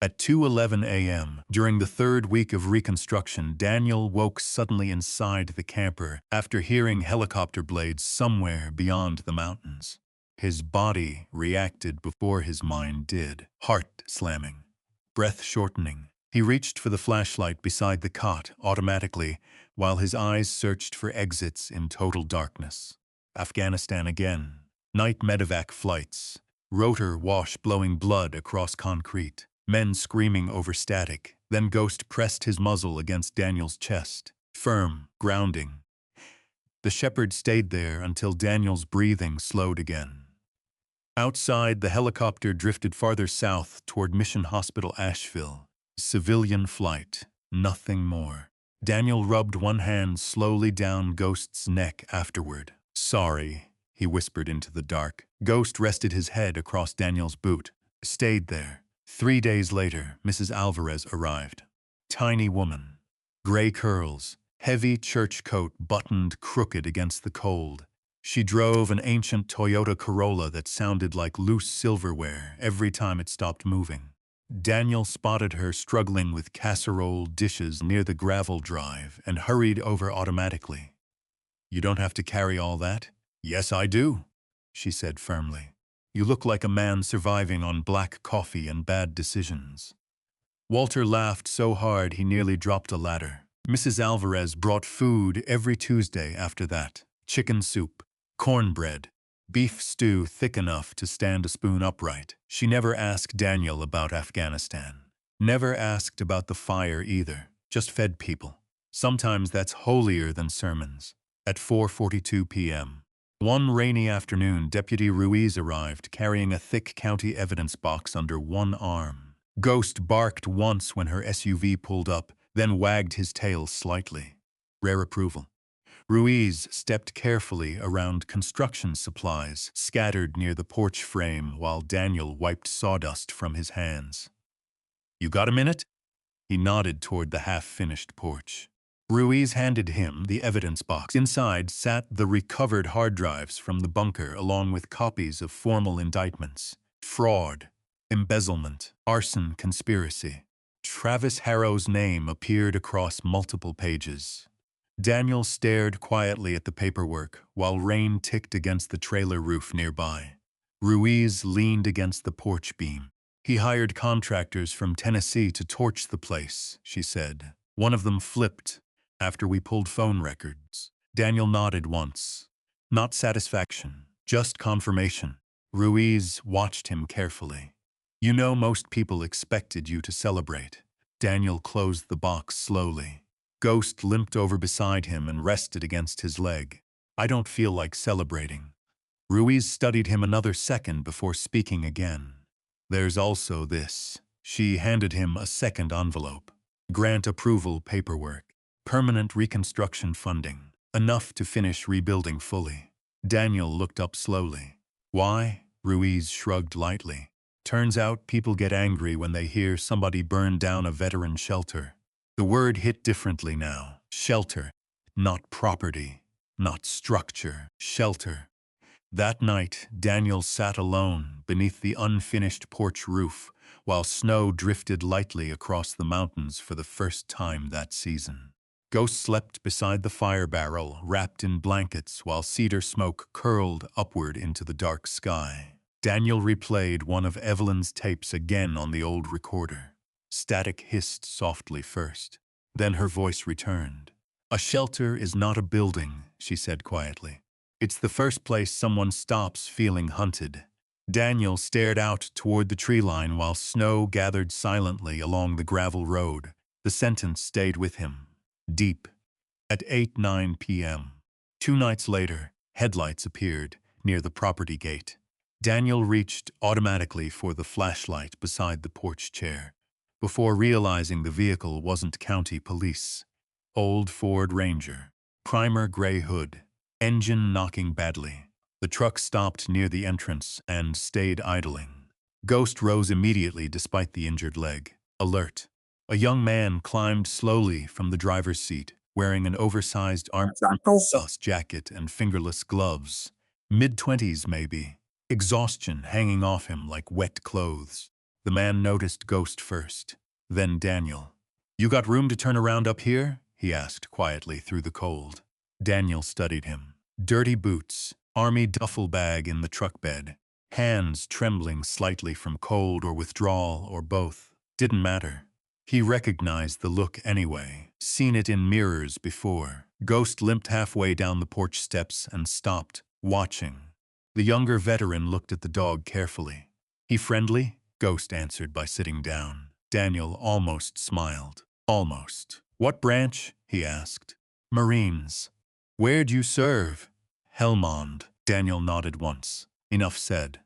At 2:11 a.m., during the third week of reconstruction, Daniel woke suddenly inside the camper after hearing helicopter blades somewhere beyond the mountains. His body reacted before his mind did, heart slamming, breath shortening. He reached for the flashlight beside the cot automatically, while his eyes searched for exits in total darkness. Afghanistan again. Night medevac flights. Rotor wash blowing blood across concrete. Men screaming over static. Then Ghost pressed his muzzle against Daniel's chest. Firm, grounding. The shepherd stayed there until Daniel's breathing slowed again. Outside, the helicopter drifted farther south toward Mission Hospital, Asheville. Civilian flight. Nothing more. Daniel rubbed one hand slowly down Ghost's neck afterward. "Sorry," he whispered into the dark. Ghost rested his head across Daniel's boot. Stayed there. 3 days later, Mrs. Alvarez arrived. Tiny woman. Gray curls. Heavy church coat buttoned crooked against the cold. She drove an ancient Toyota Corolla that sounded like loose silverware every time it stopped moving. Daniel spotted her struggling with casserole dishes near the gravel drive and hurried over automatically. "You don't have to carry all that?" "Yes, I do," she said firmly. "You look like a man surviving on black coffee and bad decisions." Walter laughed so hard he nearly dropped a ladder. Mrs. Alvarez brought food every Tuesday after that. Chicken soup, cornbread, beef stew thick enough to stand a spoon upright. She never asked Daniel about Afghanistan. Never asked about the fire either. Just fed people. Sometimes that's holier than sermons. At 4:42 p.m. One rainy afternoon, Deputy Ruiz arrived, carrying a thick county evidence box under one arm. Ghost barked once when her SUV pulled up, then wagged his tail slightly. Rare approval. Ruiz stepped carefully around construction supplies scattered near the porch frame while Daniel wiped sawdust from his hands. "You got a minute?" He nodded toward the half-finished porch. Ruiz handed him the evidence box. Inside sat the recovered hard drives from the bunker along with copies of formal indictments. Fraud, embezzlement, arson, conspiracy. Travis Harrow's name appeared across multiple pages. Daniel stared quietly at the paperwork while rain ticked against the trailer roof nearby. Ruiz leaned against the porch beam. "He hired contractors from Tennessee to torch the place," she said. "One of them flipped after we pulled phone records." Daniel nodded once. Not satisfaction, just confirmation. Ruiz watched him carefully. "You know most people expected you to celebrate." Daniel closed the box slowly. Ghost limped over beside him and rested against his leg. "I don't feel like celebrating." Ruiz studied him another second before speaking again. "There's also this." She handed him a second envelope. Grant approval paperwork. Permanent reconstruction funding. Enough to finish rebuilding fully. Daniel looked up slowly. "Why?" Ruiz shrugged lightly. "Turns out people get angry when they hear somebody burn down a veteran shelter." The word hit differently now. Shelter. Not property. Not structure. Shelter. That night, Daniel sat alone beneath the unfinished porch roof while snow drifted lightly across the mountains for the first time that season. Ghost slept beside the fire barrel, wrapped in blankets, while cedar smoke curled upward into the dark sky. Daniel replayed one of Evelyn's tapes again on the old recorder. Static hissed softly first. Then her voice returned. "A shelter is not a building," she said quietly. "It's the first place someone stops feeling hunted." Daniel stared out toward the tree line while snow gathered silently along the gravel road. The sentence stayed with him. Deep. At 8:09 p.m. 2 nights later, headlights appeared near the property gate. Daniel reached automatically for the flashlight beside the porch chair, before realizing the vehicle wasn't county police. Old Ford Ranger. Primer gray hood. Engine knocking badly. The truck stopped near the entrance and stayed idling. Ghost rose immediately despite the injured leg. Alert. A young man climbed slowly from the driver's seat, wearing an oversized arm-sus jacket and fingerless gloves. Mid-20s, maybe. Exhaustion hanging off him like wet clothes. The man noticed Ghost first, then Daniel. "You got room to turn around up here?" he asked quietly through the cold. Daniel studied him. Dirty boots, army duffel bag in the truck bed, hands trembling slightly from cold or withdrawal or both. Didn't matter. He recognized the look anyway, seen it in mirrors before. Ghost limped halfway down the porch steps and stopped, watching. The younger veteran looked at the dog carefully. "He friendly?" Ghost answered by sitting down. Daniel almost smiled. "Almost." "What branch?" he asked. "Marines." "Where'd you serve?" "Helmond." Daniel nodded once. Enough said.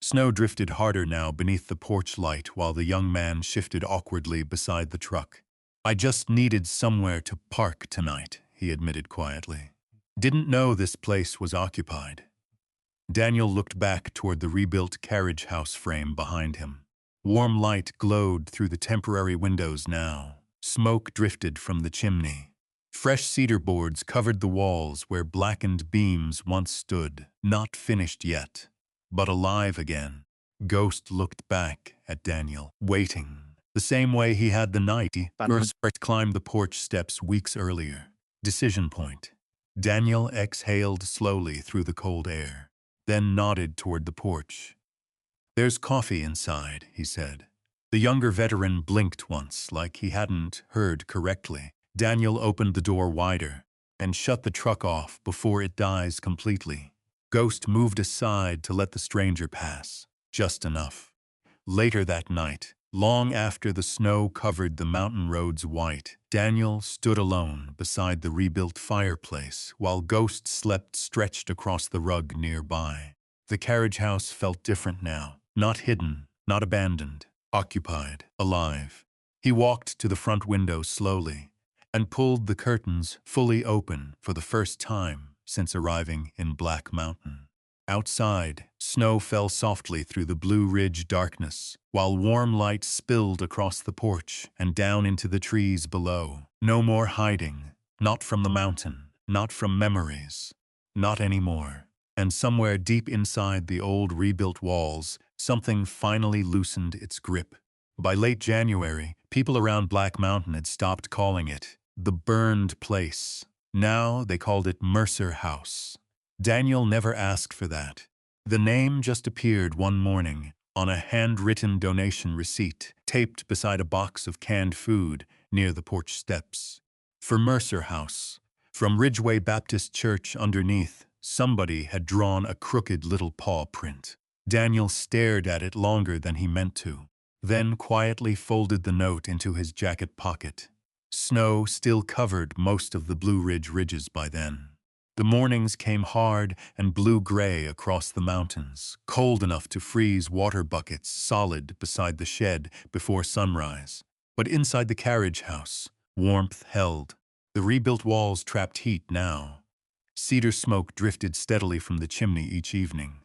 Snow drifted harder now beneath the porch light while the young man shifted awkwardly beside the truck. "I just needed somewhere to park tonight," he admitted quietly. "Didn't know this place was occupied." Daniel looked back toward the rebuilt carriage house frame behind him. Warm light glowed through the temporary windows now. Smoke drifted from the chimney. Fresh cedar boards covered the walls where blackened beams once stood, not finished yet, but alive again. Ghost looked back at Daniel, waiting, the same way he had the night Mercer climbed the porch steps weeks earlier. Decision point. Daniel exhaled slowly through the cold air, then nodded toward the porch. "There's coffee inside," he said. The younger veteran blinked once, like he hadn't heard correctly. Daniel opened the door wider and shut the truck off before it dies completely. Ghost moved aside to let the stranger pass, just enough. Later that night, long after the snow covered the mountain roads white, Daniel stood alone beside the rebuilt fireplace while Ghost slept stretched across the rug nearby. The carriage house felt different now, not hidden, not abandoned, occupied, alive. He walked to the front window slowly and pulled the curtains fully open for the first time since arriving in Black Mountain. Outside, snow fell softly through the Blue Ridge darkness, while warm light spilled across the porch and down into the trees below. No more hiding, not from the mountain, not from memories, not anymore. And somewhere deep inside the old rebuilt walls, something finally loosened its grip. By late January, people around Black Mountain had stopped calling it the burned place. Now they called it Mercer House. Daniel never asked for that. The name just appeared one morning on a handwritten donation receipt taped beside a box of canned food near the porch steps. For Mercer House. From Ridgeway Baptist Church underneath, somebody had drawn a crooked little paw print. Daniel stared at it longer than he meant to, then quietly folded the note into his jacket pocket. Snow still covered most of the Blue Ridge ridges by then. The mornings came hard and blue-gray across the mountains, cold enough to freeze water buckets solid beside the shed before sunrise. But inside the carriage house, warmth held. The rebuilt walls trapped heat now. Cedar smoke drifted steadily from the chimney each evening.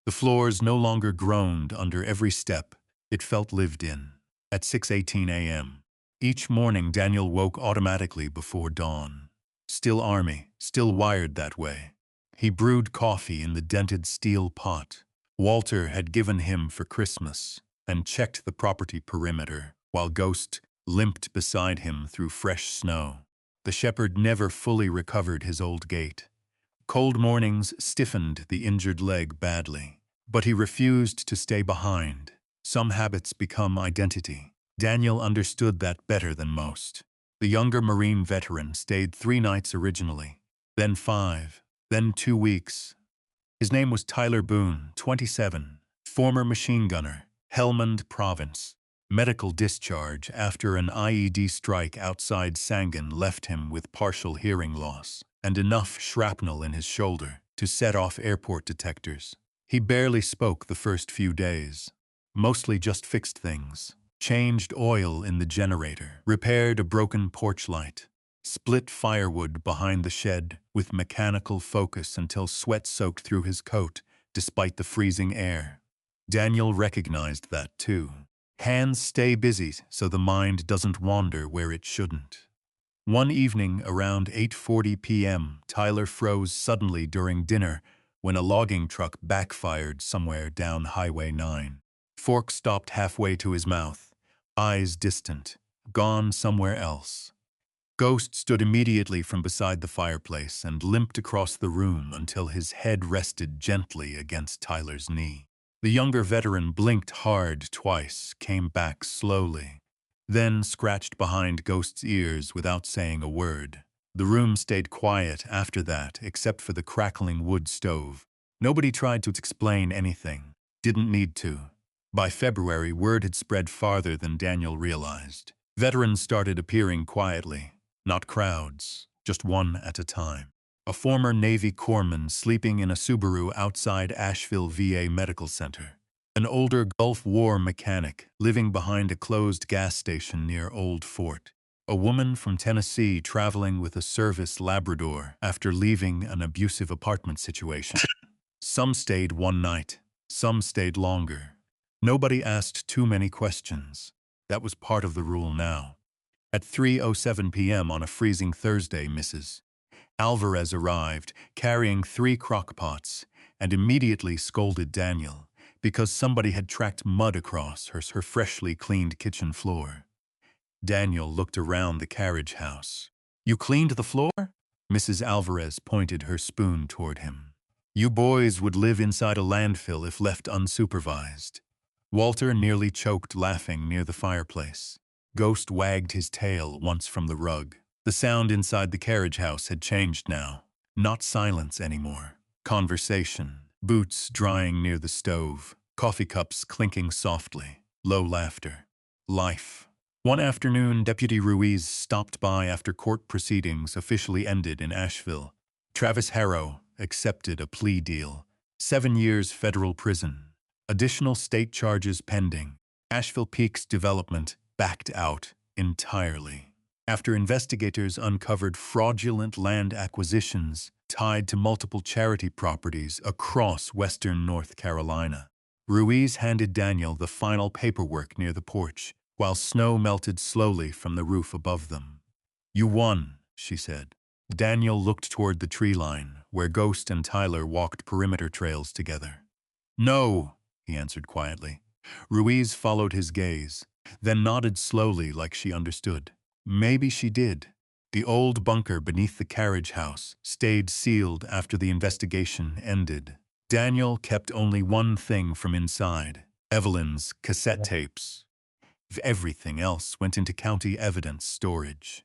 The floors no longer groaned under every step. It felt lived in. At 6:18 a.m. Each morning Daniel woke automatically before dawn. Still Army, still wired that way. He brewed coffee in the dented steel pot Walter had given him for Christmas and checked the property perimeter while Ghost limped beside him through fresh snow. The shepherd never fully recovered his old gait. Cold mornings stiffened the injured leg badly, but he refused to stay behind. Some habits become identity. Daniel understood that better than most. The younger Marine veteran stayed 3 nights originally, then 5, then 2 weeks. His name was Tyler Boone, 27, former machine gunner, Helmand Province. Medical discharge after an IED strike outside Sangin left him with partial hearing loss and enough shrapnel in his shoulder to set off airport detectors. He barely spoke the first few days, mostly just fixed things, changed oil in the generator, repaired a broken porch light, split firewood behind the shed with mechanical focus until sweat soaked through his coat despite the freezing air. Daniel recognized that too. Hands stay busy so the mind doesn't wander where it shouldn't. One evening around 8:40 p.m., Tyler froze suddenly during dinner when a logging truck backfired somewhere down Highway 9. Fork stopped halfway to his mouth, eyes distant, gone somewhere else. Ghost stood immediately from beside the fireplace and limped across the room until his head rested gently against Tyler's knee. The younger veteran blinked hard twice, came back slowly, then scratched behind Ghost's ears without saying a word. The room stayed quiet after that, except for the crackling wood stove. Nobody tried to explain anything, didn't need to. By February, word had spread farther than Daniel realized. Veterans started appearing quietly, not crowds, just one at a time. A former Navy corpsman sleeping in a Subaru outside Asheville VA Medical Center. An older Gulf War mechanic living behind a closed gas station near Old Fort. A woman from Tennessee traveling with a service Labrador after leaving an abusive apartment situation. Some stayed one night, some stayed longer. Nobody asked too many questions. That was part of the rule now. At 3:07 p.m. on a freezing Thursday, Mrs. Alvarez arrived, carrying 3 crock pots, and immediately scolded Daniel because somebody had tracked mud across her freshly cleaned kitchen floor. Daniel looked around the carriage house. "You cleaned the floor?" Mrs. Alvarez pointed her spoon toward him. "You boys would live inside a landfill if left unsupervised." Walter nearly choked laughing near the fireplace. Ghost wagged his tail once from the rug. The sound inside the carriage house had changed now. Not silence anymore. Conversation. Boots drying near the stove. Coffee cups clinking softly. Low laughter. Life. One afternoon, Deputy Ruiz stopped by after court proceedings officially ended in Asheville. Travis Harrow accepted a plea deal. 7 years federal prison. Additional state charges pending. Asheville Peaks Development backed out entirely. After investigators uncovered fraudulent land acquisitions tied to multiple charity properties across western North Carolina. Ruiz handed Daniel the final paperwork near the porch, while snow melted slowly from the roof above them. "You won," she said. Daniel looked toward the tree line, where Ghost and Tyler walked perimeter trails together. "No," he answered quietly. Ruiz followed his gaze, then nodded slowly like she understood. Maybe she did. The old bunker beneath the carriage house stayed sealed after the investigation ended. Daniel kept only one thing from inside: Evelyn's cassette tapes. Everything else went into county evidence storage.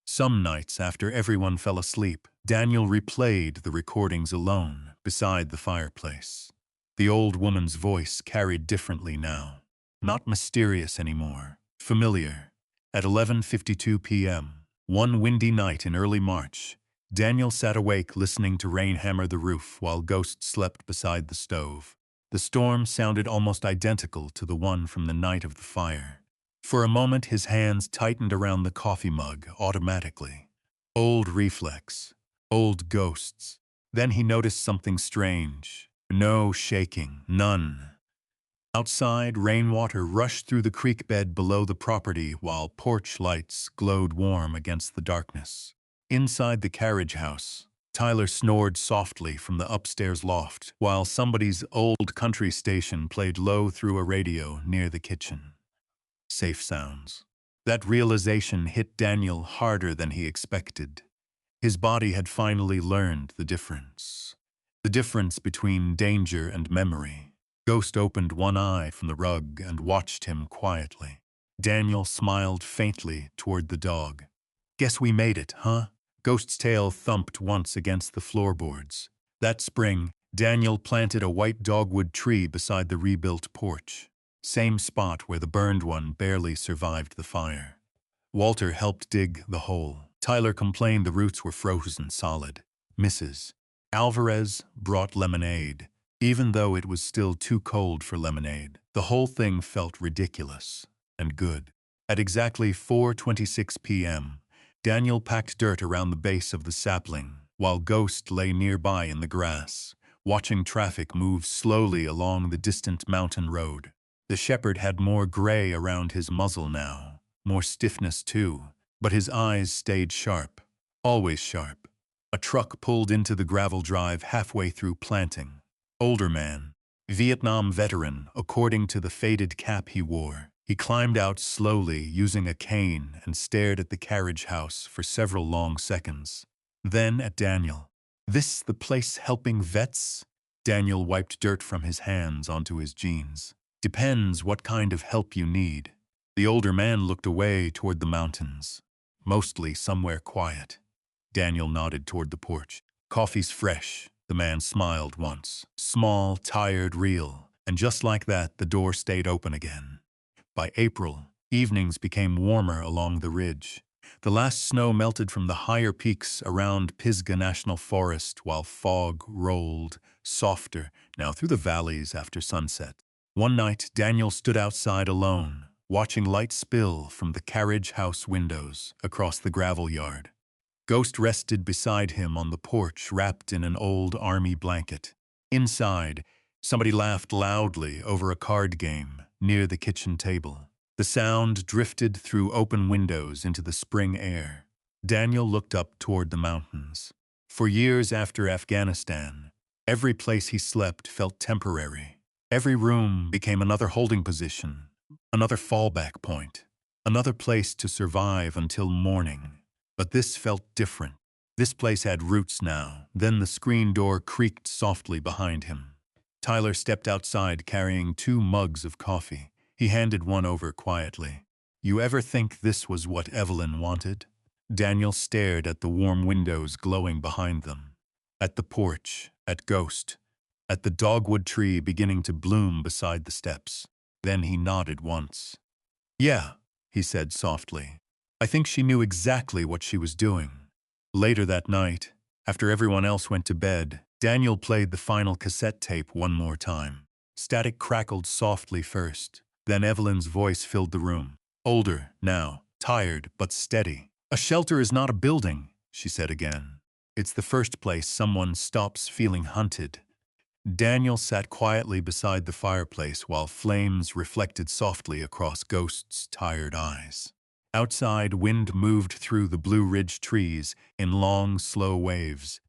Some nights after everyone fell asleep, Daniel replayed the recordings alone beside the fireplace. The old woman's voice carried differently now. Not mysterious anymore. Familiar. At 11:52 p.m., one windy night in early March, Daniel sat awake listening to rain hammer the roof while Ghost slept beside the stove. The storm sounded almost identical to the one from the night of the fire. For a moment his hands tightened around the coffee mug automatically. Old reflex. Old ghosts. Then he noticed something strange. No shaking. None. Outside, rainwater rushed through the creek bed below the property while porch lights glowed warm against the darkness. Inside the carriage house, Tyler snored softly from the upstairs loft while somebody's old country station played low through a radio near the kitchen. Safe sounds. That realization hit Daniel harder than he expected. His body had finally learned the difference. The difference between danger and memory. Ghost opened one eye from the rug and watched him quietly. Daniel smiled faintly toward the dog. "Guess we made it, huh?" Ghost's tail thumped once against the floorboards. That spring, Daniel planted a white dogwood tree beside the rebuilt porch. Same spot where the burned one barely survived the fire. Walter helped dig the hole. Tyler complained the roots were frozen solid. Mrs. Alvarez brought lemonade, even though it was still too cold for lemonade. The whole thing felt ridiculous and good. At exactly 4:26 p.m., Daniel packed dirt around the base of the sapling, while Ghost lay nearby in the grass, watching traffic move slowly along the distant mountain road. The shepherd had more gray around his muzzle now, more stiffness too, but his eyes stayed sharp, always sharp. A truck pulled into the gravel drive halfway through planting. Older man, Vietnam veteran, according to the faded cap he wore. He climbed out slowly using a cane and stared at the carriage house for several long seconds. Then at Daniel. "This the place helping vets?" Daniel wiped dirt from his hands onto his jeans. "Depends what kind of help you need." The older man looked away toward the mountains. "Mostly somewhere quiet." Daniel nodded toward the porch. "Coffee's fresh." The man smiled once. Small, tired, real. And just like that, the door stayed open again. By April, evenings became warmer along the ridge. The last snow melted from the higher peaks around Pisgah National Forest while fog rolled, softer, now through the valleys after sunset. One night, Daniel stood outside alone, watching light spill from the carriage house windows across the gravel yard. Ghost rested beside him on the porch, wrapped in an old army blanket. Inside, somebody laughed loudly over a card game near the kitchen table. The sound drifted through open windows into the spring air. Daniel looked up toward the mountains. For years after Afghanistan, every place he slept felt temporary. Every room became another holding position, another fallback point, another place to survive until morning. But this felt different. This place had roots now. Then the screen door creaked softly behind him. Tyler stepped outside carrying 2 mugs of coffee. He handed one over quietly. "You ever think this was what Evelyn wanted?" Daniel stared at the warm windows glowing behind them, at the porch, at Ghost, at the dogwood tree beginning to bloom beside the steps. Then he nodded once. "Yeah," he said softly. "I think she knew exactly what she was doing." Later that night, after everyone else went to bed, Daniel played the final cassette tape one more time. Static crackled softly first. Then Evelyn's voice filled the room. Older, now, tired, but steady. "A shelter is not a building," she said again. "It's the first place someone stops feeling hunted." Daniel sat quietly beside the fireplace while flames reflected softly across Ghost's tired eyes. Outside, wind moved through the Blue Ridge trees in long, slow waves.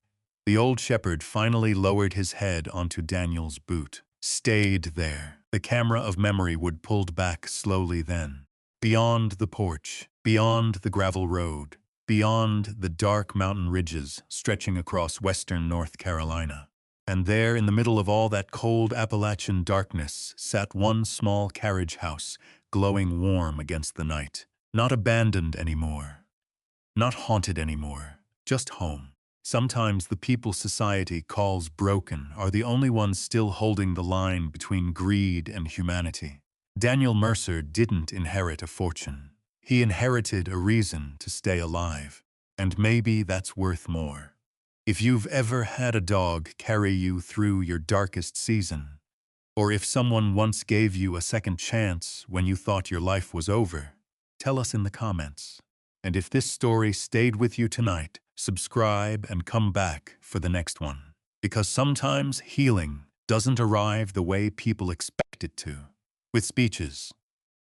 The old shepherd finally lowered his head onto Daniel's boot. Stayed there. The camera of memory would pulled back slowly then. Beyond the porch, beyond the gravel road, beyond the dark mountain ridges stretching across western North Carolina. And there, in the middle of all that cold Appalachian darkness, sat one small carriage house, glowing warm against the night. Not abandoned anymore. Not haunted anymore. Just home. Sometimes the people society calls broken are the only ones still holding the line between greed and humanity. Daniel Mercer didn't inherit a fortune. He inherited a reason to stay alive. And maybe that's worth more. If you've ever had a dog carry you through your darkest season, or if someone once gave you a second chance when you thought your life was over, tell us in the comments. And if this story stayed with you tonight, subscribe and come back for the next one. Because sometimes healing doesn't arrive the way people expect it to. With speeches,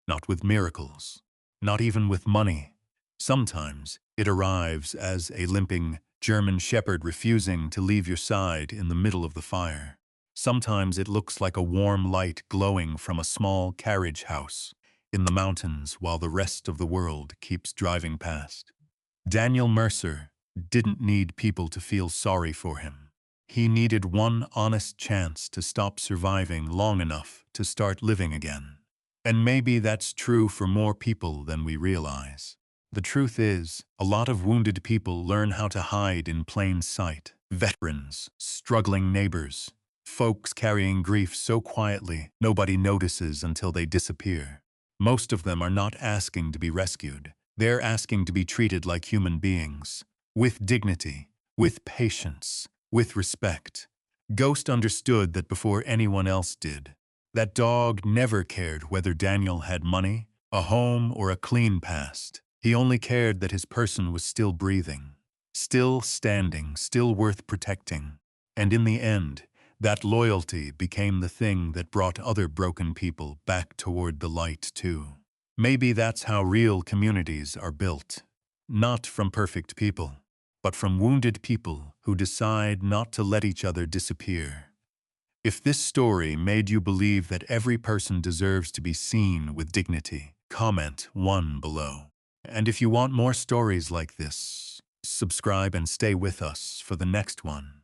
not with miracles, not even with money. Sometimes it arrives as a limping German shepherd refusing to leave your side in the middle of the fire. Sometimes it looks like a warm light glowing from a small carriage house. in the mountains while the rest of the world keeps driving past. Daniel Mercer didn't need people to feel sorry for him. He needed one honest chance to stop surviving long enough to start living again. And maybe that's true for more people than we realize. The truth is, a lot of wounded people learn how to hide in plain sight. Veterans, struggling neighbors, folks carrying grief so quietly nobody notices until they disappear. Most of them are not asking to be rescued. They're asking to be treated like human beings, with dignity, with patience, with respect. Ghost understood that before anyone else did. That dog never cared whether Daniel had money, a home, or a clean past. He only cared that his person was still breathing, still standing, still worth protecting. And in the end, that loyalty became the thing that brought other broken people back toward the light too. Maybe that's how real communities are built. Not from perfect people, but from wounded people who decide not to let each other disappear. If this story made you believe that every person deserves to be seen with dignity, comment 1 below. And if you want more stories like this, subscribe and stay with us for the next one.